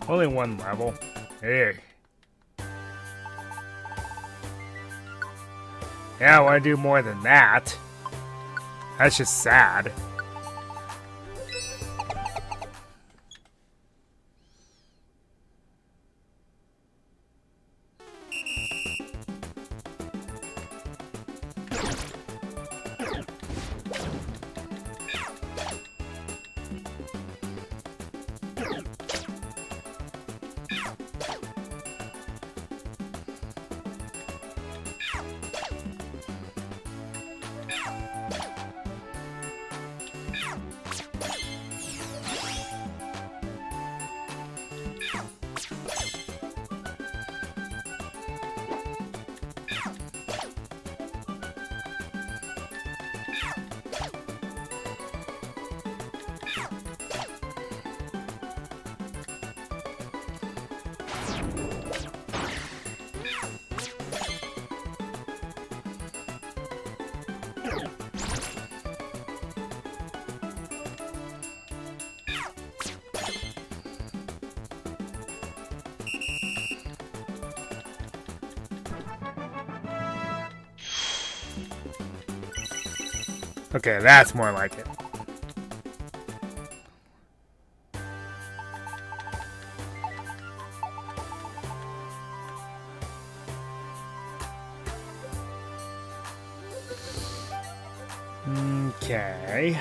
Only one level. Hey. Yeah, I want to do more than that. That's just sad. Okay, that's more like it. Okay.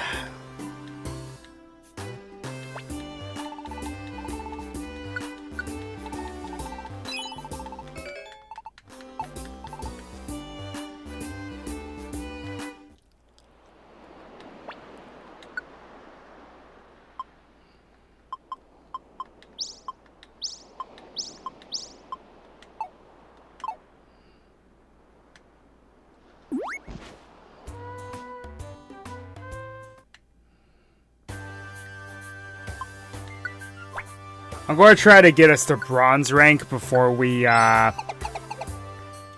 I'm going to try to get us to bronze rank before we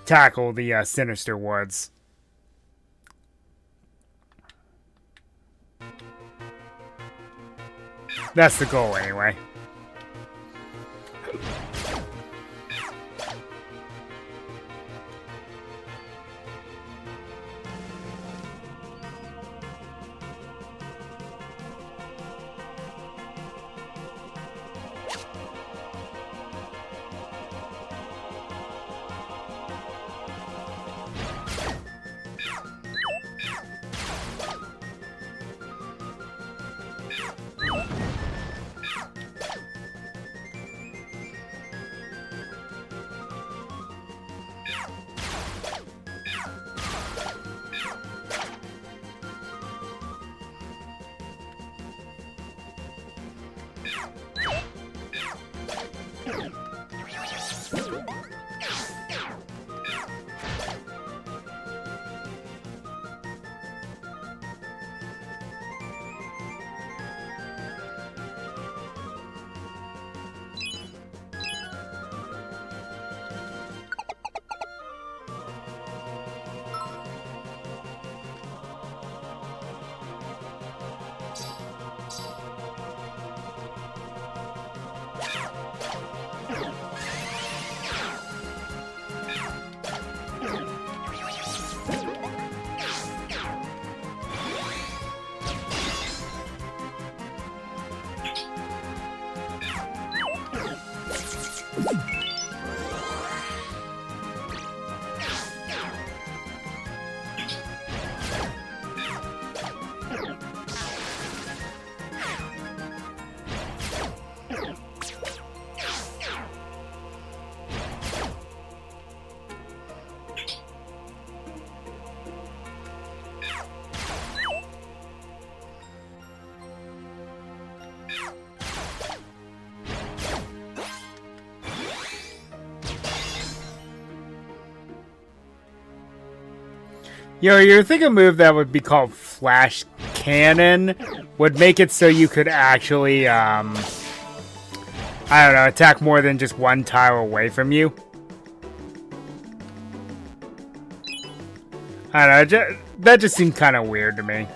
tackle the Sinister Woods. That's the goal anyway. Yo, you think a move that would be called Flash Cannon would make it so you could actually, I don't know, attack more than just one tile away from you? I don't know, that just seemed kind of weird to me.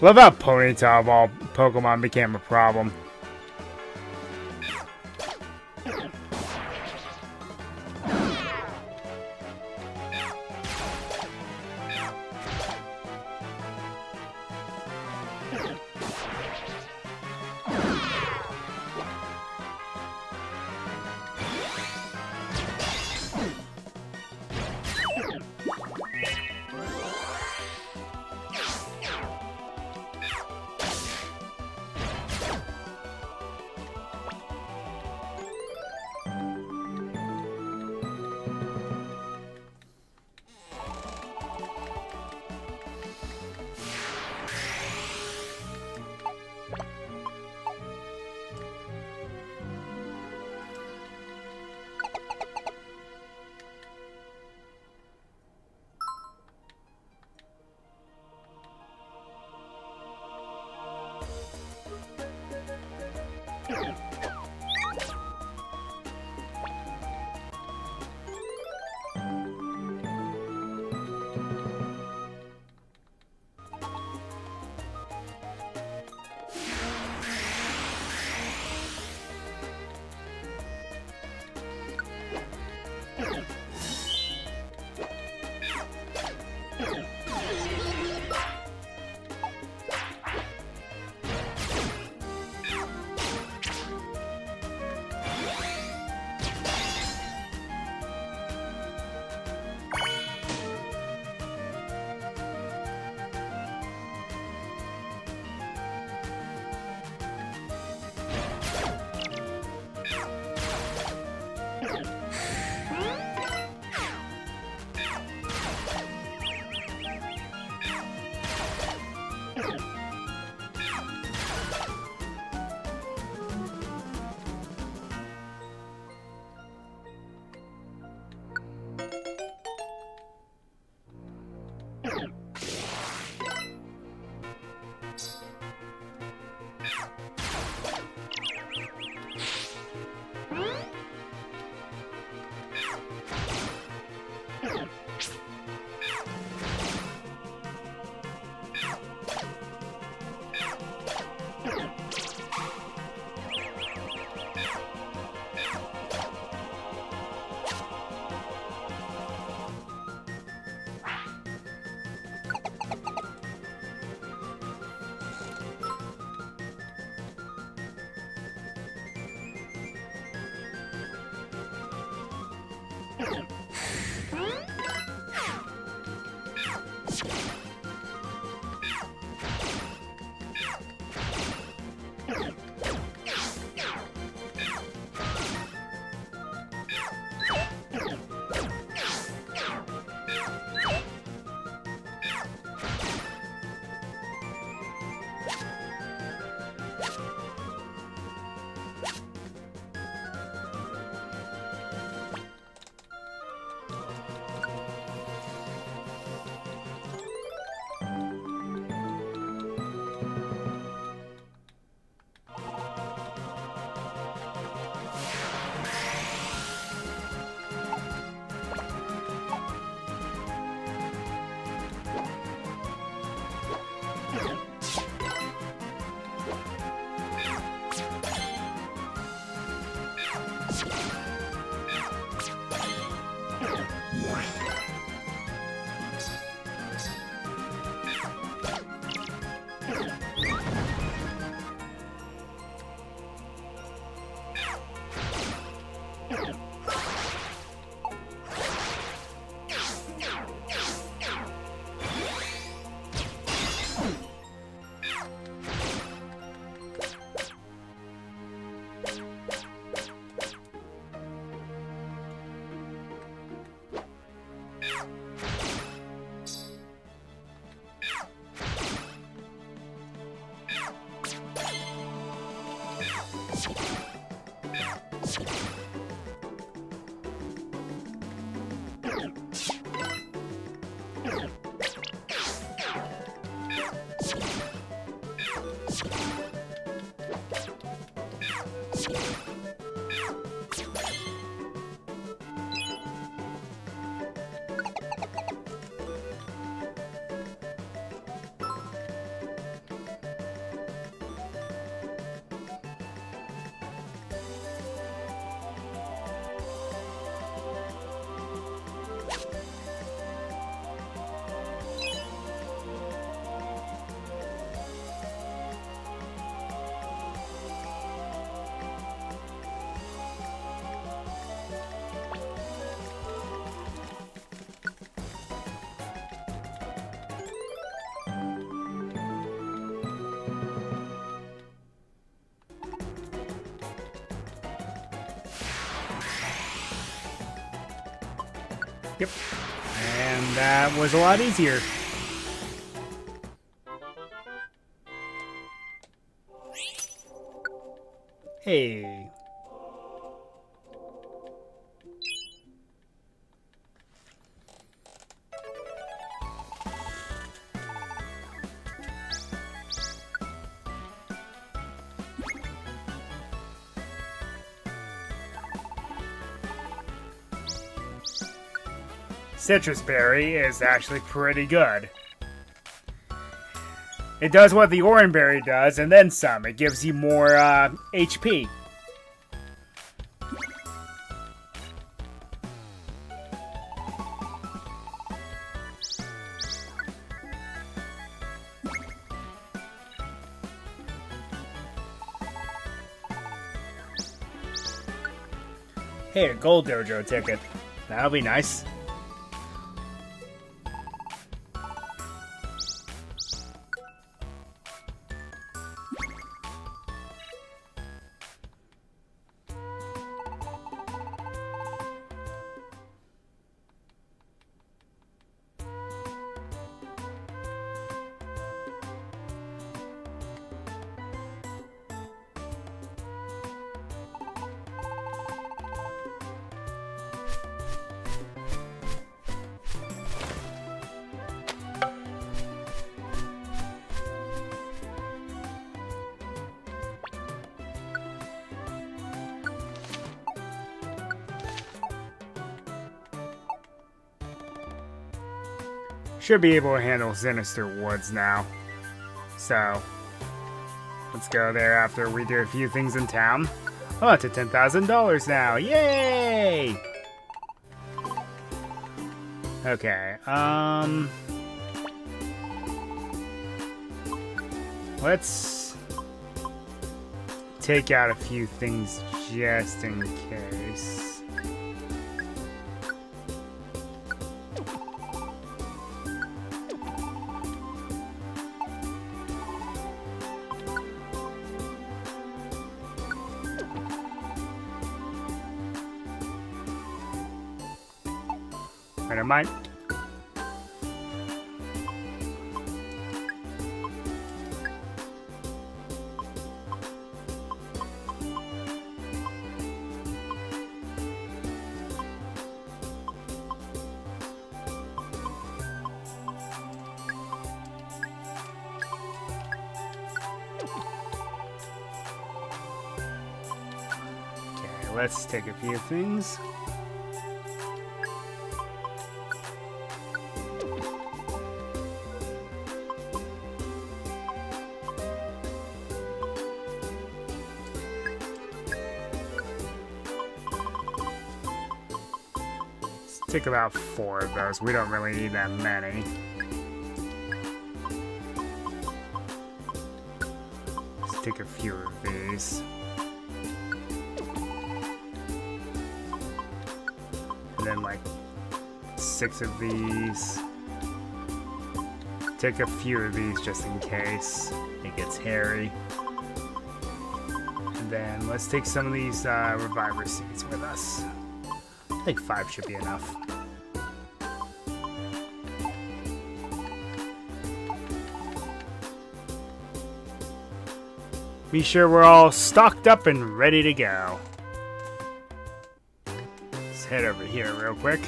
Love how Ponyta of all Pokemon became a problem. Yep. And that was a lot easier. Hey. Citrus berry is actually pretty good. It does what the orange berry does, and then some. It gives you more HP. Hey, a gold dojo ticket. That'll be nice. Should be able to handle Sinister Woods now. So, let's go there after we do a few things in town. Oh, to $10,000 now. Yay! Okay, let's take out a few things just in case. Never mind. Okay, let's take a few things. Take about 4 of those. We don't really need that many. Let's take a few of these. And then like 6 of these. Take a few of these just in case it gets hairy. And then let's take some of these reviver seeds with us. I think 5 should be enough. Be sure we're all stocked up and ready to go. Let's head over here real quick.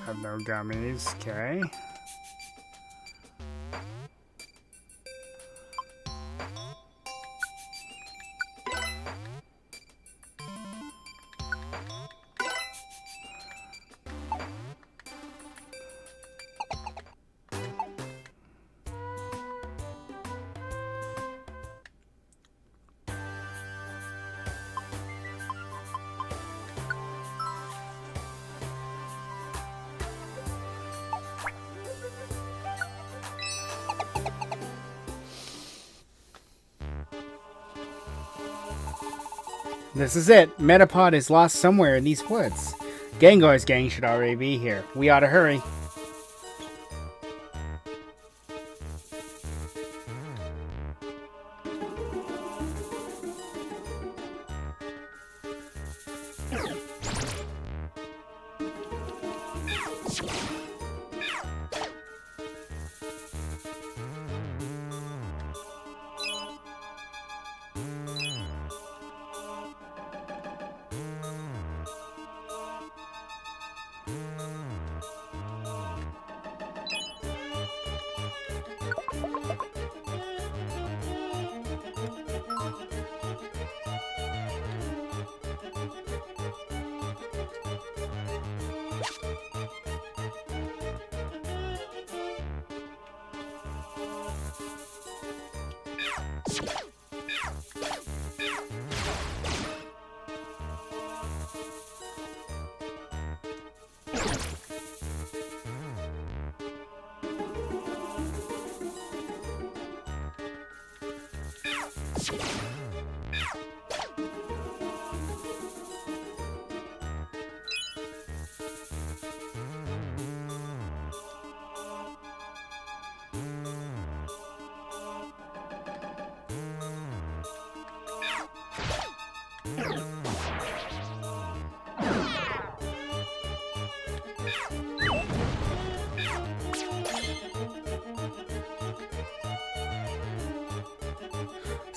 Have no gummies, okay. This is it. Metapod is lost somewhere in these woods. Gengar's gang should already be here. We ought to hurry.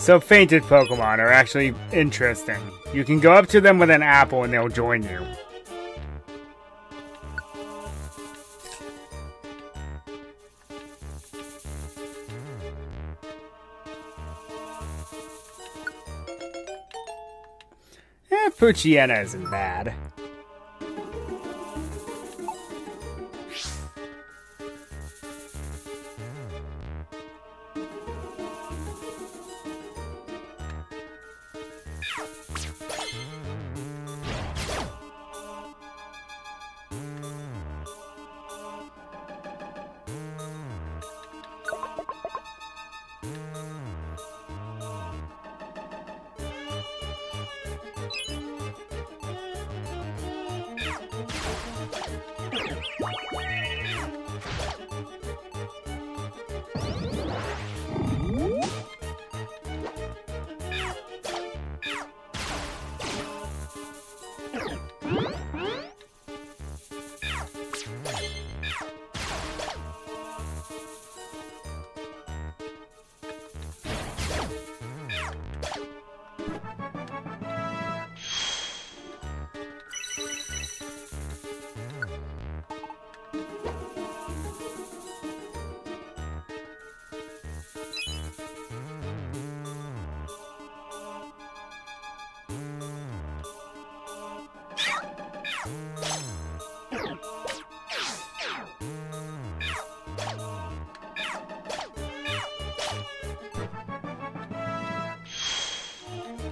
So fainted Pokemon are actually interesting. You can go up to them with an apple and they'll join you. Poochyena isn't bad.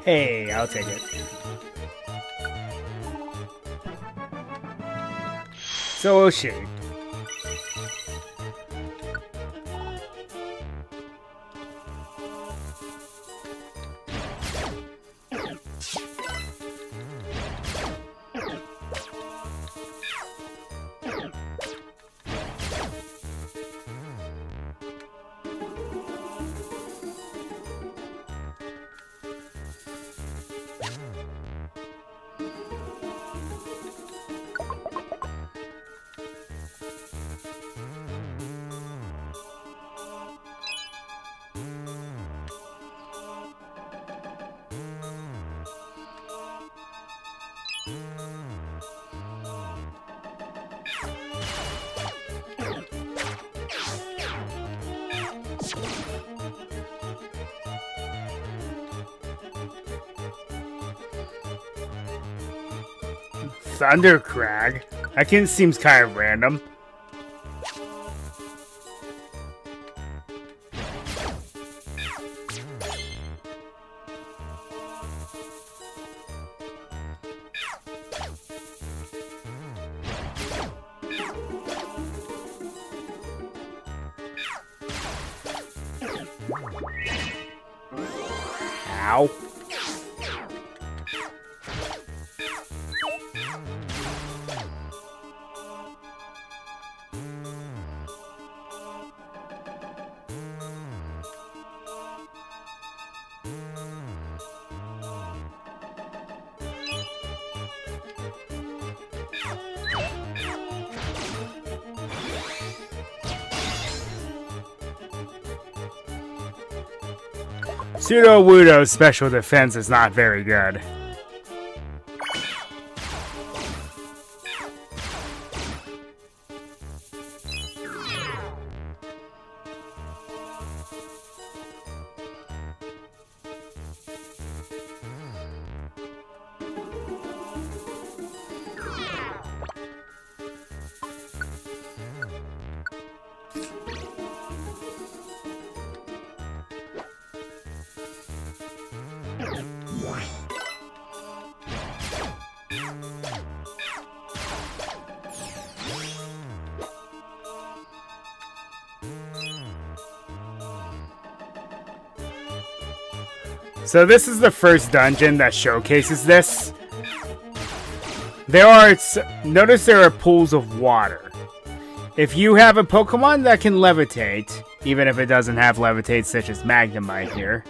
Hey, I'll take it. So will she. Thundercrag? That seems kind of random. Ow. Sudowoodo's special defense is not very good. So this is the first dungeon that showcases this. Notice there are pools of water. If you have a Pokemon that can levitate, even if it doesn't have levitate such as Magnemite here,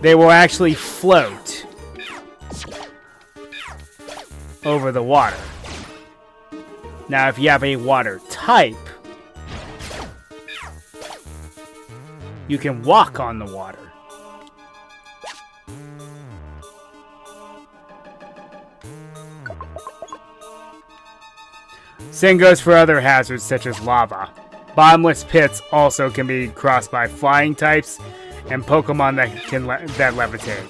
they will actually float over the water. Now, if you have a water type, you can walk on the water. Same goes for other hazards such as lava. Bottomless pits also can be crossed by flying types and Pokemon that levitate.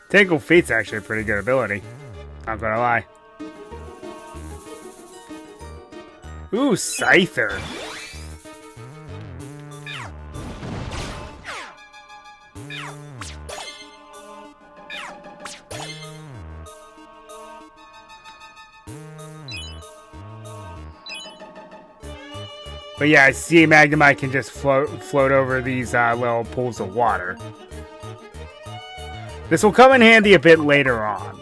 Tangle Feet's actually a pretty good ability. Not gonna lie. Ooh, Scyther. But yeah, I see Magnemite can just float over these little pools of water. This will come in handy a bit later on.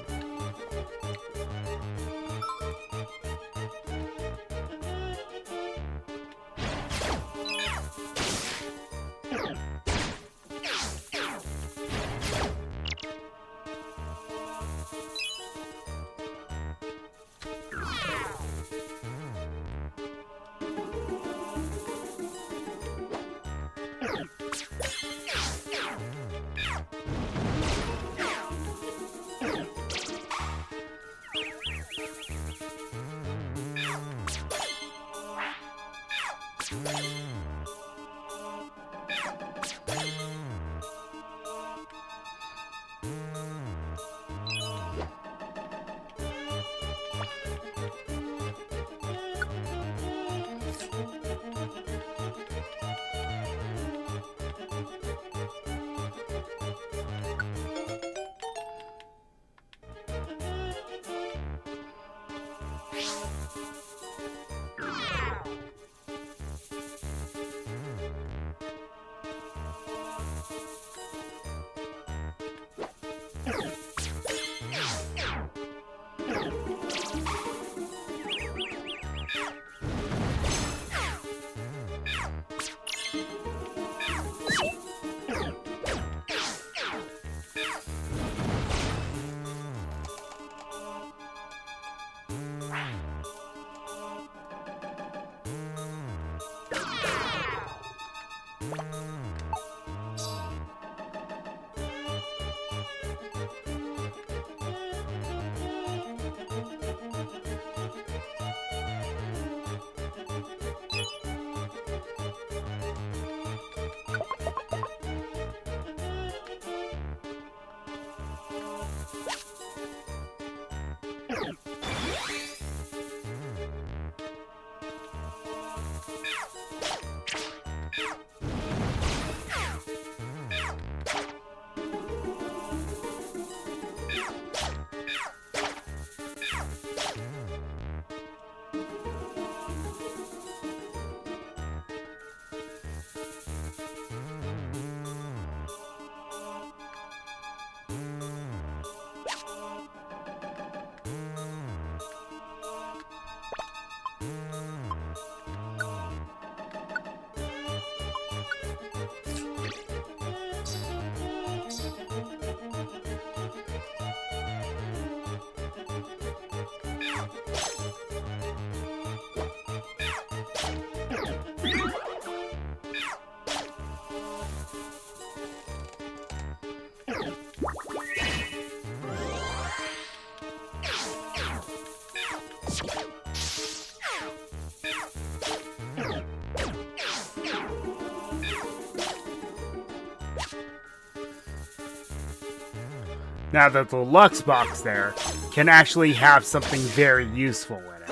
Now that the Lux box there can actually have something very useful in it.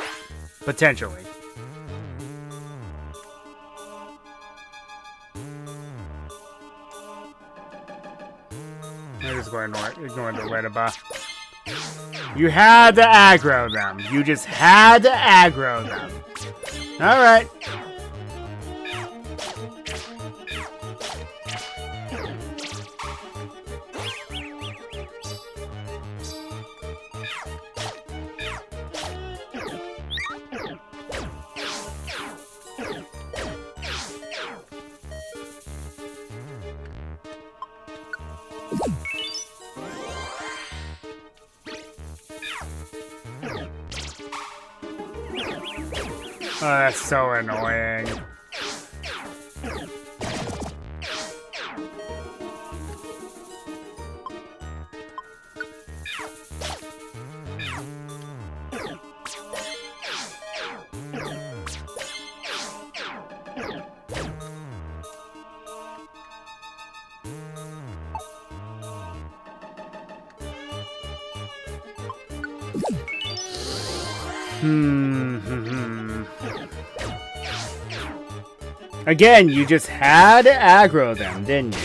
Potentially. I'm just going to ignore the red buff. You had to aggro them. You just had to aggro them. Alright. Oh, that's so annoying. Again, you just had to aggro them, didn't you?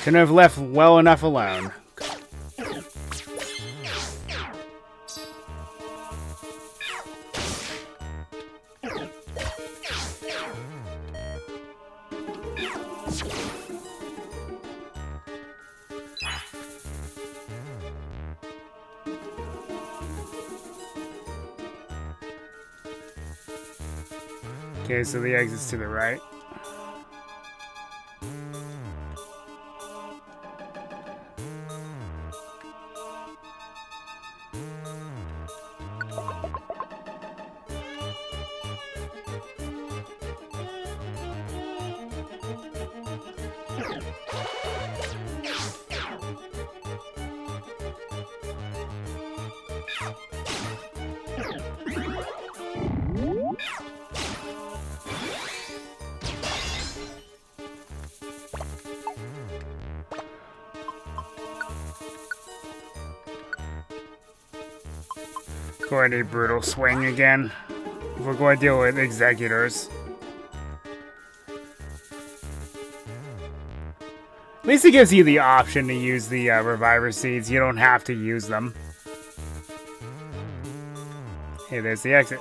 Couldn't have left well enough alone. Okay, so the exit's to the right. Going to brutal swing again. We're going to deal with executors. At least it gives you the option to use the reviver seeds. You don't have to use them. Hey, there's the exit.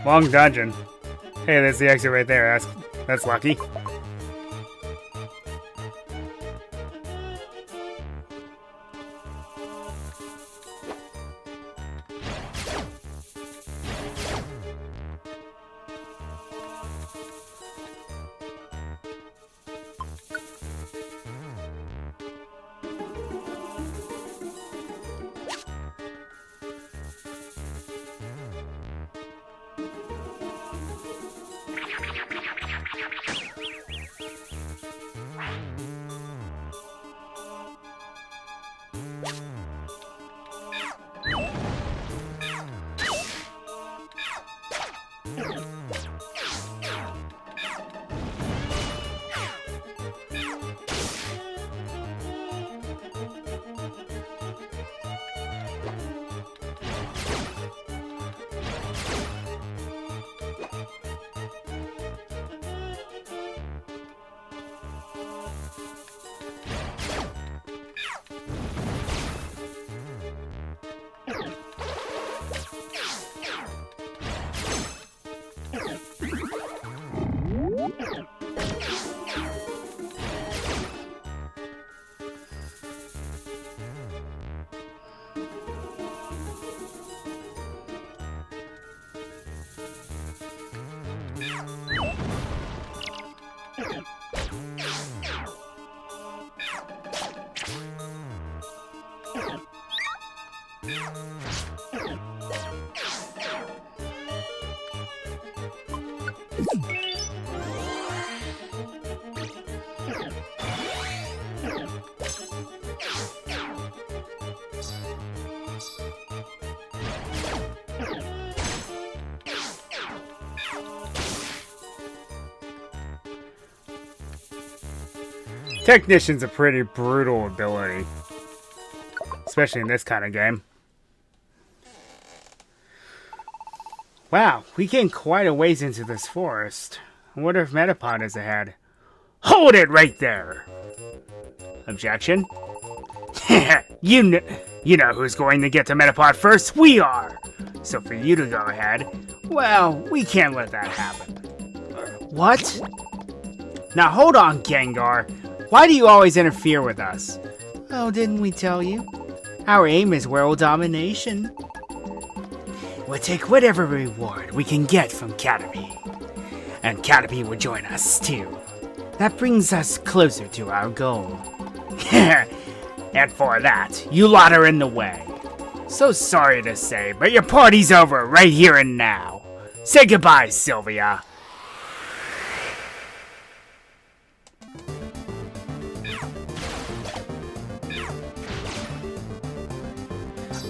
Long dungeon. Hey, there's the exit right there. That's lucky. Technician's a pretty brutal ability. Especially in this kind of game. Wow, we came quite a ways into this forest. I wonder if Metapod is ahead. Hold it right there! Objection? You know who's going to get to Metapod first? We are! So for you to go ahead, well, we can't let that happen. What? Now hold on, Gengar. Why do you always interfere with us? Oh, didn't we tell you? Our aim is world domination. We'll take whatever reward we can get from Caterpie. And Caterpie will join us too. That brings us closer to our goal. And for that, you lot are in the way. So sorry to say, but your party's over right here and now. Say goodbye, Sylvia.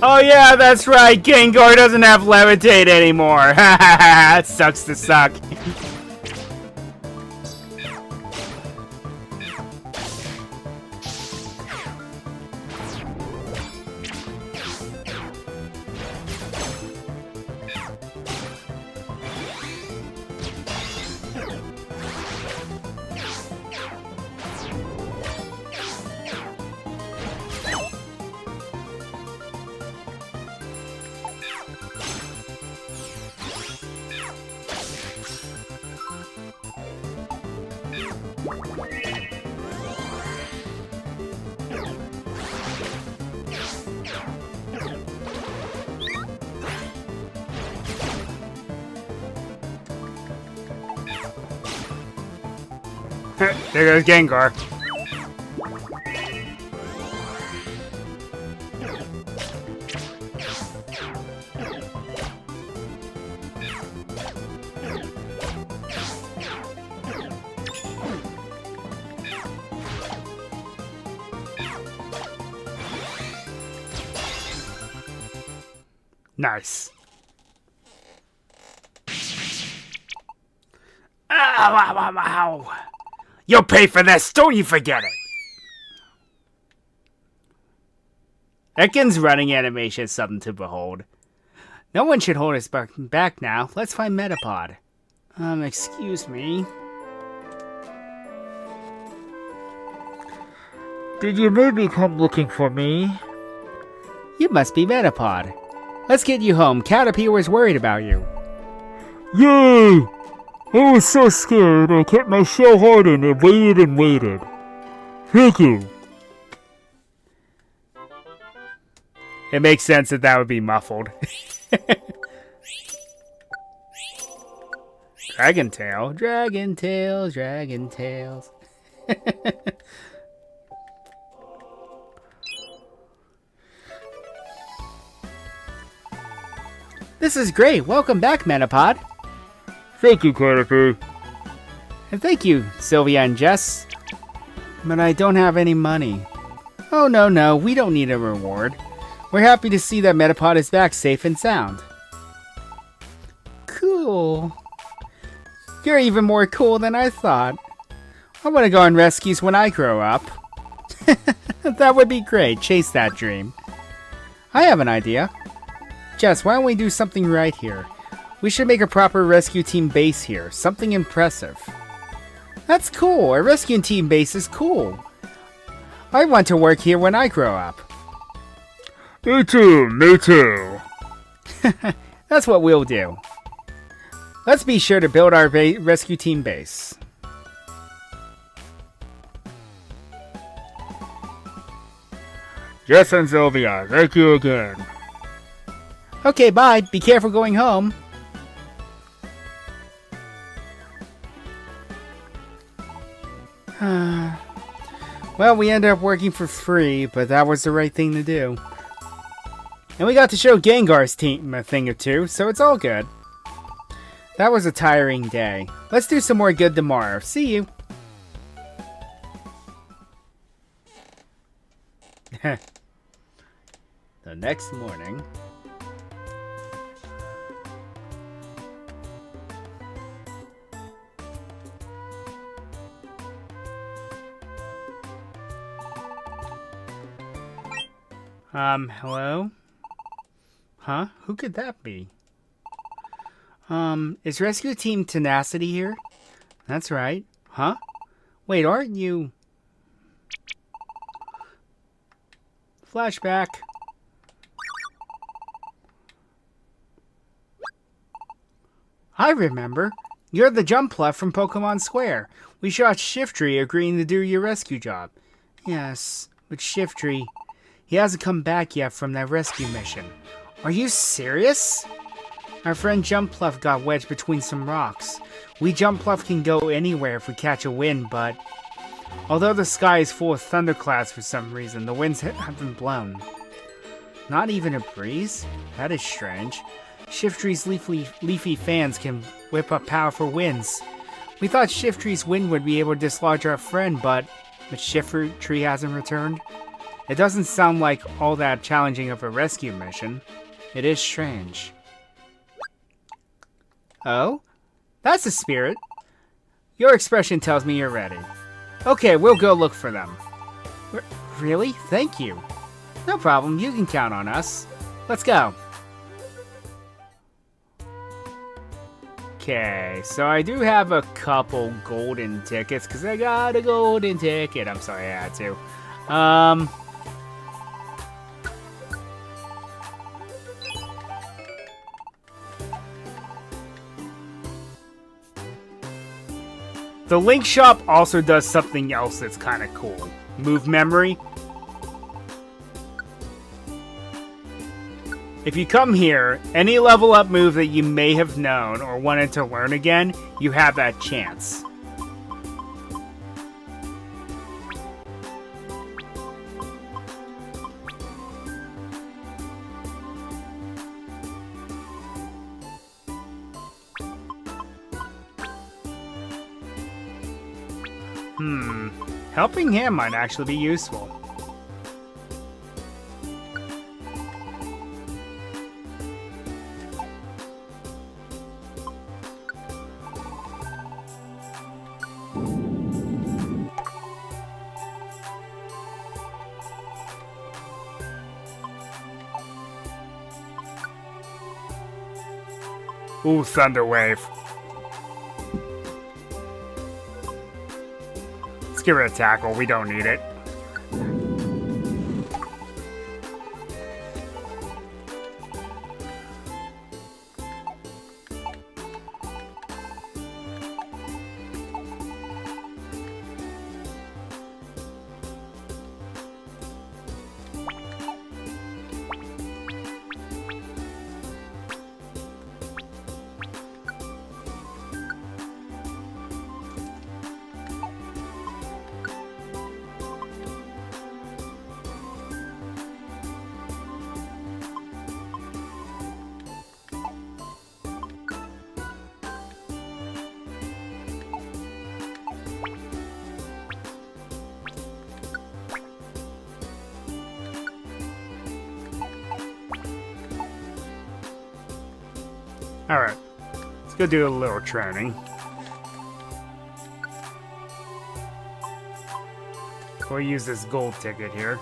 Oh yeah, that's right, Gengar doesn't have levitate anymore. That sucks to suck. There goes Gengar. Nice. Ow. You'll pay for this, don't you forget it! Ekans' running animation is something to behold. No one should hold us back now. Let's find Metapod. Excuse me. Did you maybe come looking for me? You must be Metapod. Let's get you home. Caterpie was worried about you. Yay! I was so scared, I kept my shell hardened and waited and waited. Thank you. It makes sense that would be muffled. Dragon Tail, Dragon Tails, Dragon Tails. This is great. Welcome back, Metapod. Thank you, Caterpie. And thank you, Sylvia and Jess. But I don't have any money. Oh, no, we don't need a reward. We're happy to see that Metapod is back safe and sound. Cool. You're even more cool than I thought. I want to go on rescues when I grow up. That would be great. Chase that dream. I have an idea. Jess, why don't we do something right here? We should make a proper rescue team base here. Something impressive. That's cool. A rescue team base is cool. I want to work here when I grow up. Me too. That's what we'll do. Let's be sure to build our rescue team base. Jess and Sylvia, thank you again. Okay, bye. Be careful going home. Well, we ended up working for free, but that was the right thing to do. And we got to show Gengar's team a thing or two, so it's all good. That was a tiring day. Let's do some more good tomorrow. See you. The next morning... Hello? Huh? Who could that be? Is Rescue Team Tenacity here? That's right. Huh? Wait, aren't you... Flashback. I remember. You're the Jumpluff from Pokemon Square. We shot Shiftry agreeing to do your rescue job. Yes, but Shiftry... He hasn't come back yet from that rescue mission. Are you serious? Our friend Jumpluff got wedged between some rocks. We Jumpluff can go anywhere if we catch a wind, but... Although the sky is full of thunderclouds for some reason, the winds haven't blown. Not even a breeze? That is strange. Shiftry's leafy fans can whip up powerful winds. We thought Shiftry's wind would be able to dislodge our friend, but Shiftry hasn't returned. It doesn't sound like all that challenging of a rescue mission. It is strange. Oh? That's the spirit. Your expression tells me you're ready. Okay, we'll go look for them. Really? Thank you. No problem, you can count on us. Let's go. Okay, so I do have a couple golden tickets, because I got a golden ticket. I'm sorry, I had to. The Link Shop also does something else that's kind of cool. Move memory. If you come here, any level up move that you may have known or wanted to learn again, you have that chance. Helping him might actually be useful. Ooh, Thunder Wave. Let's get rid of Tackle. We don't need it. Alright, let's go do a little training. We'll use this gold ticket here.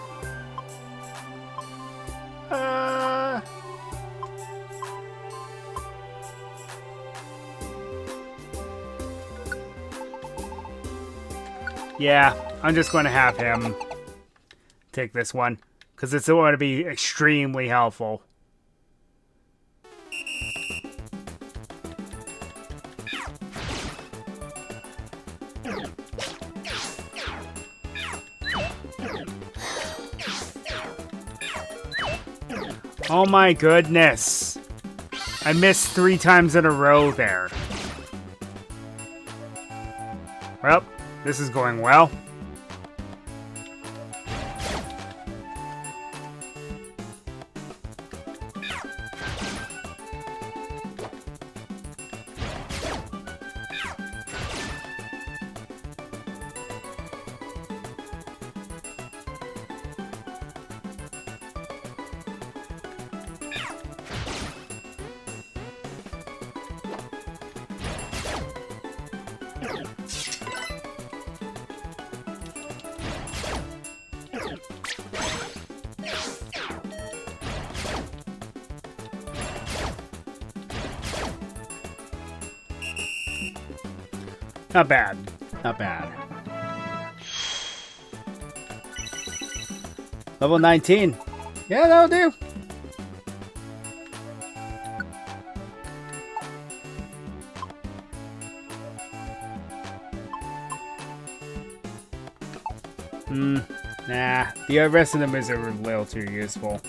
Yeah, I'm just going to have him take this one, because it's going to be extremely helpful. Oh my goodness. I missed 3 times in a row there. Well, this is going well. Not bad. Not bad. Level 19. Yeah, that'll do. Nah. The rest of them is a little too useful.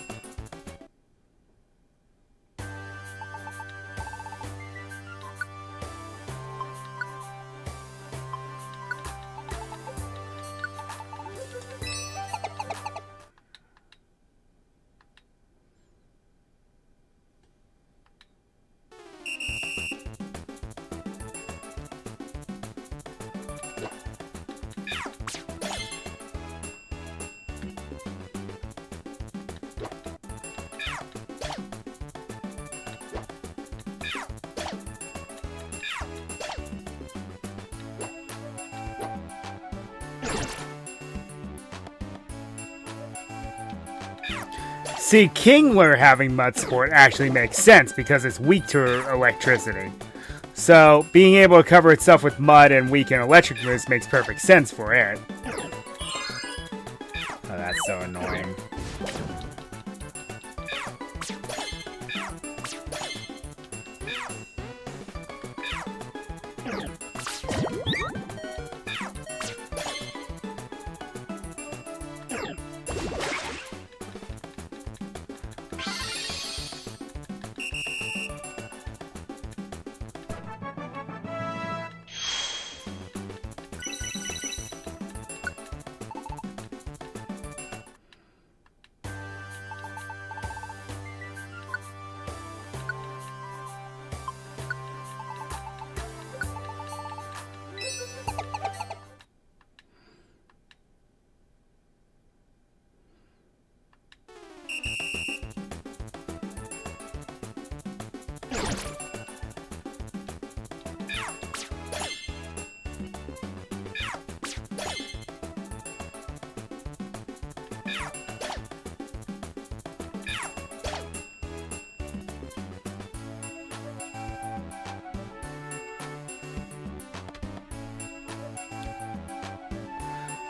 See, Kingler having mud sport actually makes sense because it's weak to electricity. So, being able to cover itself with mud and weaken electric moves makes perfect sense for it. Oh, that's so annoying.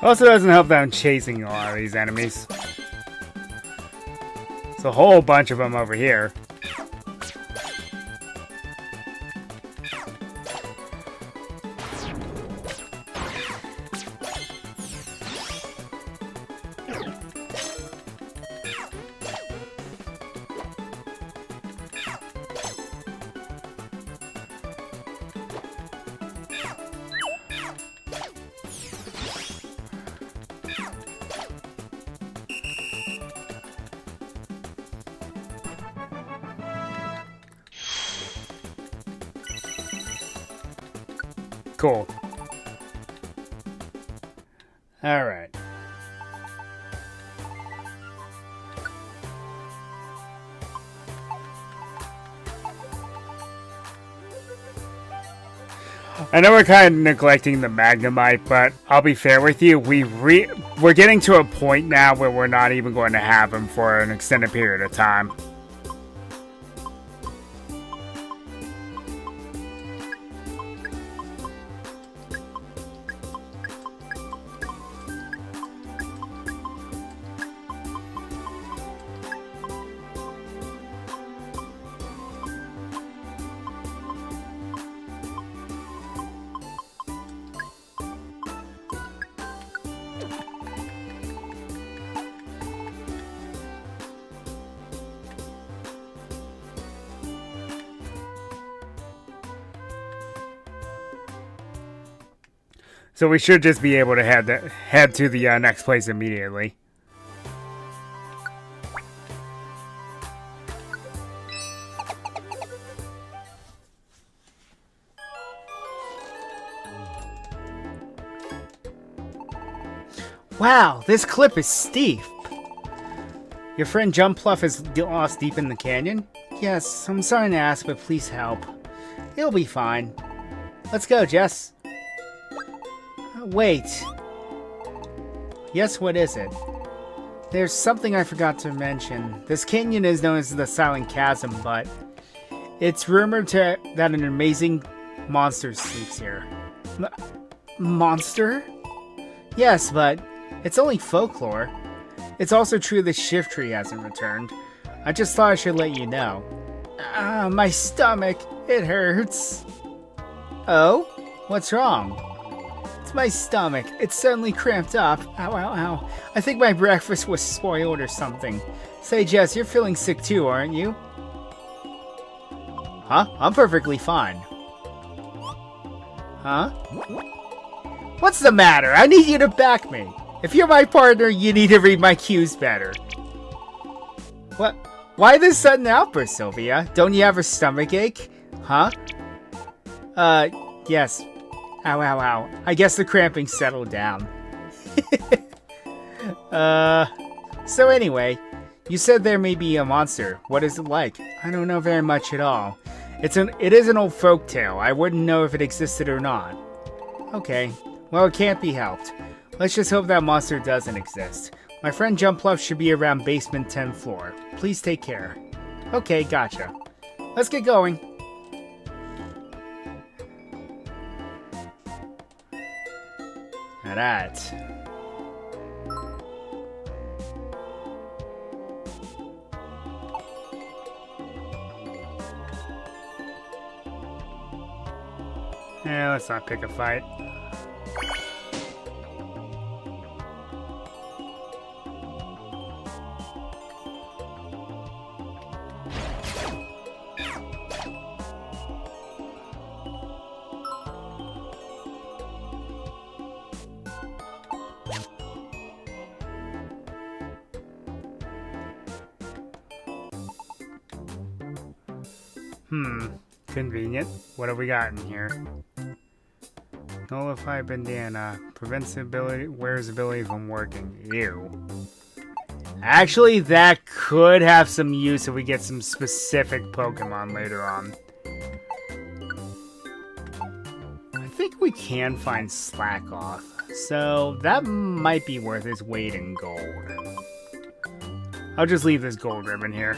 Also doesn't help that I'm chasing a lot of these enemies. There's a whole bunch of them over here. Cool. All right. I know we're kind of neglecting the Magnemite, but I'll be fair with you. We're getting to a point now where we're not even going to have him for an extended period of time. So we should just be able to head to the next place immediately. Wow, this cliff is steep. Your friend Jumpluff is lost deep in the canyon? Yes, I'm sorry to ask, but please help. It'll be fine. Let's go, Jess. Wait. Yes, what is it? There's something I forgot to mention. This canyon is known as the Silent Chasm, but it's rumored that an amazing monster sleeps here. Monster? Yes, but it's only folklore. It's also true the shift tree hasn't returned. I just thought I should let you know. My stomach. It hurts. Oh? What's wrong? It's my stomach. It's suddenly cramped up. Ow, ow, ow. I think my breakfast was spoiled or something. Say, Jess, you're feeling sick too, aren't you? Huh? I'm perfectly fine. Huh? What's the matter? I need you to back me. If you're my partner, you need to read my cues better. What? Why this sudden outburst, Sylvia? Don't you have a stomach ache? Huh? Yes. Ow, ow, ow. I guess the cramping settled down. So anyway, you said there may be a monster. What is it like? I don't know very much at all. It is an old folk tale. I wouldn't know if it existed or not. Okay. Well, it can't be helped. Let's just hope that monster doesn't exist. My friend Jumpluff should be around basement 10th floor. Please take care. Okay, gotcha. Let's get going. Alright. Yeah, let's not pick a fight. Convenient. What have we got in here? Nullify bandana. Prevents ability, wears ability from working. Ew. Actually, that could have some use if we get some specific Pokemon later on. I think we can find Slack Off, so that might be worth its weight in gold. I'll just leave this gold ribbon here.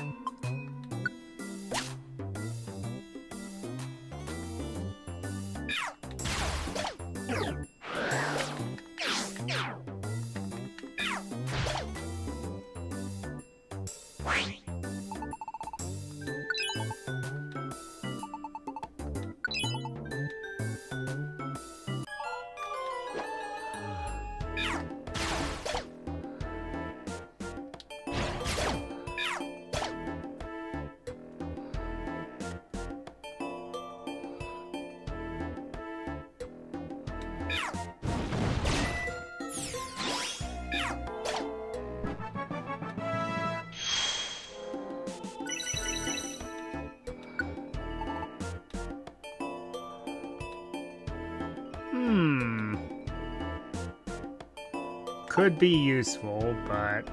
Could be useful, but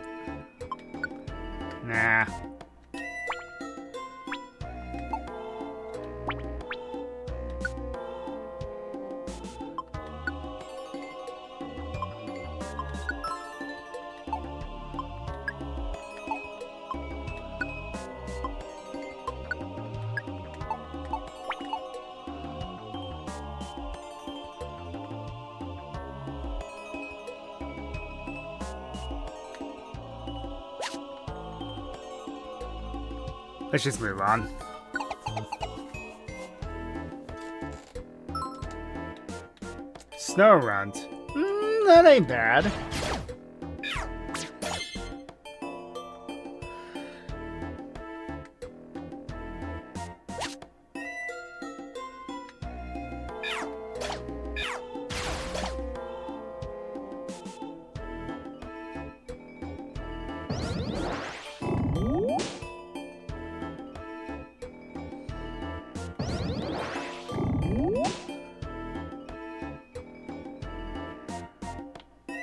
nah. Let's just move on. Snow runt. That ain't bad.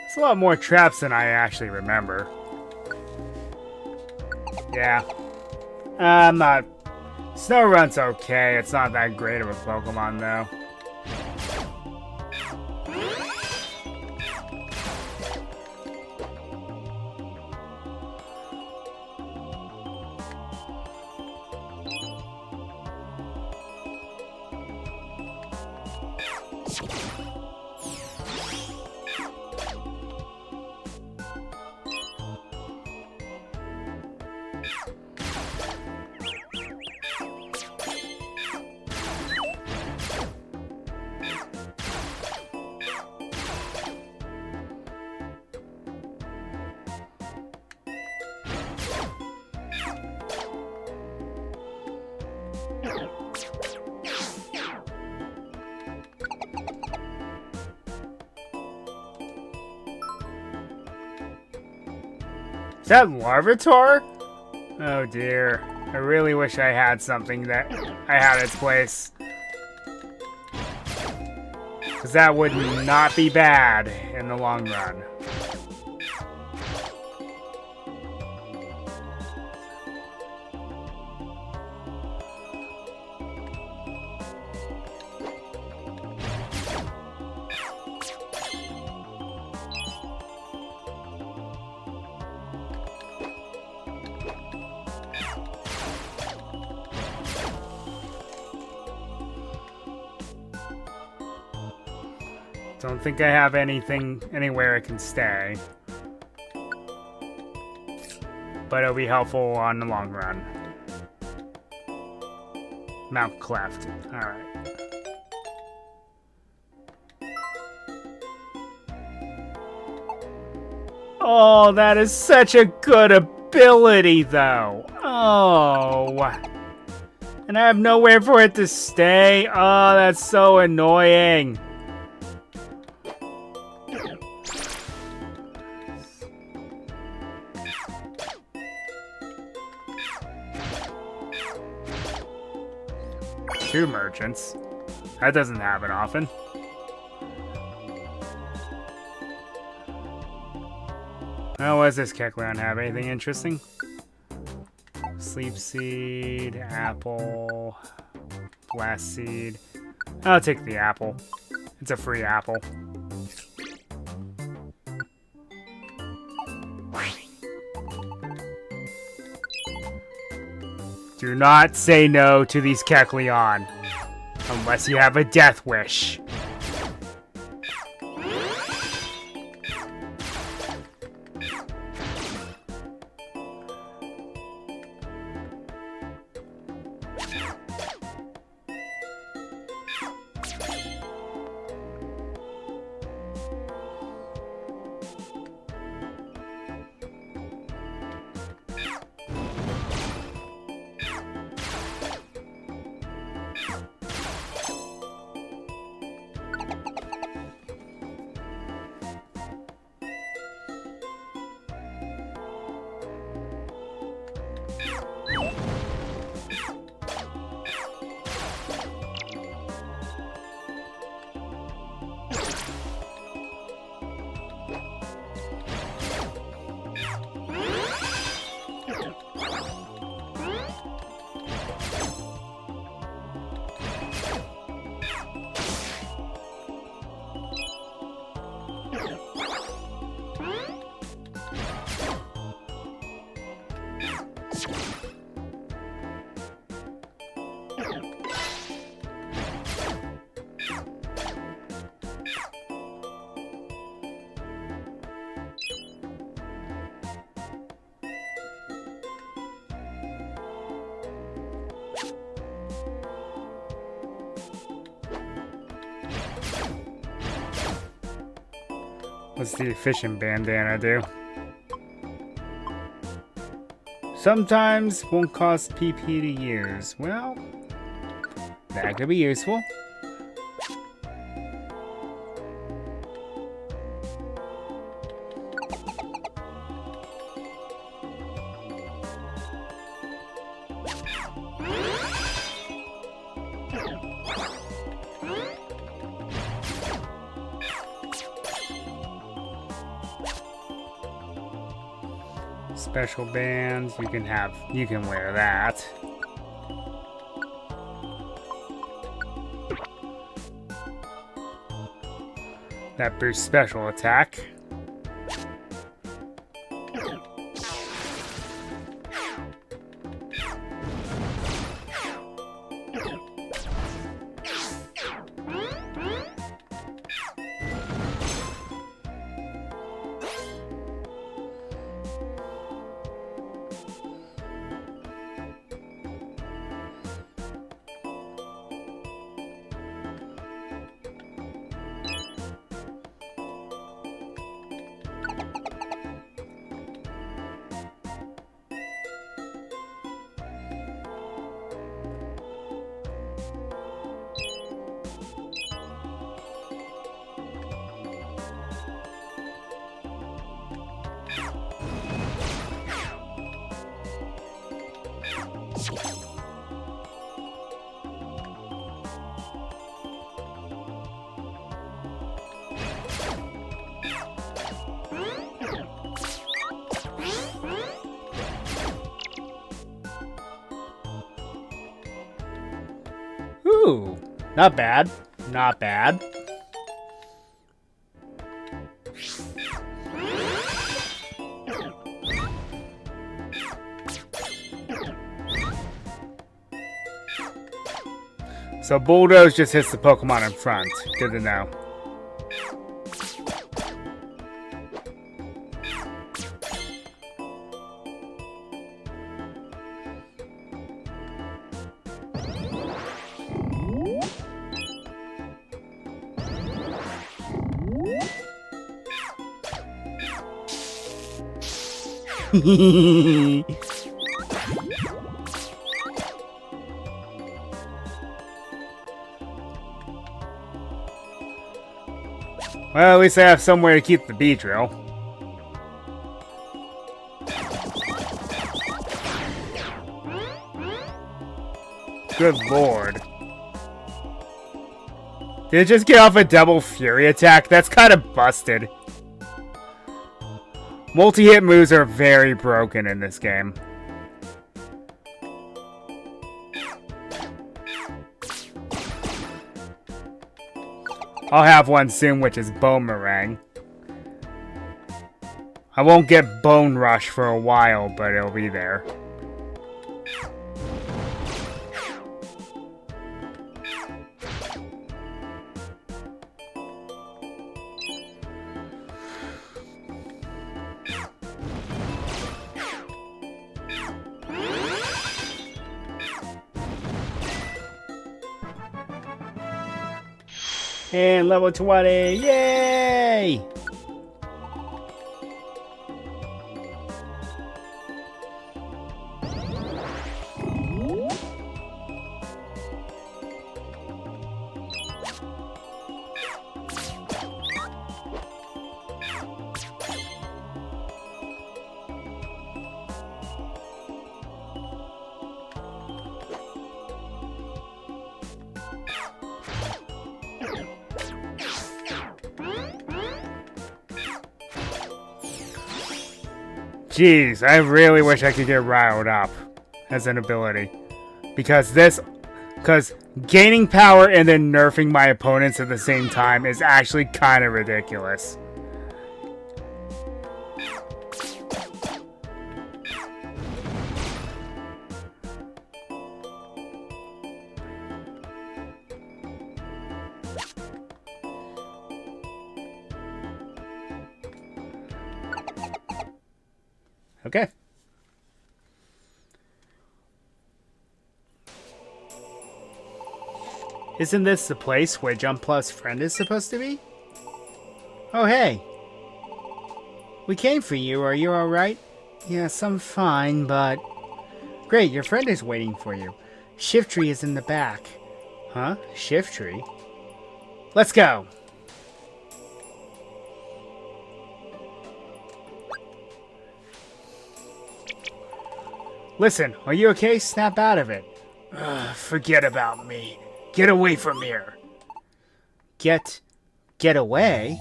It's a lot more traps than I actually remember. Yeah. I'm not... Snorunt's okay. It's not that great of a Pokemon, though. Is that Larvitar? Oh dear. I really wish I had something that I had its place. Because that would not be bad in the long run. Don't think I have anything anywhere I can stay. But it'll be helpful on the long run. Mount Cleft. Alright. Oh, that is such a good ability, though. Oh. And I have nowhere for it to stay. Oh, that's so annoying. Two merchants. That doesn't happen often. Oh, what does this Kecleon have? Anything interesting? Sleep Seed, Apple, Blast Seed. I'll take the apple. It's a free apple. Do not say no to these Kecleon. Unless you have a death wish. What's the efficient bandana do? Sometimes won't cost PP to use. Well, that could be useful. Special bands, you can wear that. That boosts special attack. Not bad. Not bad. So Bulldoze just hits the Pokemon in front. Good to know. Well, at least I have somewhere to keep the Beedrill. Good lord. Did it just get off a double Fury attack? That's kind of busted. Multi-hit moves are very broken in this game. I'll have one soon, which is Boomerang. I won't get Bone Rush for a while, but it'll be there. And level 20, yay! Jeez, I really wish I could get riled up as an ability. Because gaining power and then nerfing my opponents at the same time is actually kind of ridiculous. Okay. Isn't this the place where Jump Plus friend is supposed to be? Oh, hey. We came for you. Are you alright? Yes, I'm fine, but... Great, your friend is waiting for you. Shiftry is in the back. Huh? Shiftry? Let's go. Listen, are you okay? Snap out of it. Forget about me. Get away from here. Get away?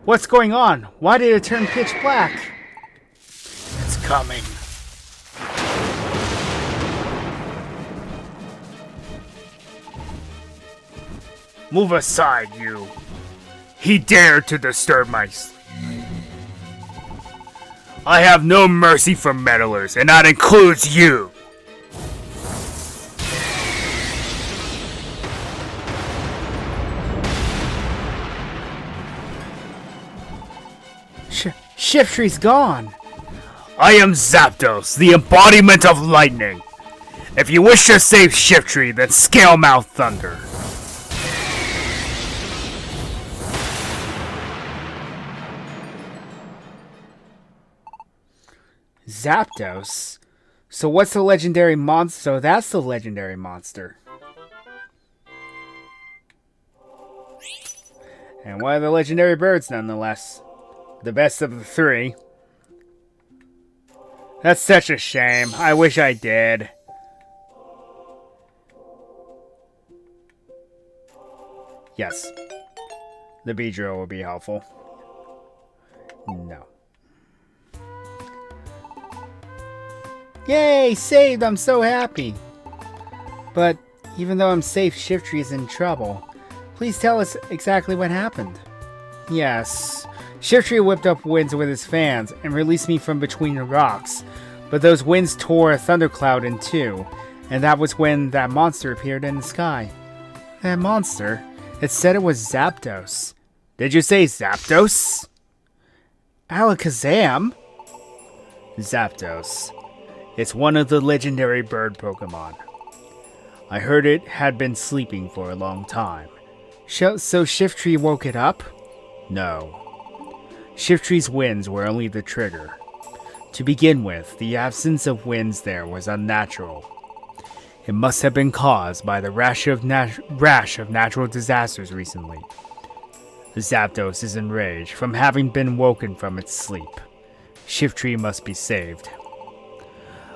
What's going on? Why did it turn pitch black? It's coming. Move aside, you. He dared to disturb my sleep. I have no mercy for meddlers, and that includes you. Shiftry's gone. I am Zapdos, the embodiment of lightning. If you wish to save Shiftry, then scale Mouth Thunder. Zapdos? So what's the legendary monster? So that's the legendary monster. And one of the legendary birds, nonetheless. The best of the three. That's such a shame. I wish I did. Yes. The Beedrill will be helpful. No. Yay, saved! I'm so happy. But even though I'm safe, Shiftry is in trouble. Please tell us exactly what happened. Yes. Shiftry whipped up winds with his fans and released me from between the rocks. But those winds tore a thundercloud in two, and that was when that monster appeared in the sky. That monster? It said it was Zapdos. Did you say Zapdos? Alakazam? Zapdos. It's one of the legendary bird Pokemon. I heard it had been sleeping for a long time. So Shiftry woke it up? No. Shiftry's winds were only the trigger. To begin with, the absence of winds there was unnatural. It must have been caused by the rash of natural disasters recently. Zapdos is enraged from having been woken from its sleep. Shiftry must be saved.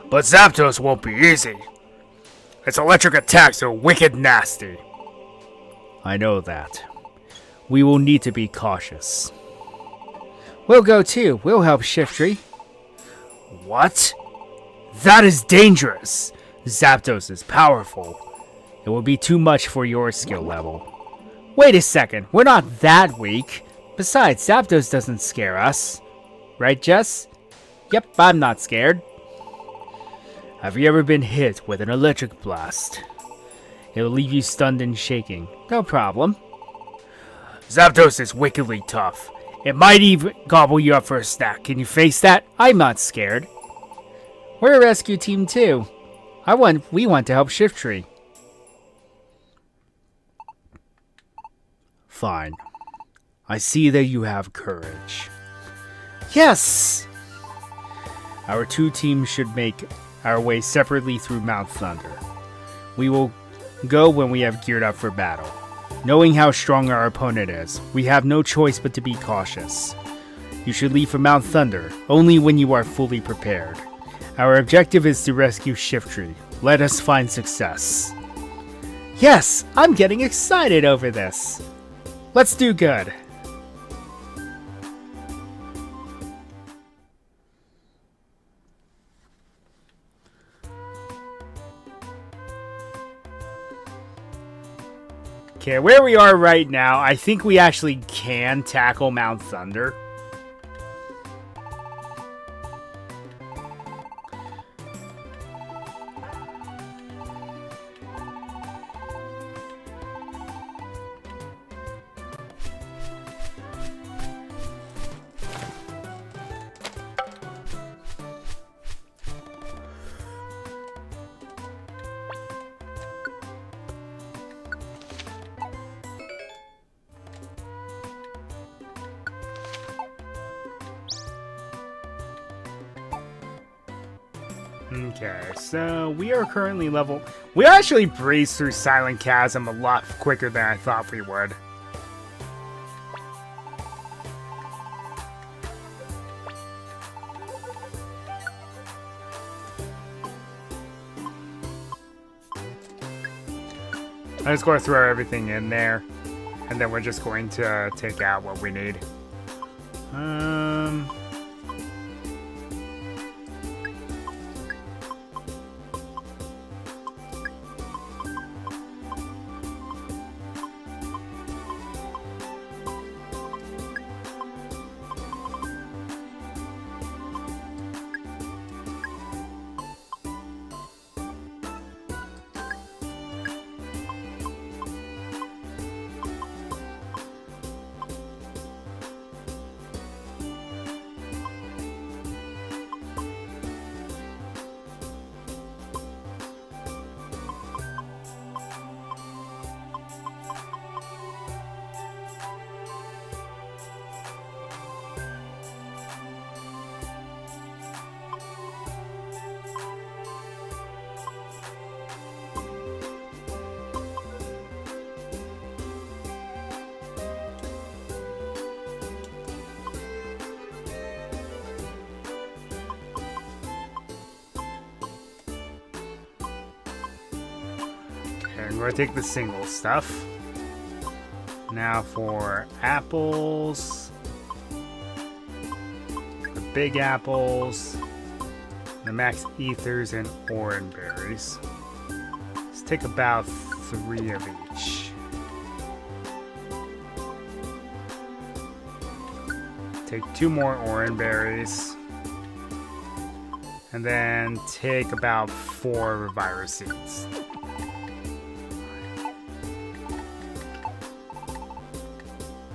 But Zapdos won't be easy. Its electric attacks are wicked nasty. I know that. We will need to be cautious. We'll go too. We'll help Shiftry. What? That is dangerous. Zapdos is powerful. It will be too much for your skill level. Wait a second. We're not that weak. Besides, Zapdos doesn't scare us. Right, Jess? Yep, I'm not scared. Have you ever been hit with an electric blast? It'll leave you stunned and shaking. No problem. Zapdos is wickedly tough. It might even gobble you up for a snack. Can you face that? I'm not scared. We're a rescue team too. We want to help Shiftry. Fine. I see that you have courage. Yes! Our two teams should make our way separately through Mount Thunder. We will go when we have geared up for battle. Knowing how strong our opponent is, we have no choice but to be cautious. You should leave for Mount Thunder only when you are fully prepared. Our objective is to rescue Shiftry. Let us find success. Yes, I'm getting excited over this. Let's do good. Okay, where we are right now, I think we actually can tackle Mount Thunder. Okay, so we are currently level... We actually breezed through Silent Chasm a lot quicker than I thought we would. I'm just going to throw everything in there, and then we're just going to take out what we need. I'm going to take the single stuff. Now for apples. The big apples. The max ethers and orange berries. Let's take about 3 of each. Take 2 more orange berries. And then take about 4 virus seeds.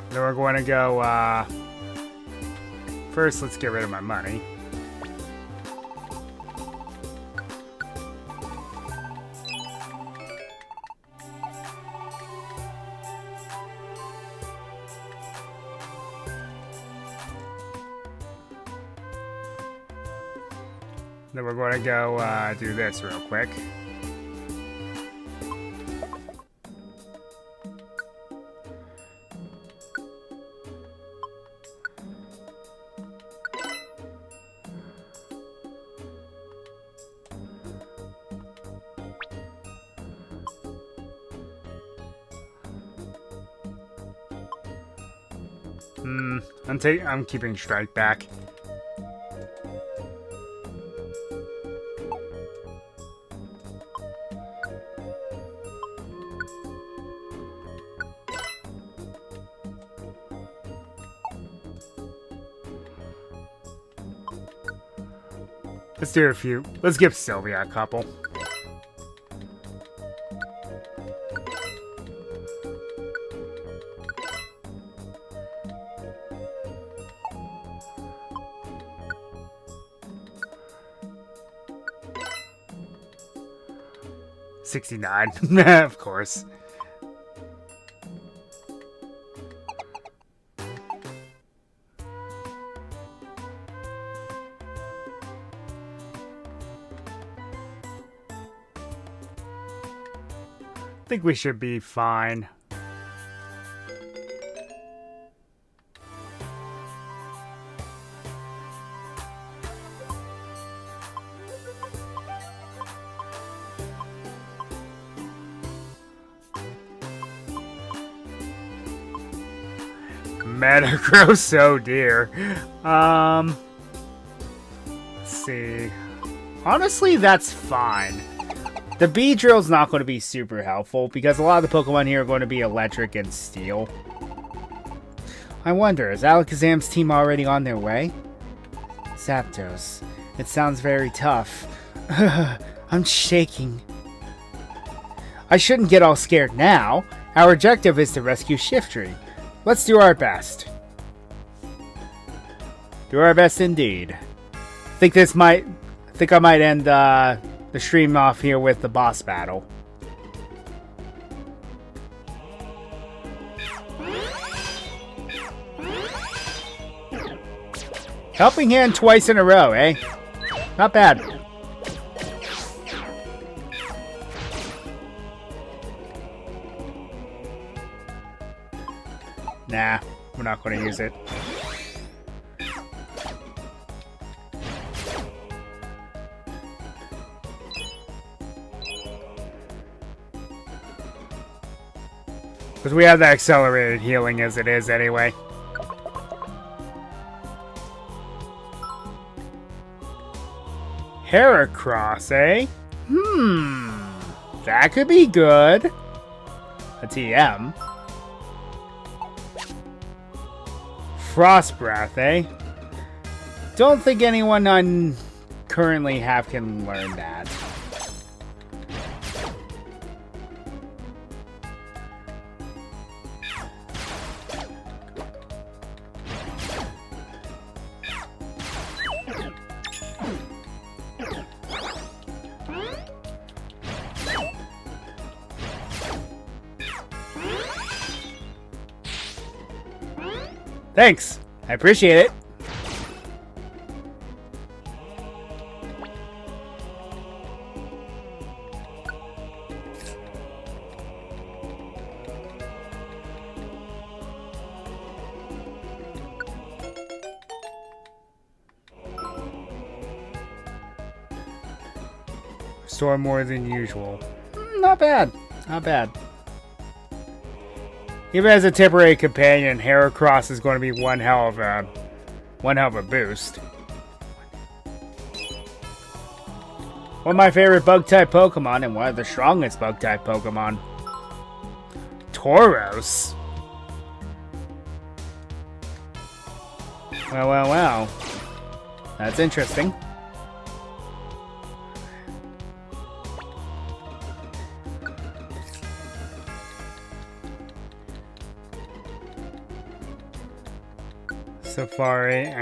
Then we're going to go, first let's get rid of my money. Then we're going to go do this real quick. I'm keeping strike back. Let's do a few. Let's give Sylvia a couple. $69, of course. I think we should be fine. Metagross, so dear. Let's see. Honestly, that's fine. The Beedrill's not going to be super helpful because a lot of the Pokemon here are going to be electric and steel. I wonder, is Alakazam's team already on their way? Zapdos. It sounds very tough. I'm shaking. I shouldn't get all scared now. Our objective is to rescue Shiftry. Let's do our best. Do our best indeed. I think I might end the stream off here with the boss battle. Helping hand twice in a row, eh? Not bad. Nah, we're not going to use it. Because we have the accelerated healing as it is anyway. Heracross, eh? That could be good. A TM. Frost Breath, eh? Don't think anyone on currently can learn that. Thanks. I appreciate it. Restore more than usual. Not bad. Not bad. Even as a temporary companion, Heracross is going to be one hell of a boost. One of my favorite bug-type Pokemon and one of the strongest bug-type Pokemon. Tauros? Well. That's interesting. Safari,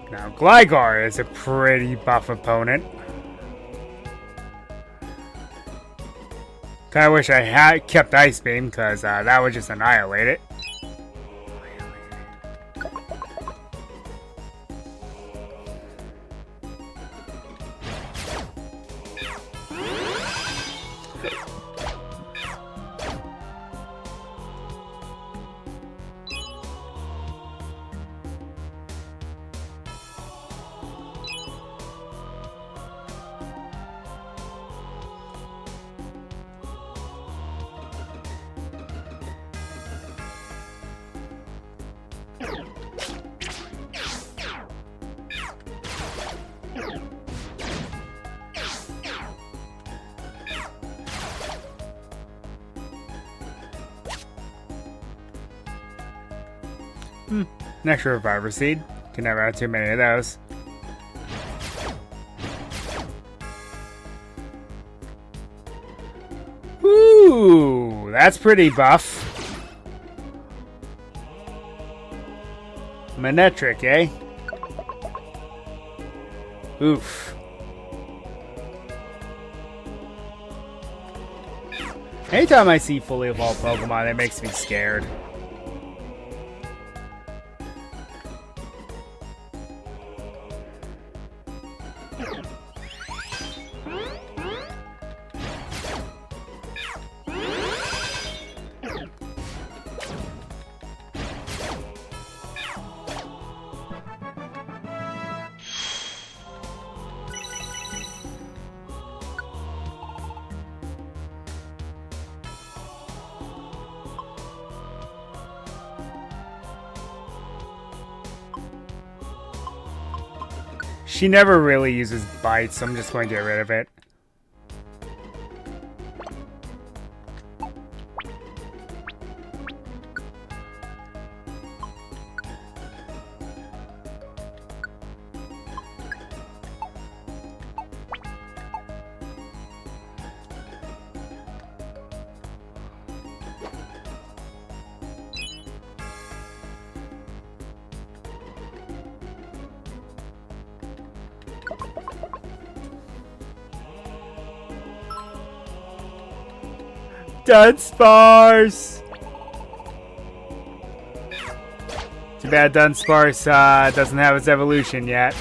now Gligar is a pretty buff opponent. Kinda wish I had kept Ice Beam, because that would just annihilate it. An extra Reviver Seed. Can never have too many of those. Ooh, that's pretty buff. Manectric, eh? Oof. Anytime I see fully evolved Pokemon, it makes me scared. She never really uses Bite, so I'm just going to get rid of it. Dunsparce! Too bad Dunsparce doesn't have its evolution yet.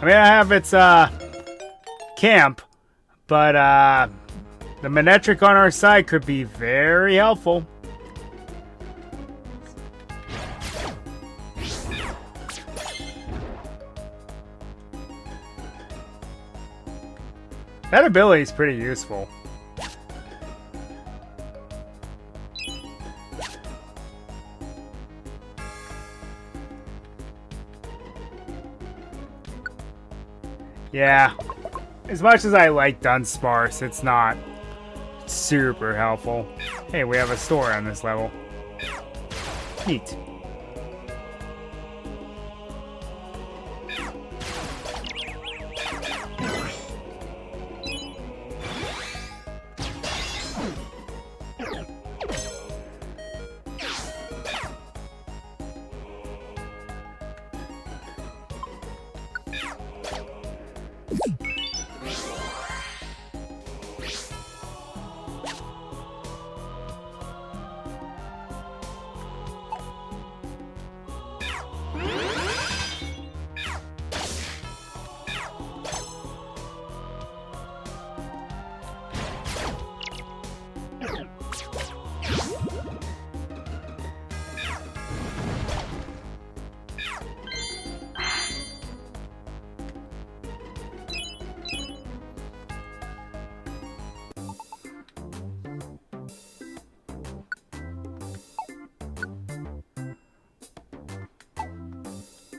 I mean, I have its camp, but the Manectric on our side could be very helpful. That ability is pretty useful. Yeah, as much as I like Dunsparce, it's not super helpful. Hey, we have a store on this level. Neat.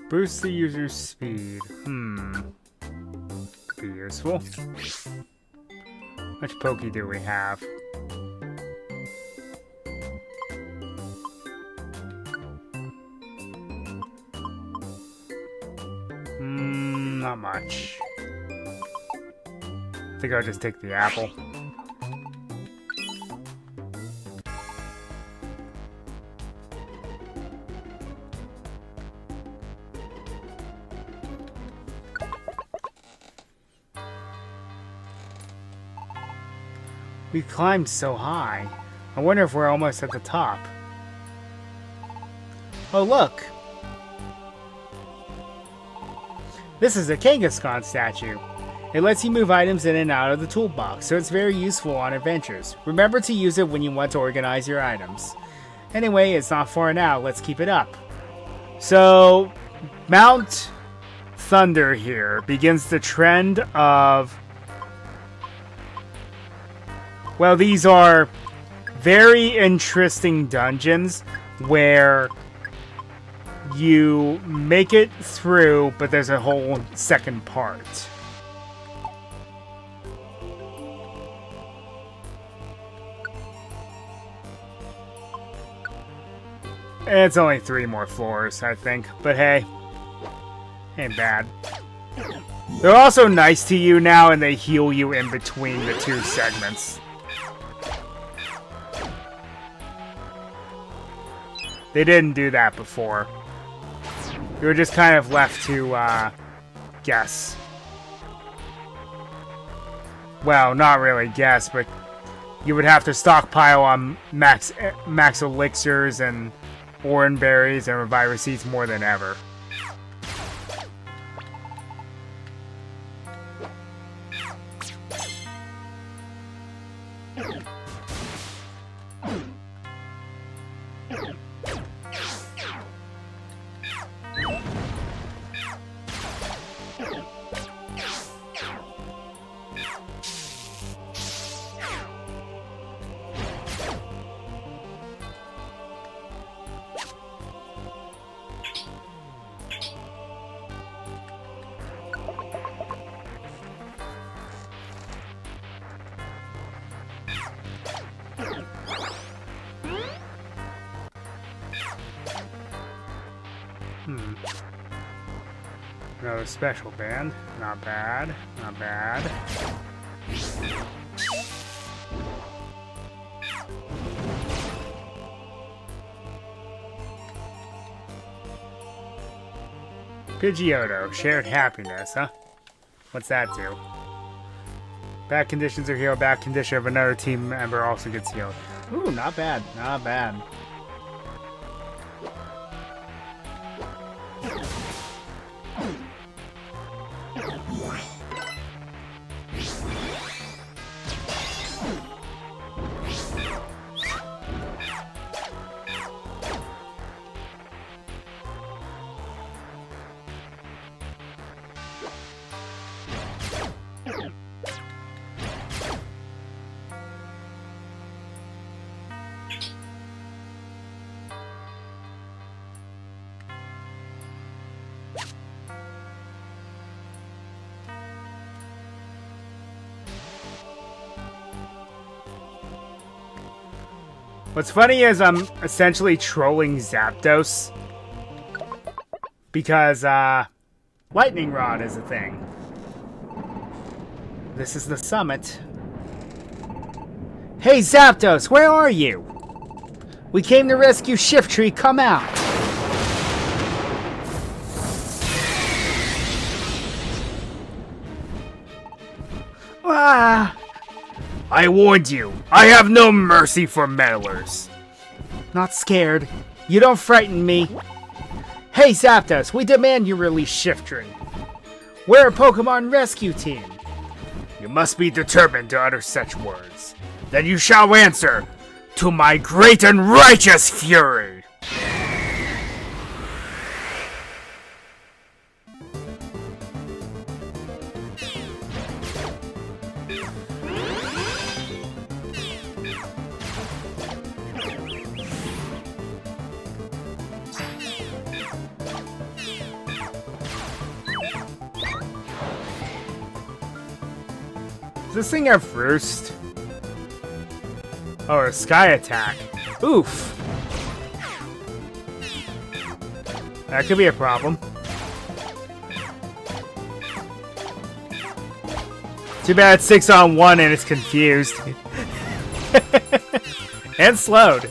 Boost the user's speed. Be useful. How much Poké do we have? Not much. I think I'll just take the apple. We climbed so high. I wonder if we're almost at the top. Oh, look! This is a Kangaskhan statue. It lets you move items in and out of the toolbox, so it's very useful on adventures. Remember to use it when you want to organize your items. Anyway, it's not far now. Let's keep it up. So, Mount Thunder here begins the trend of... Well, these are very interesting dungeons where you make it through, but there's a whole second part. It's only 3 more floors, I think, but hey, ain't bad. They're also nice to you now, and they heal you in between the 2 segments. They didn't do that before. You were just kind of left to, guess. Well, not really guess, but you would have to stockpile on max elixirs and oran berries and revive receipts more than ever. Another special band. Not bad. Not bad. Pidgeotto. Shared happiness, huh? What's that do? Bad conditions are healed. Bad condition of another team member also gets healed. Ooh, not bad. Not bad. What's funny is I'm essentially trolling Zapdos because Lightning Rod is a thing. This is the summit. Hey Zapdos, where are you? We came to rescue Shiftry, come out! Ah! I warned you, I have no mercy for meddlers. Not scared. You don't frighten me. Hey Zapdos, we demand you release Shiftry. We're a Pokemon rescue team. You must be determined to utter such words. Then you shall answer to my great and righteous fury. Does this thing have Roost? Oh, a Sky Attack. Oof. That could be a problem. Too bad it's 6-on-1 and it's confused. And slowed.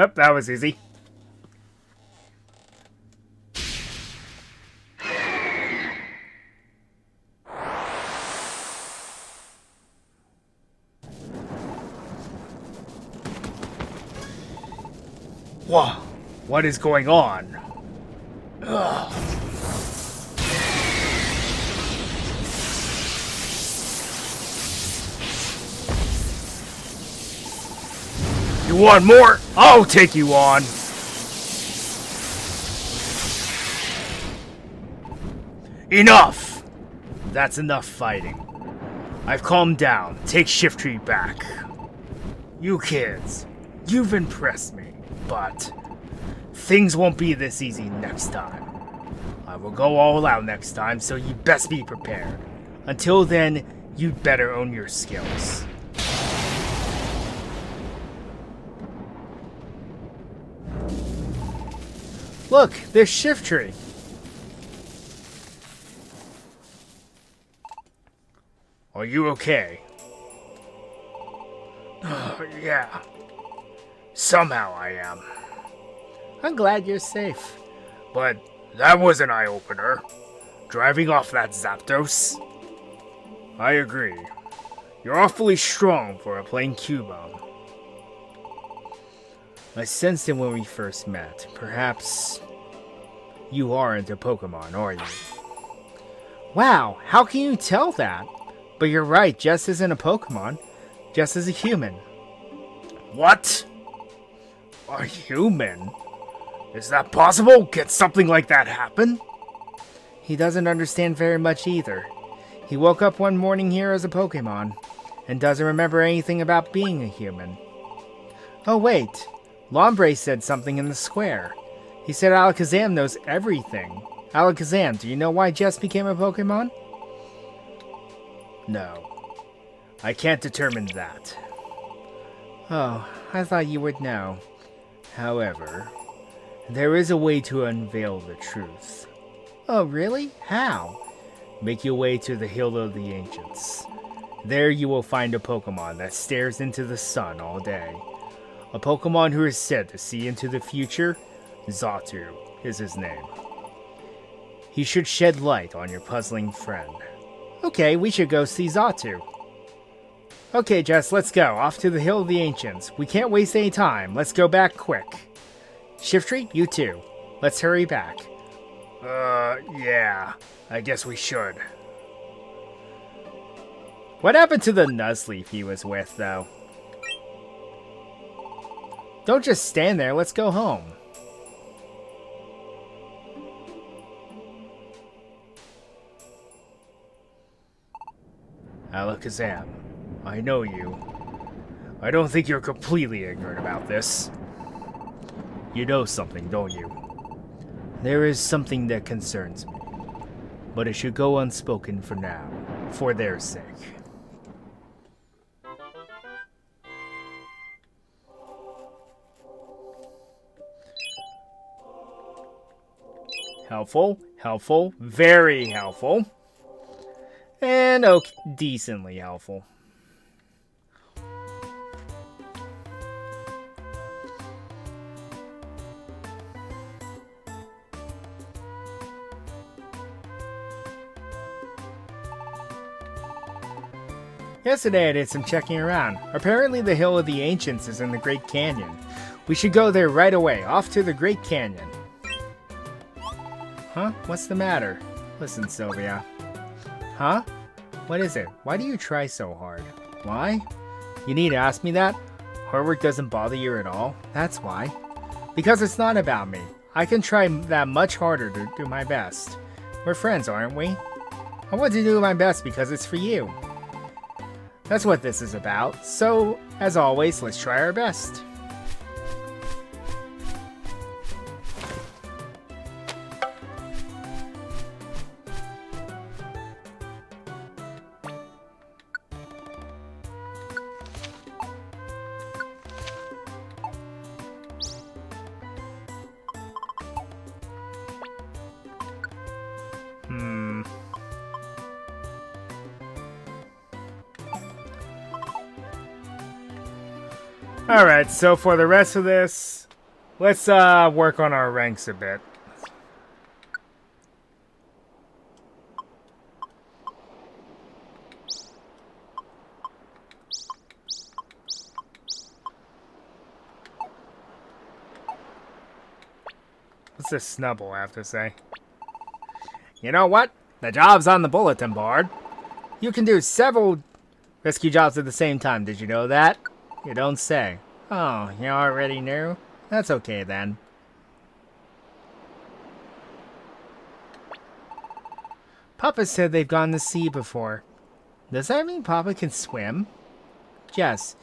Oh, that was easy. Whoa, what is going on? Ugh. You want more? I'll take you on. Enough! That's enough fighting. I've calmed down. Take Shiftry back. You kids, you've impressed me, but things won't be this easy next time. I will go all out next time, so you best be prepared. Until then, you'd better own your skills. Look, there's Shiftry. Are you okay? Yeah. Somehow I am. I'm glad you're safe. But that was an eye-opener. Driving off that Zapdos. I agree. You're awfully strong for a plain Cubone. I sensed it when we first met. Perhaps you aren't a Pokemon, are you? Wow, how can you tell that? But you're right, Jess isn't a Pokemon. Jess is a human. What? A human? Is that possible? Can something like that happen? He doesn't understand very much either. He woke up one morning here as a Pokemon, and doesn't remember anything about being a human. Oh wait, Lombre said something in the square. He said Alakazam knows everything. Alakazam, do you know why Jess became a Pokemon? No, I can't determine that. Oh, I thought you would know. However, there is a way to unveil the truth. Oh, really? How? Make your way to the Hill of the Ancients. There you will find a Pokemon that stares into the sun all day. A Pokemon who is said to see into the future. Xatu is his name. He should shed light on your puzzling friend. Okay, we should go see Xatu. Okay, Jess, let's go. Off to the Hill of the Ancients. We can't waste any time. Let's go back quick. Shiftry, you too. Let's hurry back. Yeah. I guess we should. What happened to the Nuzleaf he was with, though? Don't just stand there. Let's go home. Alakazam, I know you. I don't think you're completely ignorant about this. You know something, don't you? There is something that concerns me, but it should go unspoken for now, for their sake. Helpful, helpful, very helpful. And okay, decently helpful. Yesterday I did some checking around. Apparently the Hill of the Ancients is in the Great Canyon. We should go there right away, off to the Great Canyon. Huh? What's the matter? Listen, Sylvia. Huh? What is it? Why do you try so hard? Why? You need to ask me that? Hard work doesn't bother you at all? That's why. Because it's not about me. I can try that much harder to do my best. We're friends, aren't we? I want to do my best because it's for you. That's what this is about. So, as always, let's try our best. Alright, so for the rest of this, let's work on our ranks a bit. What's this Snubble have to say? You know what? The job's on the bulletin board. You can do several rescue jobs at the same time. Did you know that? You don't say. Oh, you already knew? That's okay then. Papa said they've gone to sea before. Does that mean Papa can swim? Jess,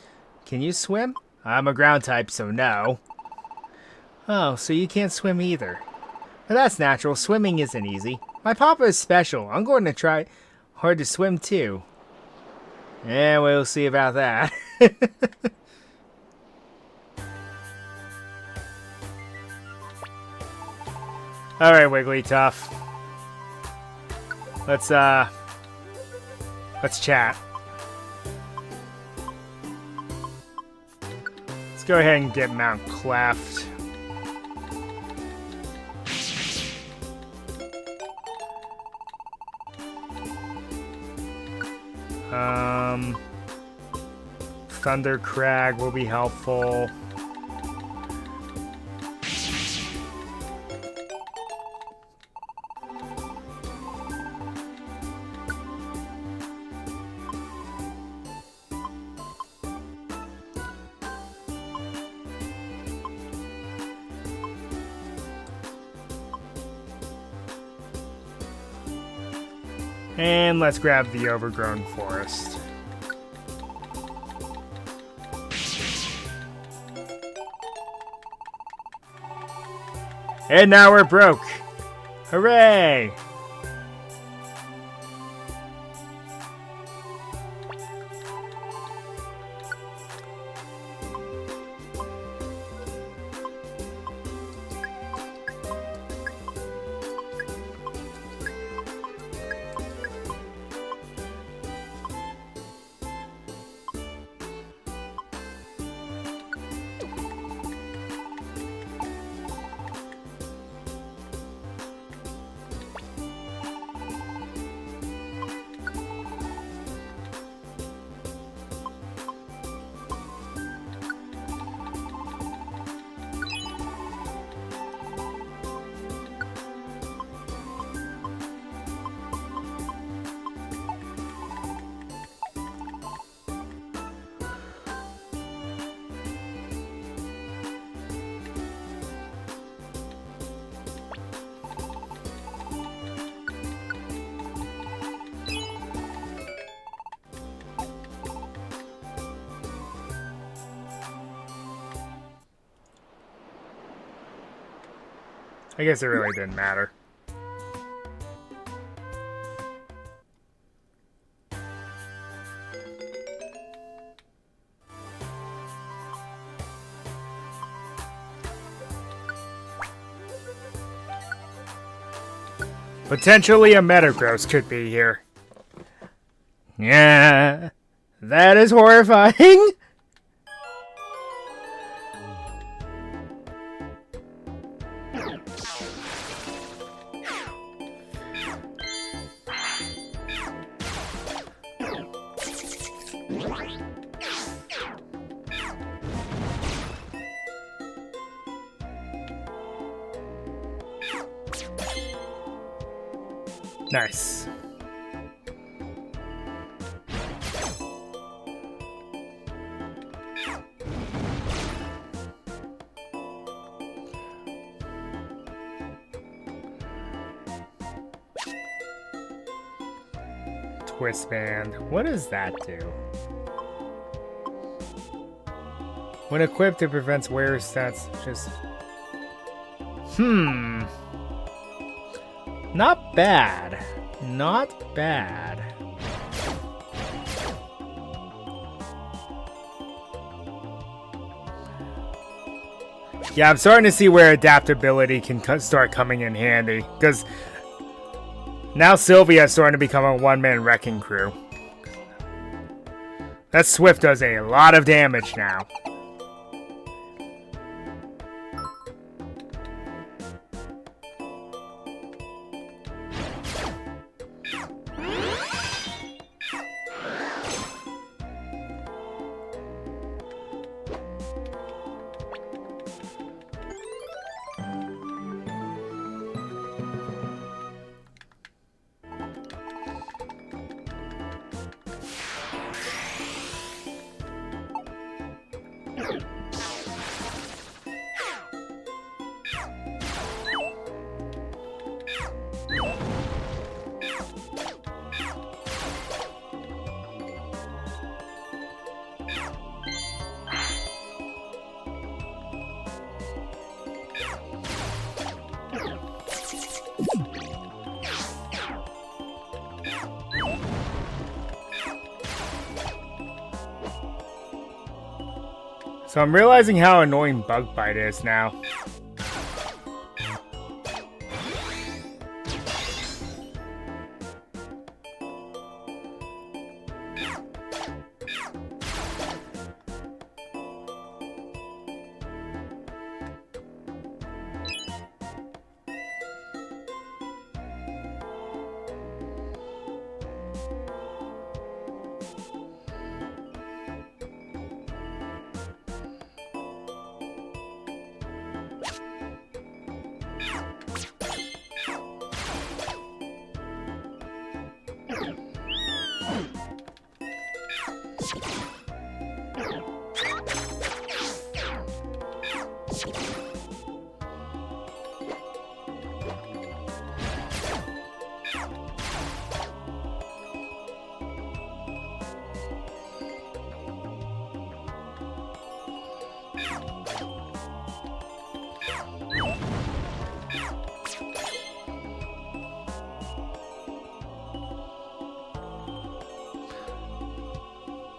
can you swim? I'm a ground type, so no. Oh, so you can't swim either. But that's natural. Swimming isn't easy. My Papa is special. I'm going to try hard to swim too. Yeah, we'll see about that. Alright, Wigglytuff. Let's chat. Let's go ahead and get Mount Cleft. Thunder Crag will be helpful. And let's grab the overgrown forest. And now we're broke. Hooray! I guess it really didn't matter. Potentially a Metagross could be here. Yeah, that is horrifying. Nice. Twist band. What does that do? When equipped, it prevents wearer stats. Just. Not bad. Not bad. Yeah, I'm starting to see where adaptability can start coming in handy. Because now Sylvia's starting to become a one-man wrecking crew. That Swift does a lot of damage now. So I'm realizing how annoying Bug Bite is now.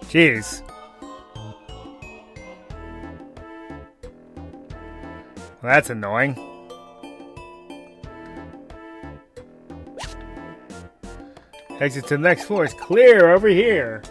Jeez. Well, that's annoying. Exit to the next floor is clear over here.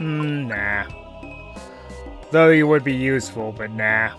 Nah. Though he would be useful, but nah.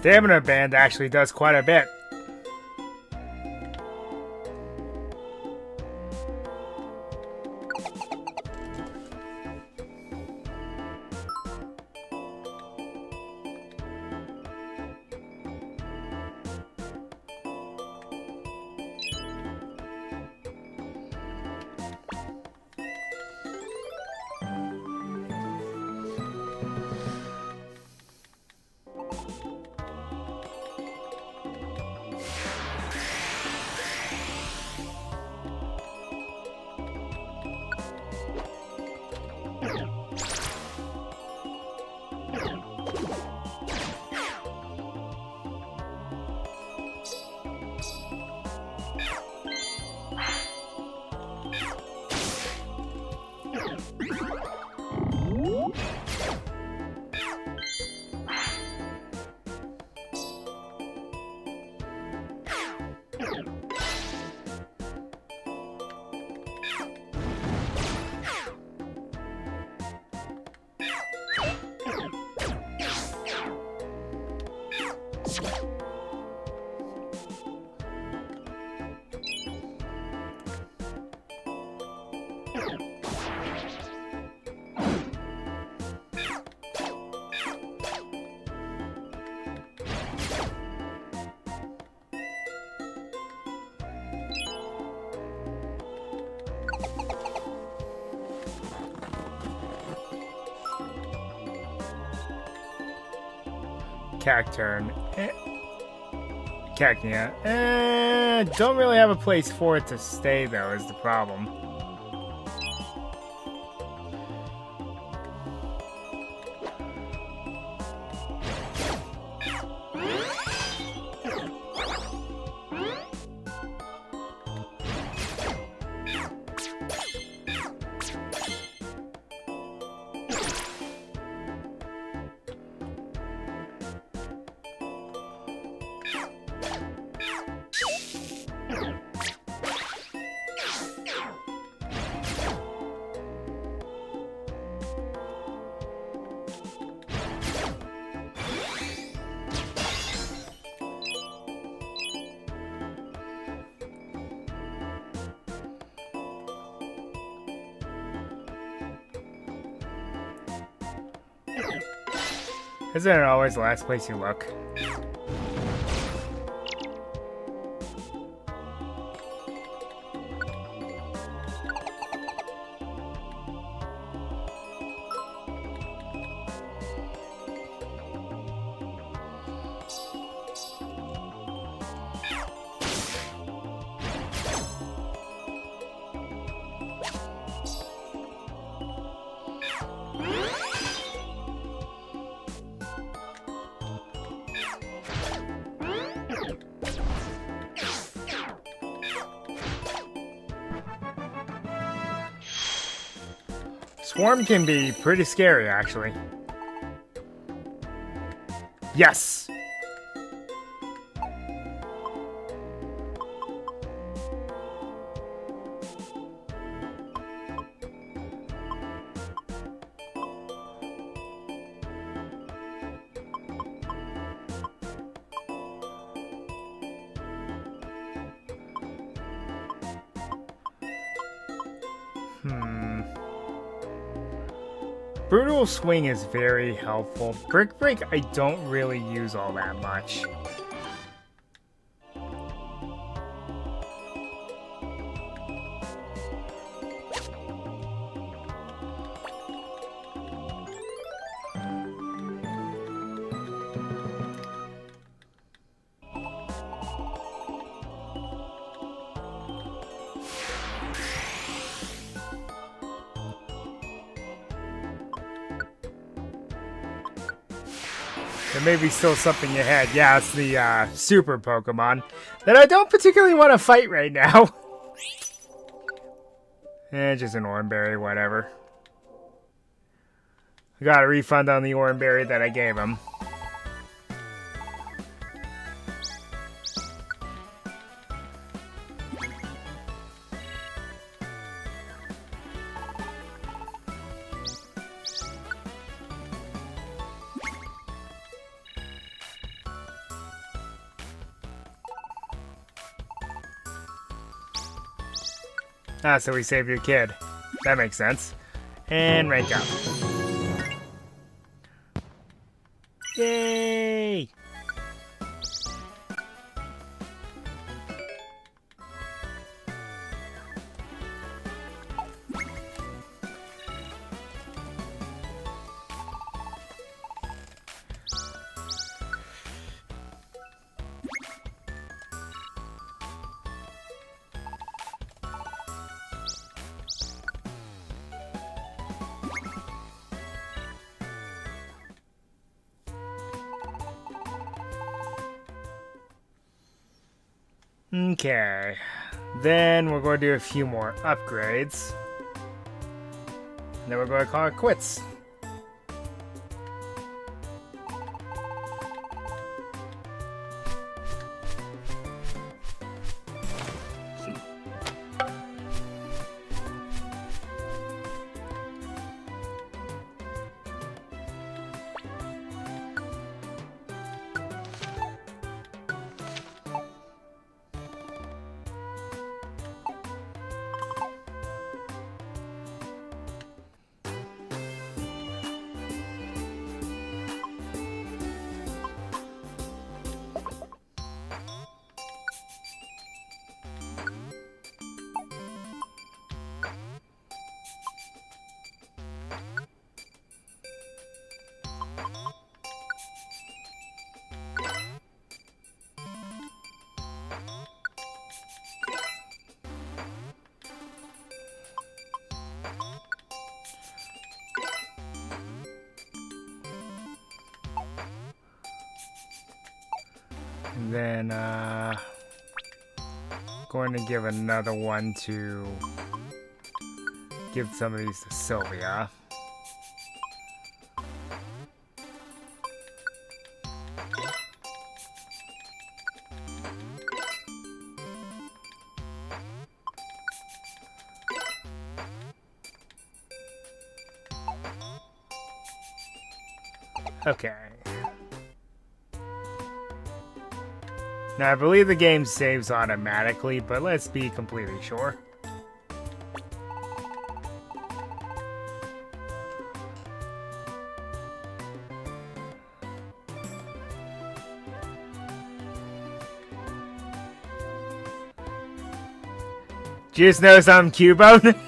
Stamina Band actually does quite a bit. Cacturn. Cacnea. Don't really have a place for it to stay, though, is the problem. Isn't it always the last place you look? Swarm can be pretty scary, actually. Yes! Brutal Swing is very helpful. Brick Break I don't really use all that much. There may be still something you had. Yeah, it's the super Pokemon that I don't particularly want to fight right now. Just an Oranberry, whatever. I got a refund on the Oranberry that I gave him. Ah, so we saved your kid. That makes sense. And rank up. Yay! Okay, then we're going to do a few more upgrades. And then we're going to call it quits. And then, going to give another one to give some of these to Sylvia. Okay. Now, I believe the game saves automatically, but let's be completely sure. Just noticed I'm Cubone.